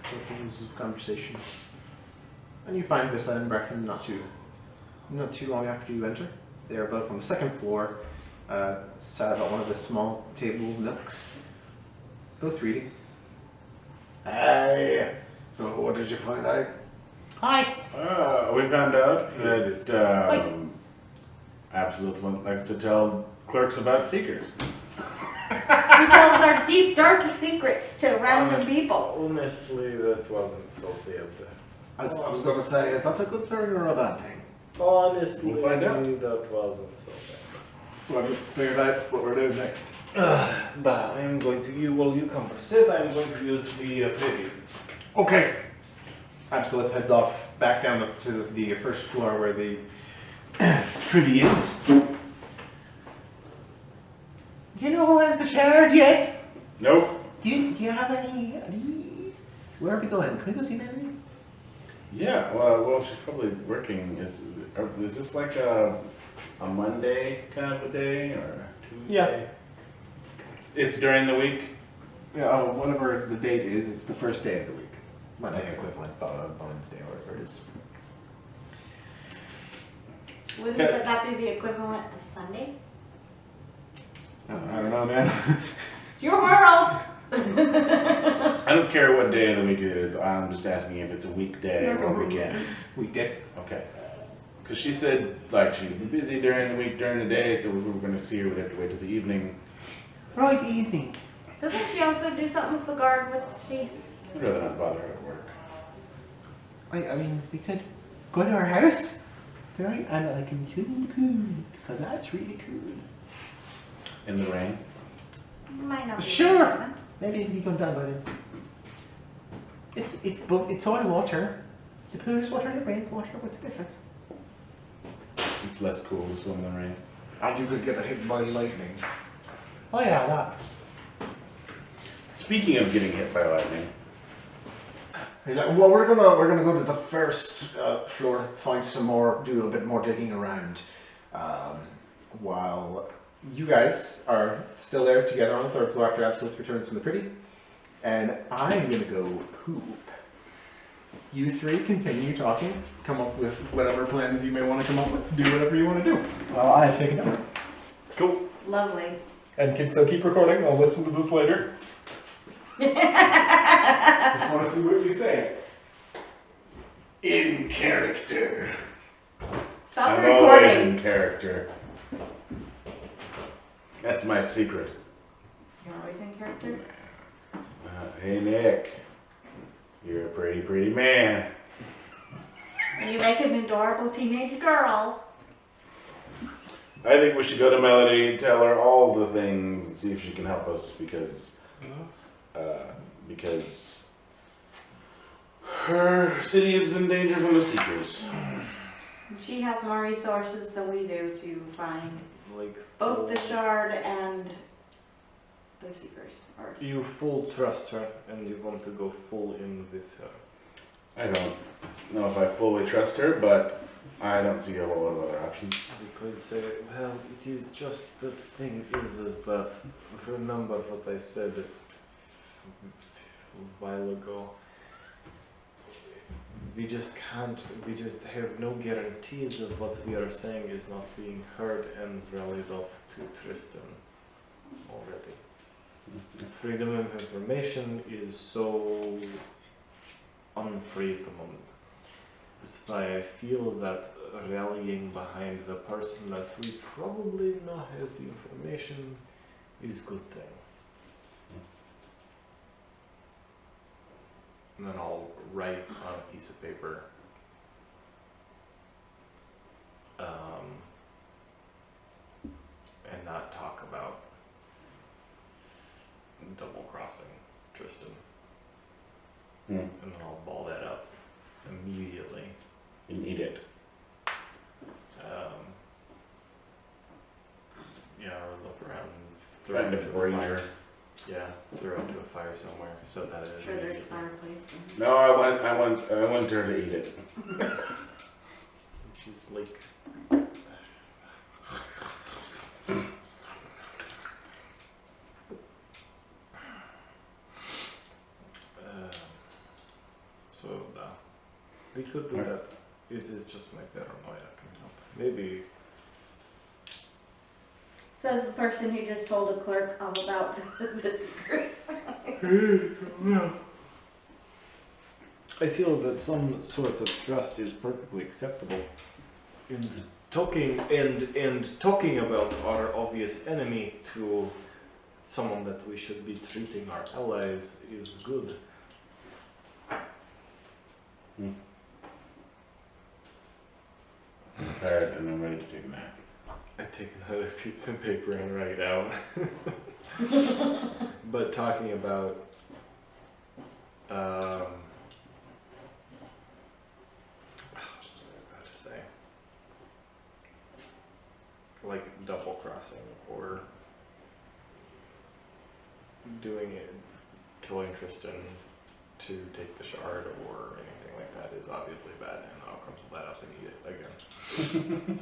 circles of conversation. And you find Vissa and Brecken not too long after you enter. They are both on the second floor, sat at one of the small table nooks, both reading. Hey, so what did you find out? Hi. We found out that Absolute one likes to tell clerks about seekers. She tells our deep, darkest secrets to random people. Honestly, that wasn't so bad. I was going to say, is that a good thing or a bad thing? Honestly, We'll find out. that wasn't so bad. So I've figured out what we're doing next. But I'm going to use, while you conversate, I'm going to use the preview. Okay. Absolute heads off back down to the first floor where the privy is. Do you know who has the shard yet? Nope. Do you have any leads? Where are we going? Can we go see Melanie? Yeah, well, she's probably working. Is this like a Monday kind of a day or a Tuesday? Yeah. It's during the week. Yeah, whatever the date is, it's the first day of the week. Monday equivalent, Wednesday, or whatever it is. Wouldn't that be the equivalent of Sunday? I don't know, man. It's your world! I don't care what day of the week it is. I'm just asking if it's a weekday or a weekend. We did. Okay. Because she said like she'd be busy during the week, during the day, so we were going to see her. We'd have to wait till the evening. Right, evening. Doesn't she also do something with the guard? What's she? I'd rather not bother her at work. I mean, we could go to her house, right? And I can swim in the pool, because that's really cool. In the rain. Might not be. Sure. Maybe it'll be come down by then. It's both. It's all water. The pool is water, the rain's water. What's the difference? It's less cool to swim in the rain. And you could get hit by lightning. Oh yeah, that. Speaking of getting hit by lightning, He's like, well, we're gonna go to the first floor, find some more, do a bit more digging around, while you guys are still there together on the third floor after Absolute returns from the pretty, and I'm gonna go poop. You three continue talking, come up with whatever plans you may want to come up with, do whatever you want to do. Well, I take it over. Cool. Lovely. And so keep recording, I'll listen to this later. Just want to see what you say. In character. Stop I'm the always recording. in character. That's my secret. You're always in character? Hey Nick, you're a pretty man. And you make an adorable teenage girl. I think we should go to Melody and tell her all the things and see if she can help us because her city is in danger from the Seekers. She has more resources than we do to find Like both the shard and the Seekers. Or you full trust her and you want to go full in with her. I don't know if I fully trust her, but I don't see a whole lot of other options. We could say, well, it is just the thing is that remember what I said a while ago. We just have no guarantees of what we are saying is not being heard and rallied off to Tristan already. Freedom of information is so unfree at the moment. That's why I feel that rallying behind the person that we probably know has the information is a good thing. And then I'll write on a piece of paper and not talk about double crossing Tristan. Hmm. And then I'll ball that up immediately. You need it. Or look around, throw Find it a into a brazier. fire. Yeah, throw it into a fire somewhere so that it sure there's a fireplace. No, I want her to eat it. She's like we could do that. It is just my paranoia coming up. Maybe Says the person who just told a clerk all about the Seekers. I feel that some sort of trust is perfectly acceptable. And talking about our obvious enemy to someone that we should be treating our allies is good. I'm tired and I'm ready to take a nap. I take another piece of paper and write out. But talking about what was I about to say? Like double crossing or doing it, killing Tristan to take the shard or anything like that is obviously bad, and I'll crumple that up and eat it again.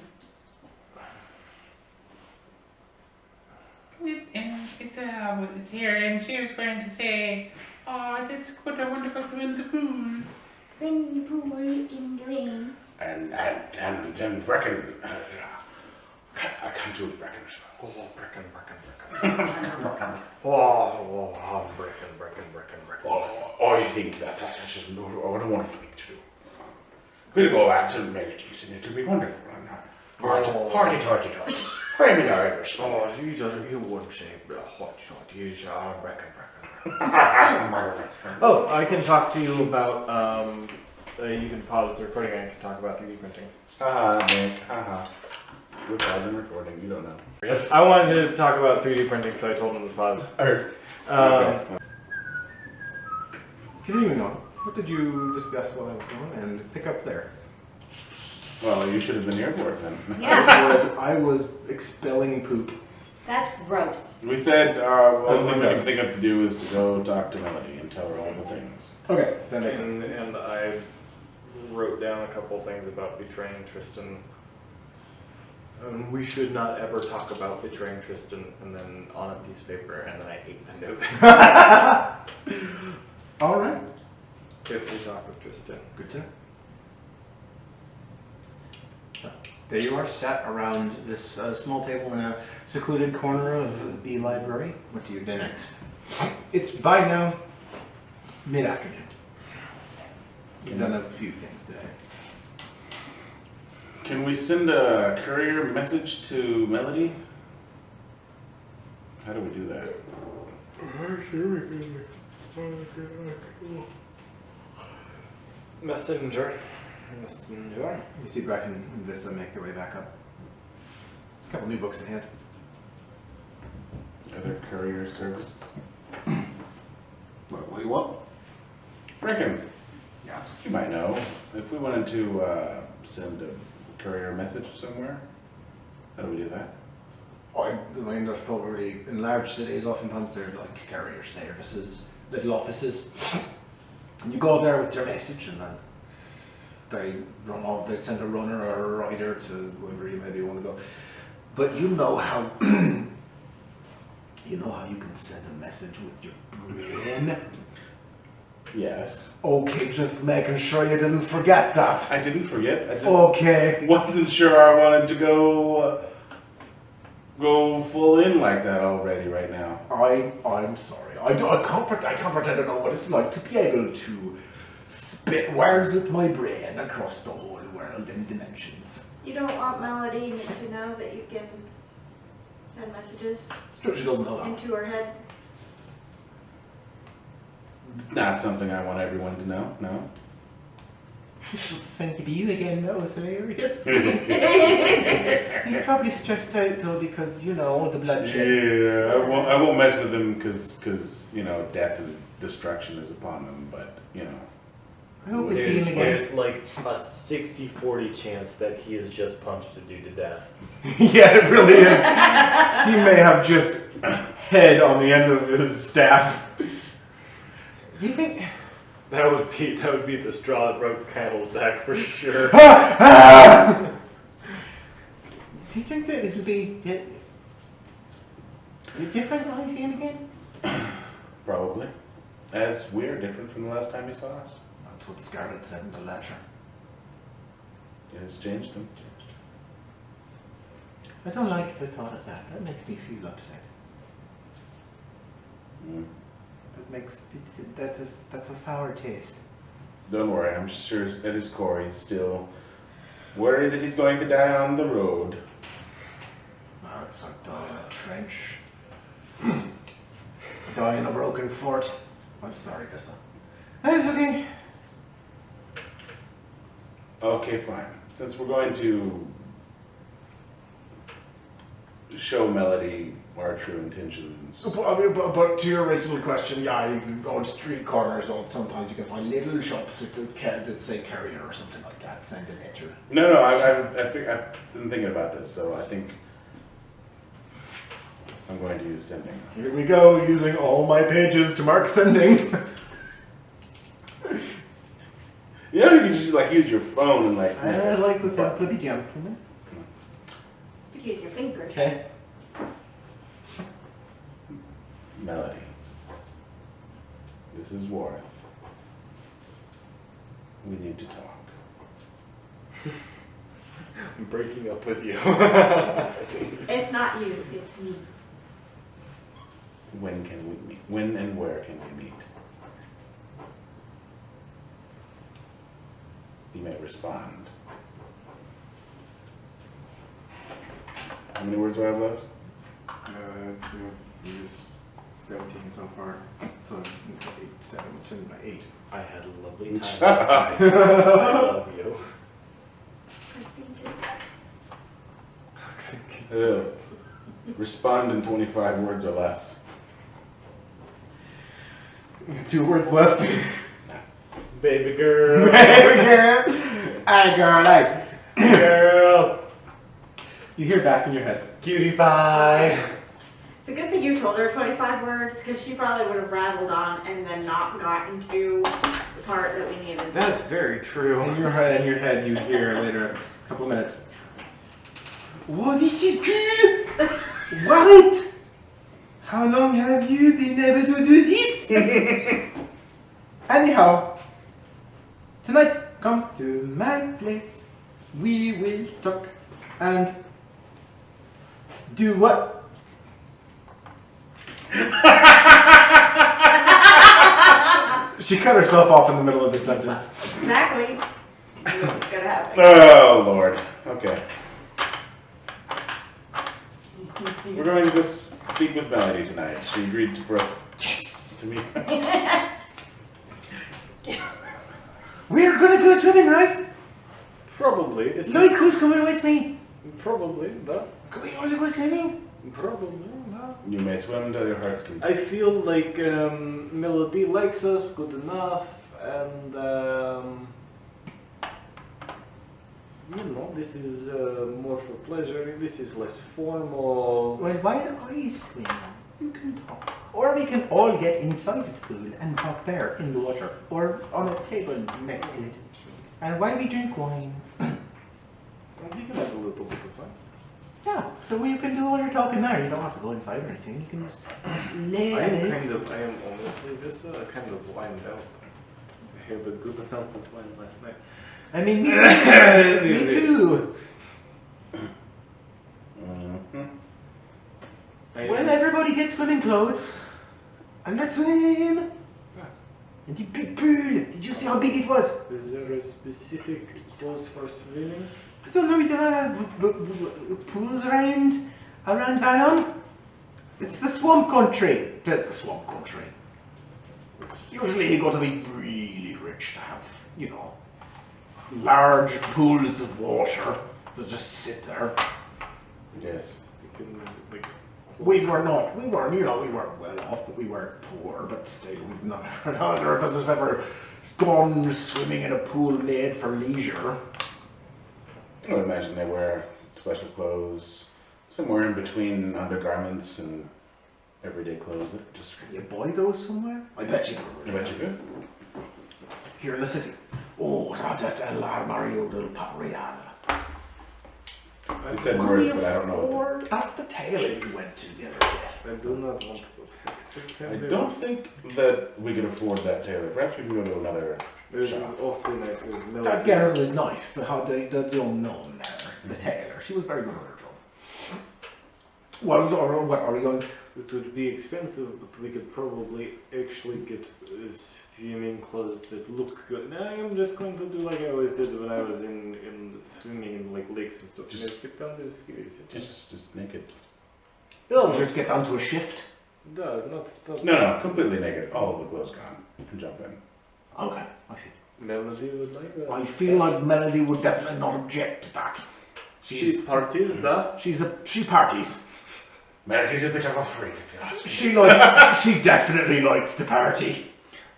Isabel was here and she was going to say, oh, that's what a wonderful swim in the pool. Then you pool in the rain. And Brecken, I can't do Brecken. Oh, Brecken. Oh, Brecken. Oh, you think that's just what a wonderful thing to do. We'll go out to Melodies and it'll be wonderful. Party. I'm in Irish. Oh, you wouldn't say hot, he's Brecken. Oh, I can talk to you about, you can pause the recording and I can talk about 3D printing. Nick, We're pausing recording, you don't know. Yes. I wanted to talk about 3D printing, so I told him to pause. Okay. Continuing on, what did you discuss while I was gone? And pick up there. Well, you should have been here for it then. Yeah, I was expelling poop. that's gross. We said That's the what next it thing up to do is to go talk to Melody and tell her all the things. Okay, that makes sense. And I wrote down a couple things about betraying Tristan. We should not ever talk about betraying Tristan and then on a piece of paper, and then I ate the note. All right. If we talk with Tristan. Good to know. There you are, sat around this small table in a secluded corner of the library. What do you do next? It's by now mid-afternoon. You've done a few things today. Can we send a courier message to Melody? How do we do that? Messenger. You see Breck and Vista make their way back up. A couple new books in hand. Other courier services? What do you want? Reckon, Yes. you might know, if we wanted to send a courier message somewhere, how do we do that? I mean, there's probably, in large cities, oftentimes there's like carrier services, little offices. And you go there with your message and then they run off, they send a runner or a rider to wherever you maybe want to go. But you know how, you know how you can send a message with your brain? Yes. Okay, just making sure you didn't forget that. I didn't forget, I just Okay. wasn't sure I wanted to go full in like that already right now. I'm sorry. I can't pretend to know what it's like to be able to spit words with my brain across the whole world in dimensions. You don't want Melody to know that you can send messages It's true, she doesn't know that. into her head? Not something I want everyone to know, no. She'll send it to you again, no, it's hilarious. He's probably stressed out though because, you know, the bloodshed. Yeah, I won't mess with him because you know, death and destruction is upon them, but, you know. I hope we see him again. There's like a 60-40 chance that he is just punched a dude to death. Yeah, it really is. He may have just head on the end of his staff. Do you think... That would be the straw that broke the camel's back for sure. Do you think that it'll be different when I see him again? Probably. As we're different from the last time you saw us. That's what Scarlett said in the letter. It has changed them. I don't like the thought of that. That makes me feel upset. Mm. That's a sour taste. Don't worry, I'm sure at his core he's still worried that he's going to die on the road. Now it's like dying in a trench. Die in a broken fort. I'm sorry, Vissa. That's okay. Okay, fine. Since we're going to show Melody our true intentions. But to your original question, yeah, on street corners, or sometimes you can find little shops with that say carrier or something like that. Send a letter. No, I've been thinking about this, so I think I'm going to use sending. Here we go, using all my pages to mark sending. You know, you can just like use your phone and like. I like the sound bloody jump, you know? You could use your fingers. Okay. Melody, this is Worth. We need to talk. I'm breaking up with you. It's not you, it's me. When can we meet? When and where can we meet? You may respond. How many words do I have left? Use 17 so far. So 8, 7, 8. I had a lovely time last night. I love you. Respond in 25 words or less. 2 words left. Baby girl. Hey girl! Hey girl, hey! Girl. You hear back in your head. Cutie pie. It's a good thing you told her 25 words, because she probably would have rattled on and then not gotten to the part that we needed. That's very true. In your head, you hear later, a couple of minutes. Oh, this is cool! What? How long have you been able to do this? Anyhow, tonight, come to my place. We will talk and do what? She cut herself off in the middle of the sentence. Exactly. What's gonna happen? Oh, Lord. Okay. We're going to go speak with Melody tonight. She agreed for us to meet. We're gonna go swimming, right? Probably. This is Look who's coming with me. probably, but Can we all go swimming? probably, no. You may swim until your heart's content. I feel like Melody likes us good enough, and this is more for pleasure. This is less formal. Well, while I swim, you can talk. Or we can all get inside the pool and talk there in the water. Or on a table next to it. And while we drink wine. We can have a little bit of fun. Yeah, so you can do all your talking there. You don't have to go inside or anything. You can just lay I in am it. I am honestly this kind of wined out. I had a good amount of wine last night. I mean, me too. Me too. Well, everybody gets swimming clothes. And let's swim. And the big pool. Did you see how big it was? Is there a specific clothes for swimming? I don't know. We don't have pools around Valon. It's the swamp country. It is the swamp country. Usually you got to be really rich to have, large pools of water to just sit there. Yes. You can, like, We weren't well off, but we weren't poor, but still, we've not, neither of us have ever gone swimming in a pool made for leisure. I would imagine they wear special clothes somewhere in between undergarments and everyday clothes. That just Can you buy those somewhere? I bet you could. I bet you could. Here in the city. Oh, that's El Armario del Pavreal. You said words, but I don't know. Or that's the tailor you went to the other day. I do not want to go back to I don't think that we can afford that tailor. Perhaps we can go to another It is shop. awfully nice. That girl is nice, the unknown there, the tailor. She was very good at her job. Well, what are we going? It would be expensive, but we could probably actually get swimming clothes that look good. Now I'm just going to do like I always did when I was in swimming in like lakes and stuff. Just stick down this. Just naked. No, Just get down to a shift. not. No, completely naked. All of the clothes gone. And jump in. Okay, I see. Melody would like that. I feel like Melody would definitely not object to that. She parties, that. She parties. Melody's a bit of a freak, if you ask me. She definitely likes to party.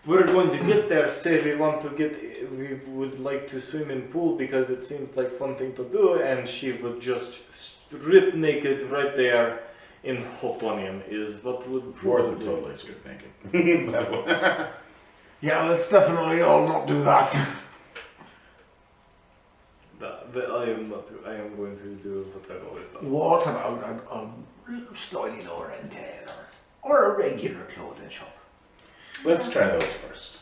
We're going to get there. Say we would like to swim in pool because it seems like fun thing to do, and she would just strip naked right there in hot onion is what would More probably than totally strip naked. Yeah, let's definitely all not do that. I am going to do what I've always done. What about a slightly lower end tailor? Or a regular clothing shop? Let's try those first.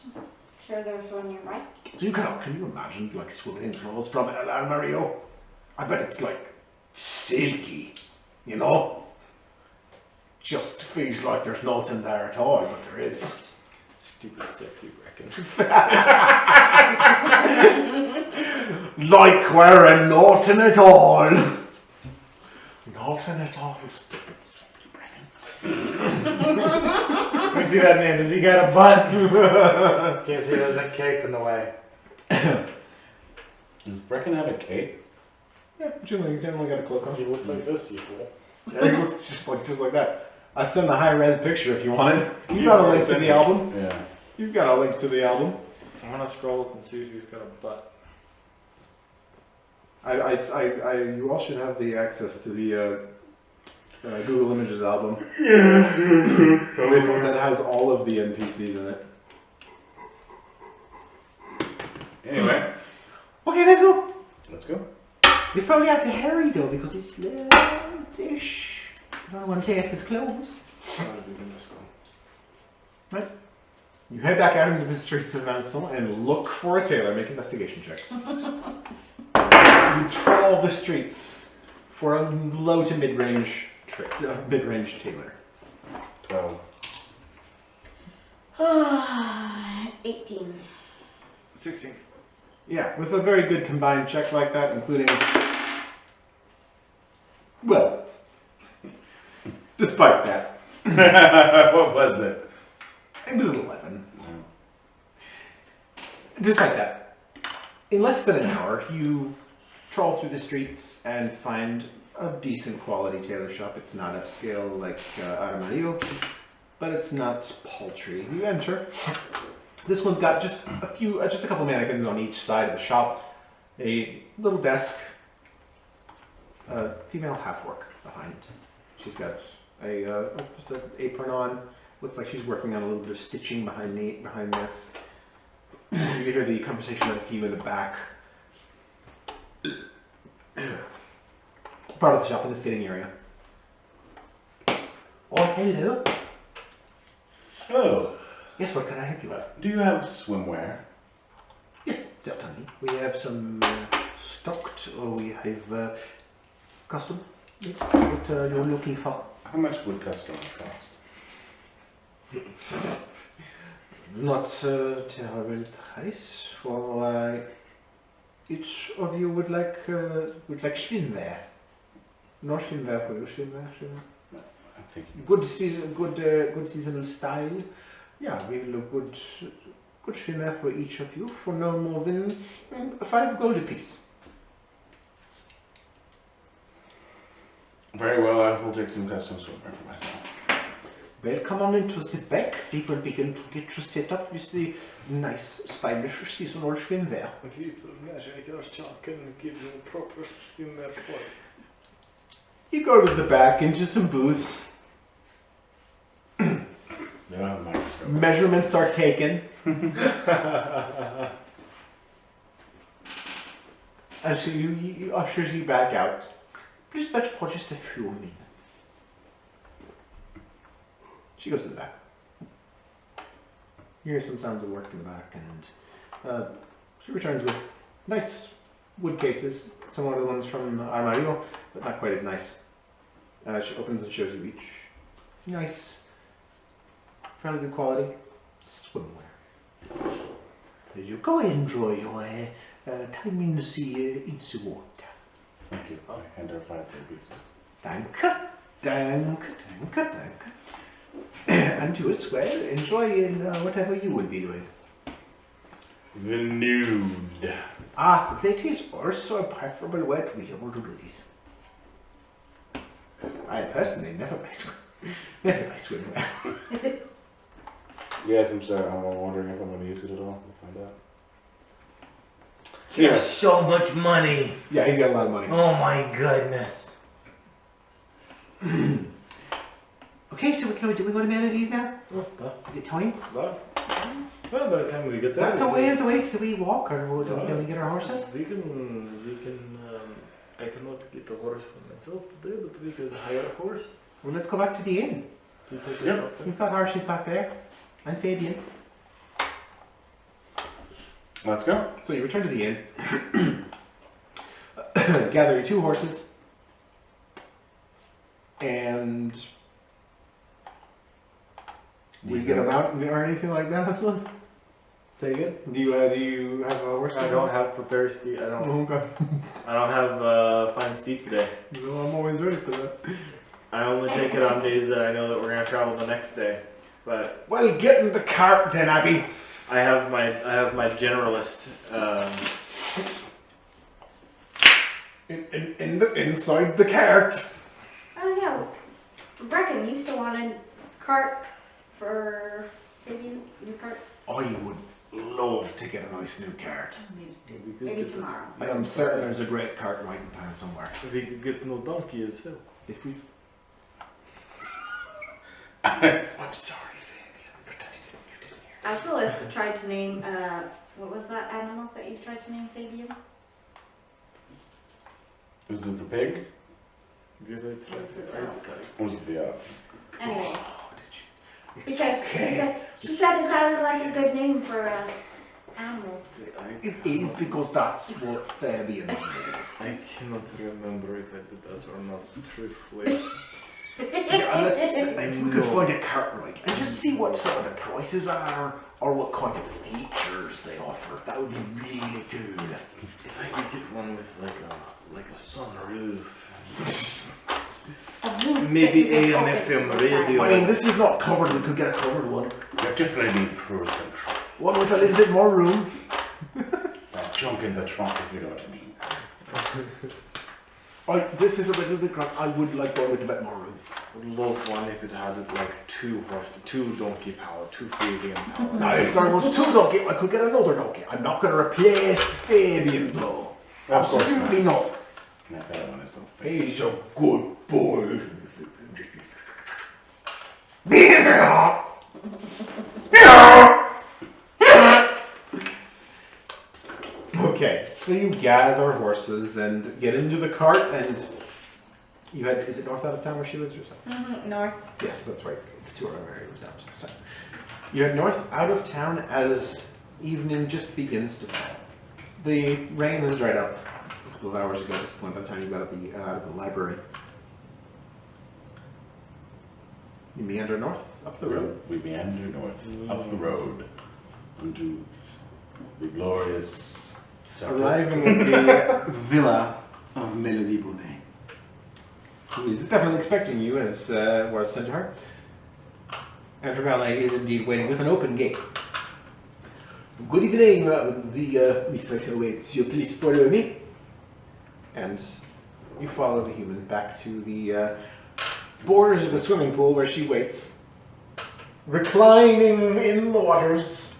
Sure, there's one nearby. So can you imagine like swimming in clothes from El Armario? I bet it's like silky, Just feels like there's nothing there at all, but there is. Stupid sexy bracken. Like wearing nothing at all. Nothing at all, stupid sexy bracken. Let me see that man. Does he got a butt? Can't see. There's a cape in the way. Does Brecken have a cape? Yeah, generally got a cloak on. He looks like this, you fool. Yeah, he looks just like that. I send a high-res picture if you want it. You got a link to the album. Yeah. You've got a link to the album. I'm gonna scroll up and see if he's got a butt. You all should have the access to the Google Images album. That has all of the NPCs in it. Anyway, Okay, let's go. let's go. We probably have to hurry though because it's late-ish. One place is closed. Right. You head back out into the streets of Mansell and look for a tailor. Make investigation checks. You trawl the streets for a low to mid-range mid-range tailor. 12. 18. 16. Yeah, with a very good combined check like that, including... Well, despite that, What was it? it was an 11. Despite that, in less than an hour, you trawl through the streets and find a decent quality tailor shop. It's not upscale like Armario, but it's not paltry. You enter. This one's got just a couple mannequins on each side of the shop, a little desk, a female half-orc behind. She's got just an apron on. Looks like she's working on a little bit of stitching behind there. You hear the conversation of a few in the back. Part of the shop in the fitting area. Oh, hello. Hello. Yes, what can I help you with? Do you have swimwear? Yes, certainly. We have some stocked, or we have custom. Yes, what you're looking for. How much would custom cost? Not a terrible price for each of you would like Schwimwear. No Schwimwear for you, Schwimwear. I'm thinking. Good seasonal style. Yeah, we will look good Schwimwear for each of you for no more than 5 gold apiece. Very well, I will take some custom swimwear for myself. Well, come on into the back. We will begin to get you set up with the nice, stylish seasonal Schwimwear. We will measure your chalk and give you a proper swimwear for it. You go to the back into some booths. They don't have a microscope. Measurements are taken. And so you ushers you back out. Please wait for just a few minutes. She goes to the back. You hear some sounds of work in the back, and she returns with nice wood cases, similar to the ones from Armario, but not quite as nice. She opens and shows you each. Nice, fairly good quality swimwear. You go and enjoy your time in the water. Thank you. I hand her 5 gold pieces. Danke, danke, danke, danke. And you as well, enjoy in whatever you would be doing. The nude. Ah, that is also a preferable way to be able to do this. I personally never buy swimwear. Yes, I'm sorry. I'm wondering if I'm going to use it at all. We'll find out. You have so much money. Yeah, he's got a lot of money. Oh my goodness. Okay, so what can we do? We go to Manatees now? Well, Is it time? by the time we get there, That's a ways away. Do we walk or can we get our horses? We can. I cannot get a horse for myself today, but we can hire a horse. Well, let's go back to the inn. To take us Yep. up there. We've got horses back there. And Fabian. Let's go. So you return to the inn, gather your 2 horses, and do you get them out or anything like that? Absolutely. Say again. Do you have a horse? I don't have prepared steed. I don't Okay. have fine steed today. No, I'm always ready for that. I only take it on days that I know that we're gonna travel the next day. But Well, get in the cart then, Abby. I have my generalist. Inside the cart. Oh yeah, Brecken used to want a cart for maybe new cart. I would love to get a nice new cart. Maybe tomorrow. I am certain there's a great cart right in town somewhere. If we could get no donkey as well. If we... I'm sorry, Fabian. Pretend you didn't hear. Absolutely tried to name, what was that animal that you tried to name Fabian? Was it the pig? Did I try Or was it the Anyway, It's because okay. she said it sounded like a good name for an animal. It is because that's what Fabians is. I cannot remember if I did that or not, truthfully. Yeah, if we could find a cart right and just see what sort of the prices are or what kind of features they offer, that would be really good. If I could get one with like a sunroof. Maybe AM FM radio. I mean, this is not covered, we could get a covered one. You definitely need cruise control. One with a little bit more room. That junk in the trunk, if you know what I mean. This is a little bit cramped. I would like one with a bit more room. Would love one if it had like two donkey power, 2 Fabian power. Now, if there was 2 donkey, I could get another donkey. I'm not going to replace Fabian, though. Of course Absolutely not. Not that one is no face. He's a good boy. Okay, so you gather horses and get into the cart, and you head. Is it north out of town where she lives or something? North. Yes, that's right. To our area was down. So you head north out of town as evening just begins to fall. The rain has dried up a couple of hours ago at this point by the time you got out of the library. You meander north, up the road. We meander north, up the road, unto the glorious... Arriving at the villa of Melody Brunet, who is definitely expecting you as Worth sent to her. And her valet is indeed waiting with an open gate. Good evening, the mistress awaits you. Please follow me. And you follow the human back to the borders of the swimming pool where she waits, reclining in the waters.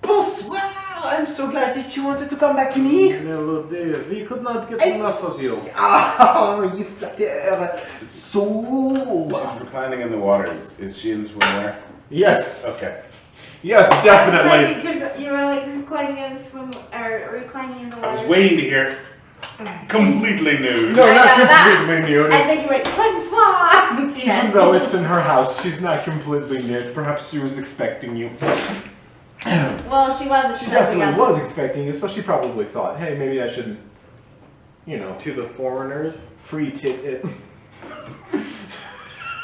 Bonsoir! I'm so glad that you wanted to come back to me. Melody, we could not get enough of you. Oh, you flatter. So... She's reclining in the waters. Is she in swimwear? Yes, Okay. yes, definitely. Because you were like reclining in the swim or reclining in the water. I was waiting to hear completely nude. No, I not know that. completely nude. And then you went, "Bonsoir!" Even though it's in her house, she's not completely nude. Perhaps she was expecting you. Well, she wasn't. She She definitely was expecting you, so she probably thought, hey, maybe I shouldn't, To the foreigners. free tit it.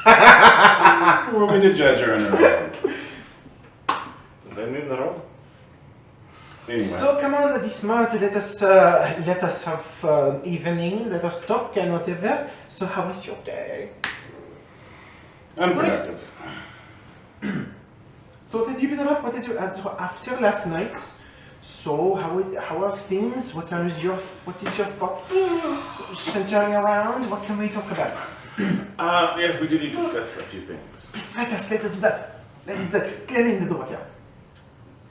Who are we to judge her on her own? Then in the room. Anyway. So come on, dismount. Let us have evening. Let us talk and whatever. So how was your day? Unproductive. So what have you been about? What did you after last night? So how are things? What is your thoughts centering around? What can we talk about? Yes, we do need to discuss a few things. Yes, let us do that. Let us do that. Come in the door.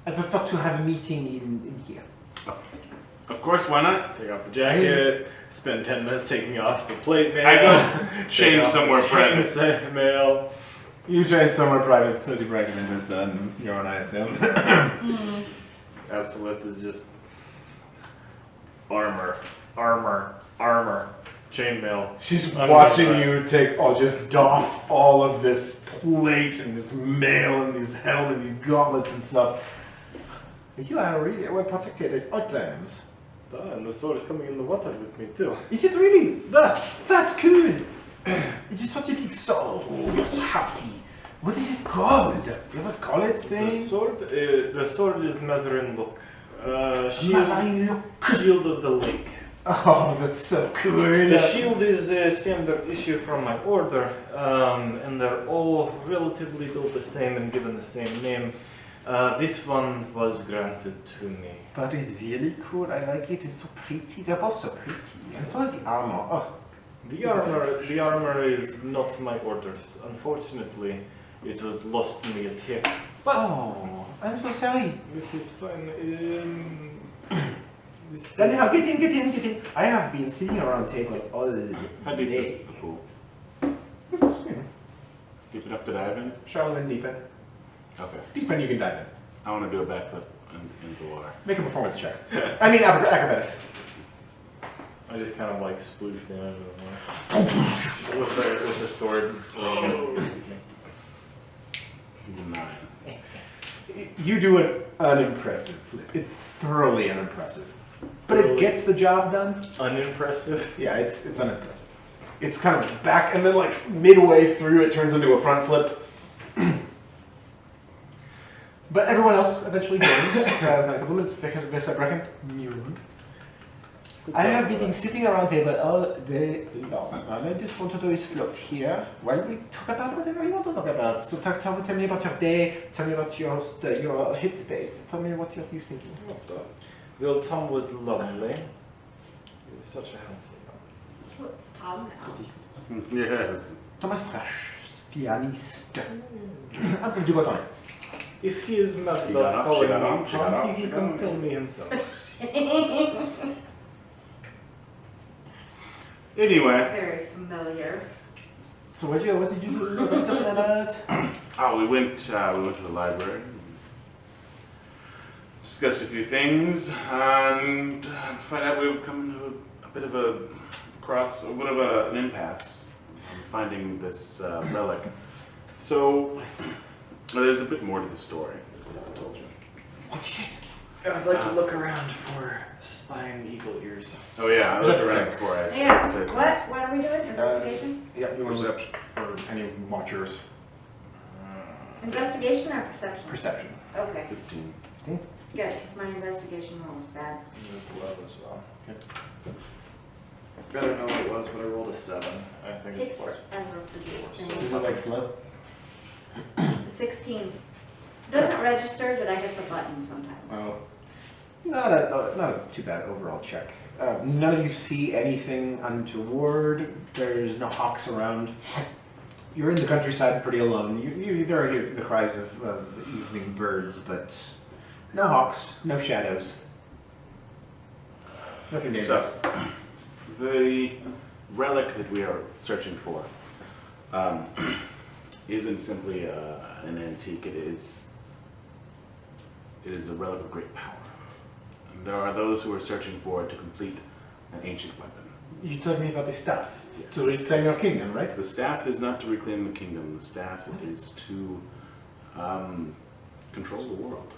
I prefer to have a meeting in here. Of course, why not? Take off the jacket. Spend 10 minutes taking off the plate mail. I go change somewhere private. Chain mail. You change somewhere private, so you recommend this on your own, I assume. Absolute is just armor. Chainmail. She's I'm watching gonna- you just doff all of this plate and this mail and these helmet, these gauntlets and stuff. You are really well protected at times. And the sword is coming in the water with me too. Is it really? That's good. It is such a big sword. Oh, you're so happy. What is it called? Do you ever call it The thing? sword is Mazarin Look. Mazarin Look. Shield of the Lake. Oh, that's so cool. The shield is a standard issue from my order, and they're all relatively built the same and given the same name. This one was granted to me. That is really cool. I like it. It's so pretty. They're both so pretty. And so is the armor. Oh. The armor is not my orders. Unfortunately, it was lost in the attack. But Oh, I'm so sorry. it is fine. Anyhow, get in. I have been sitting around table all How deep day. is the pool? Deep enough to dive in? Charlemagne deepen. Okay. Deepen you can dive in. I want to do a backflip into the water. Make a performance check. I mean acrobatics. I just kind of like sploosh down into the mess. with the sword. Nine. You do an unimpressive flip. It's thoroughly unimpressive. But it Thoroughly- gets the job done. Unimpressive. Yeah, it's unimpressive. It's kind of back, and then like midway through, it turns into a front flip. But everyone else eventually joins. Within a couple minutes, this I reckon. I have been sitting around table all day long, and I just want to do is float here while we talk about whatever you want to talk about. So tell me about your day, tell me about your hit space, tell me what you're thinking. Well, Tom was lovely. He was such a handsome man. What's Tom now? Yes. Thomas Rash, pianiste. I'm going to go on. If he is mad She about got up, calling she got me up, she got Tom, up, he she can got come up. tell me himself. Anyway, Very familiar. So what did you do? What are you talking about? we went to the library, discussed a few things, and find out we've come to a bit of an impasse on finding this relic. So there's a bit more to the story. I told you. I'd like to look around for spying eagle ears. Oh yeah, I looked around before I Yeah. said What are we doing? Investigation? Yeah, you want to look for any watchers. Investigation or perception? Perception. Okay. 15. Good, because my investigation roll was bad. There's 11 as well. Okay. I don't know what it was, but I rolled a 7. I think it's It's part. ever for these Is things. it like slow? 16. Doesn't register, but I hit the button sometimes. Well, not too bad overall check. None of you see anything untoward. There's no hawks around. You're in the countryside pretty alone. You there are the cries of evening birds, but no hawks, no shadows. Nothing dangerous. So, the relic that we are searching for isn't simply an antique. It is a relic of great power. And there are those who are searching for it to complete an ancient weapon. You told me about the staff. Yes. To reclaim your kingdom, right? The staff is not to reclaim the kingdom. The staff is to control the world.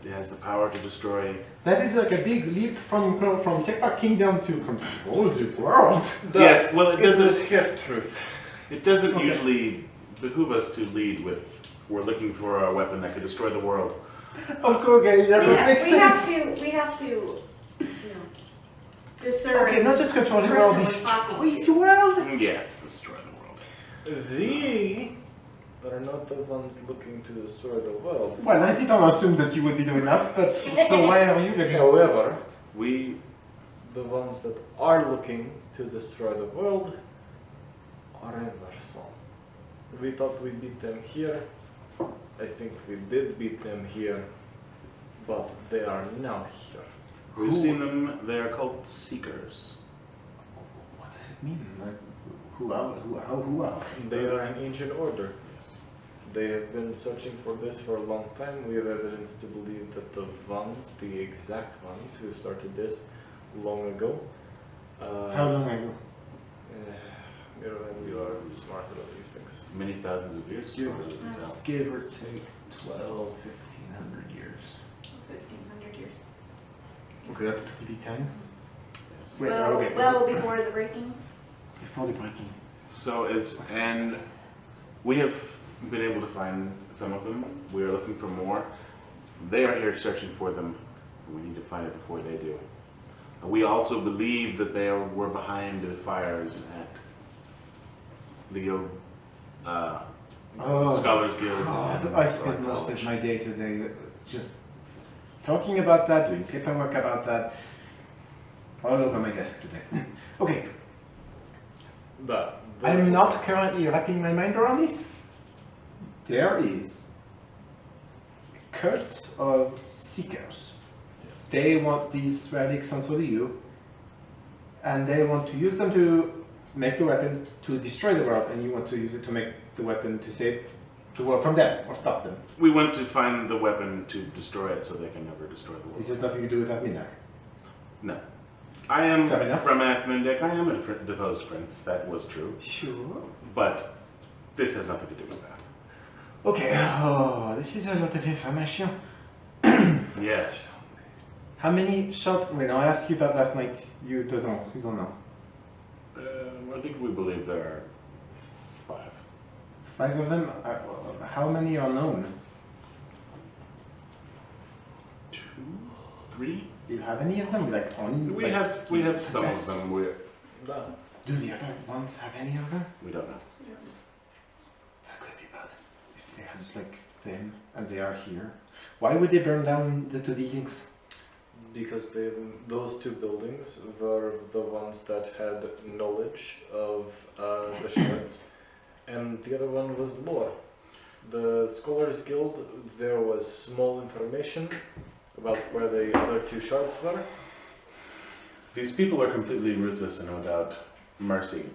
It has the power to destroy. That is like a big leap from take back kingdom to control the world. Yes, well, it doesn't. have truth. It doesn't Okay. usually behoove us to lead with. We're looking for a weapon that could destroy the world. Of course, okay, that would make We have sense. to, you know, discern. Okay, not just control the person world, we're destroy talking to. the world. Yes, destroy the world. They are not the ones looking to destroy the world. Well, I didn't assume that you would be doing that, but so why are you looking? However, We the ones that are looking to destroy the world are in Varson. We thought we beat them here. I think we did beat them here, but they are now here. We've seen them. They are called seekers. What does it mean? Like, who are? They are an ancient order. Yes. They have been searching for this for a long time. We have evidence to believe that the ones, the exact ones who started this long ago. How long ago? You are smart about these things. Many thousands of years. Yeah. as far as we can tell. Give or take 1,500 years. 1,500 years. Okay, that would be 10. Yes. Wait, well, okay. well before the breaking. Before the breaking. So and we have been able to find some of them. We are looking for more. They are here searching for them. We need to find it before they do. We also believe that they were behind the fires at the Scholars Guild. God, and I our spent most college. of my day today just talking about that, doing paperwork about that, all over my desk today. Okay, I'm not currently wrapping my mind around this. There is a cult of seekers. They want these relics, and so do you. And they want to use them to make the weapon to destroy the world, and you want to use it to make the weapon to save the world from them, or stop them. We went to find the weapon to destroy it so they can never destroy the world. This has nothing to do with Adminak. No. I am Fair enough. from Athmendic. I am a deposed prince. That was true. Sure. But this has nothing to do with that. Okay, oh, this is a lot of information. Yes. How many shots? Wait, no, I asked you that last night. You don't know. You don't know. I think we believe there are 5. 5 of them? How many are known? 2, 3. Do you have any of them? Like on? We like, have some of possess? them. Да. Do the other ones have any of them? We don't know. That could be bad. If they had like them and they are here, why would they burn down the 2 buildings? Because those 2 buildings were the ones that had knowledge of the shards, and the other one was lore. The Scholars Guild, there was small information about where the other 2 shards were. These people are completely ruthless and without mercy.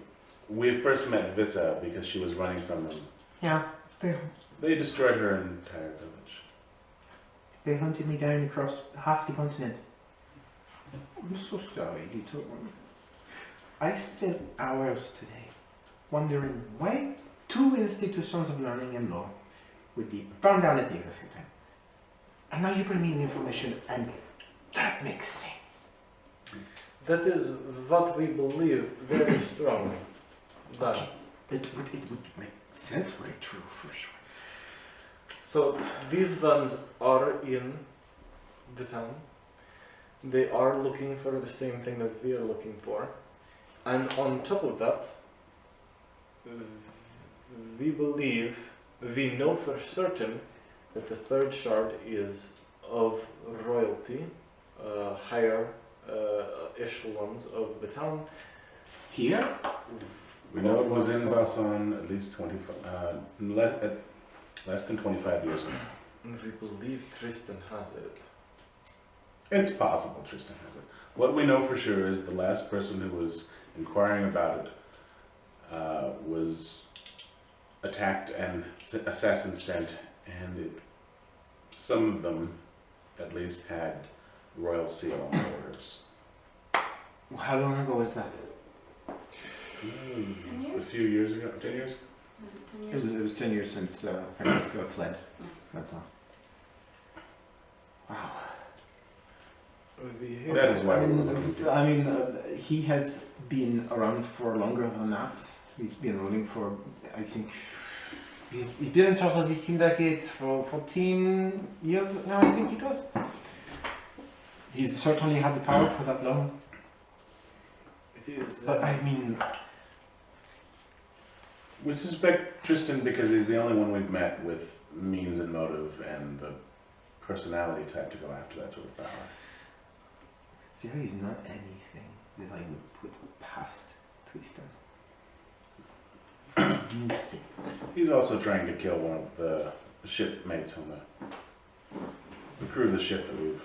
We first met Vissa because she was running from them. Yeah, They destroyed her entire village. they hunted me down across half the continent. I'm so sorry, little one. I spent hours today wondering why 2 institutions of learning and law would be burned down at the exact same time. And now you bring me the information, and that makes sense. That is what we believe very strongly. That. It would make sense, very true, for sure. So these ones are in the town. They are looking for the same thing that we are looking for. And on top of that, we know for certain that the 3rd shard is of royalty, higher echelons of the town. Here? We know it was in Vasson at least 25, less than 25 years ago. And we believe Tristan has it. It's possible Tristan has it. What we know for sure is the last person who was inquiring about it was attacked and assassins sent, and some of them at least had royal seal on the orders. How long ago was that? A few years ago, 10 years? It was 10 years since Francisco fled. That's all. Wow. That is why we're looking for. I mean, he has been around for longer than that. He's been ruling for, I think, he's been in charge of the syndicate for 14 years now, I think it was. He's certainly had the power for that long. It is. But I mean, We suspect Tristan because he's the only one we've met with means and motive and the personality type to go after that sort of power. there is not anything that I would put past Tristan. Nothing. He's also trying to kill one of the shipmates on the crew of the ship that we've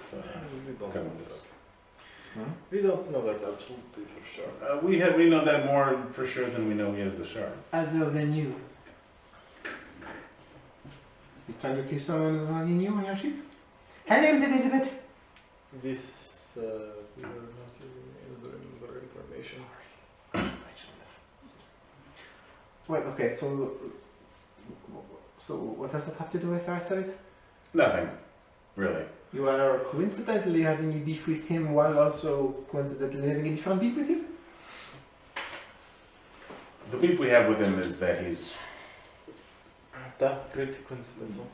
we don't come know with that. us. We don't know that absolutely for sure. We know that more for sure than we know he has the shard. Other than you. He's trying to kill someone other than you on your ship? Her name's Elizabeth. This we are not using other information. Well, okay, so what does that have to do with Arthurite? Nothing, really. You are coincidentally having a beef with him while also coincidentally having a different beef with him? The beef we have with him is that he's, That's pretty coincidental.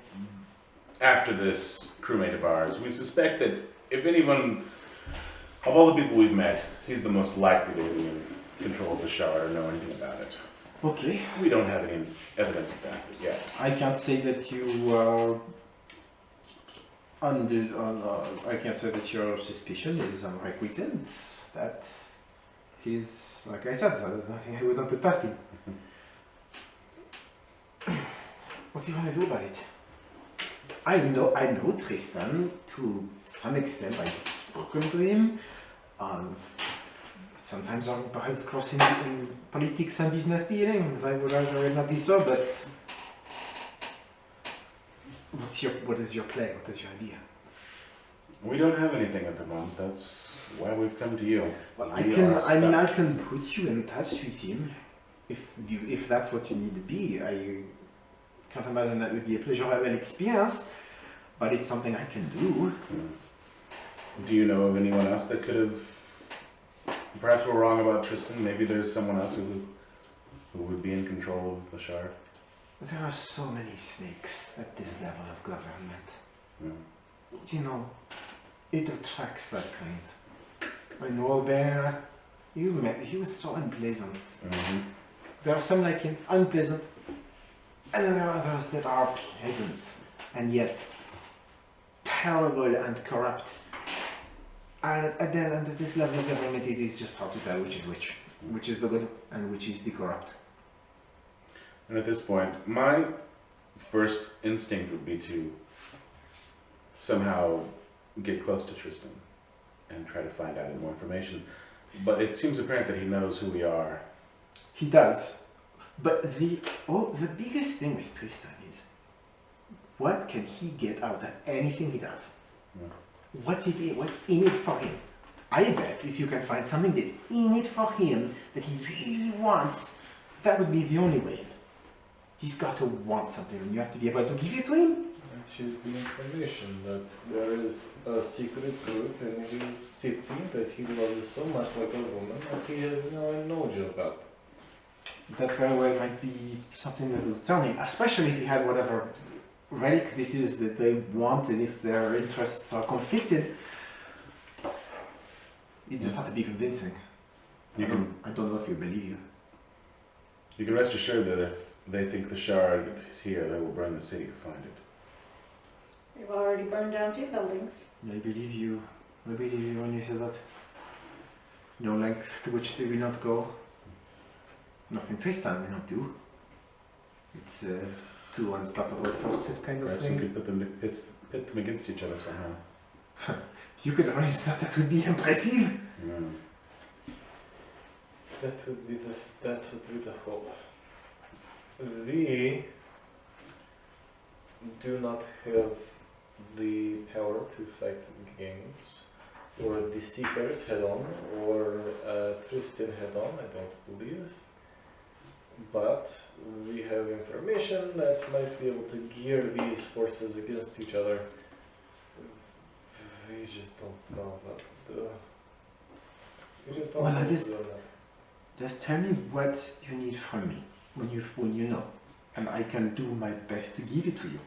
after this crewmate of ours, we suspect that if anyone, of all the people we've met, he's the most likely to be in control of the shard or know anything about it. Okay. We don't have any evidence of that yet. I can't say that you are I can't say that your suspicion is unrequited. That he's, like I said, there's nothing I would not put past him. What do you want to do about it? I know Tristan to some extent. I've spoken to him. Sometimes our paths cross in politics and business dealings. I would rather it not be so, but what is your plan? What is your idea? We don't have anything at the moment. That's why we've come to you. Well, We are I stuck. can put you in touch with him if that's what you need to be. I can't imagine that would be a pleasurable experience, but it's something I can do. Do you know of anyone else that could have? Perhaps we're wrong about Tristan. Maybe there's someone else who would be in control of the shard. There are so many snakes at this level of government. Yeah. You know, it attracts that kind. When Robert, he was so unpleasant. Mm-hmm. There are some like him, unpleasant, and then there are others that are pleasant, and yet terrible and corrupt. And at this level of government, it is just hard to tell which is the good and which is the corrupt. And at this point, my first instinct would be to somehow get close to Tristan and try to find out more information. But it seems apparent that he knows who we are. He does, but the biggest thing with Tristan is, what can he get out of anything he does? Yeah. What's in it for him? I bet if you can find something that's in it for him that he really wants, that would be the only way in. He's got to want something, and you have to be able to give it to him. Which is the information that there is a secret group in his city that he loves so much like a woman that he has no knowledge about. That very well might be something that will concern him, especially if he had whatever relic this is that they want, and if their interests are conflicted. You just have to be convincing. I don't know if you believe you. You can rest assured that if they think the shard is here, they will burn the city to find it. They've already burned down 2 buildings. I believe you. I believe you when you say that. No length to which they will not go. Nothing Tristan will not do. It's 2 unstoppable forces kind of Perhaps you thing. could pit them against each other somehow. If you could arrange that, that would be impressive. Yeah. That would be the hope. We do not have the power to fight gangs, or the Seekers head on, or Tristan head on, I don't believe. But we have information that might be able to gear these forces against each other. We just don't know what to do. We just don't Well, know I what to just- do on that. Just tell me what you need from me when you know, and I can do my best to give it to you.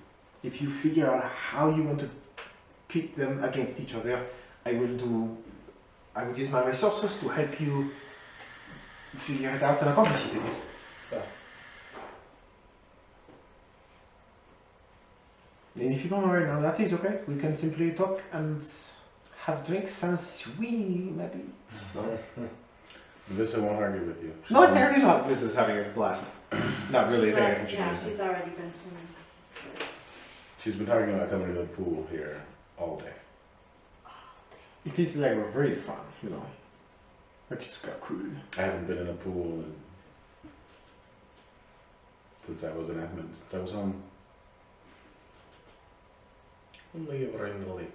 If you figure out how you want to pit them against each other, I will use my resources to help you figure it out and accomplish it. Yeah. And if you don't know right now, that is okay. We can simply talk and have drinks and swim a bit. Vissa won't argue with you. No, it's already not. This is having a blast. Not really She's paying already- attention. Yeah, to she's already been swimming. She's been talking about coming to the pool here all day. It is like really fun, you know. Like it's cool. I haven't been in a pool since I was in Edmond, since I was home. Only ever in the lake.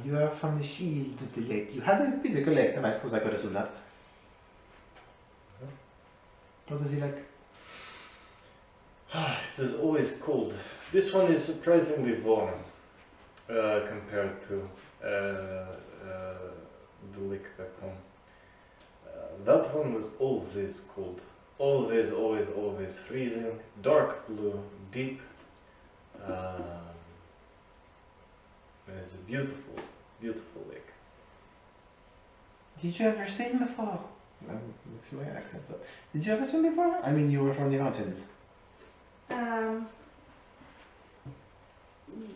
You are from the shield of the lake. You had a physical lake, and I suppose I could assume that. What was he like? It is always cold. This one is surprisingly warm compared to the lake back home. That one was always cold. Always, always, always freezing. Dark blue, deep. And it's a beautiful, beautiful lake. Did you ever swim before? I'm mixing my accents up. Did you ever swim before? I mean, you were from the mountains.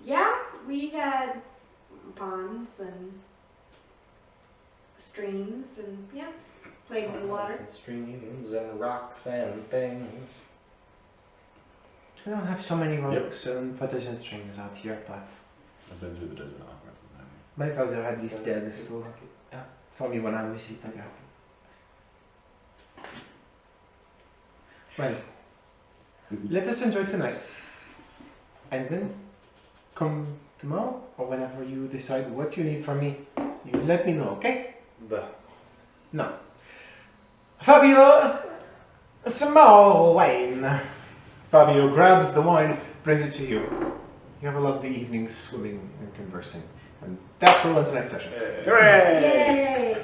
Yeah, we had ponds and streams and yeah, played in the water. And streams and rocks and things. We don't have so many rocks and potassium strings out here, but I've been through the desert. I'll recommend my father had this dead, so yeah, for me when I was little. Well, let us enjoy tonight. And then come tomorrow, or whenever you decide what you need from me, you let me know, okay? Da. Now, Fabio, some more wine. Fabio grabs the wine, brings it to you. You have a lovely evening swimming and conversing. And that's where we'll end tonight's session. Hooray! Yay!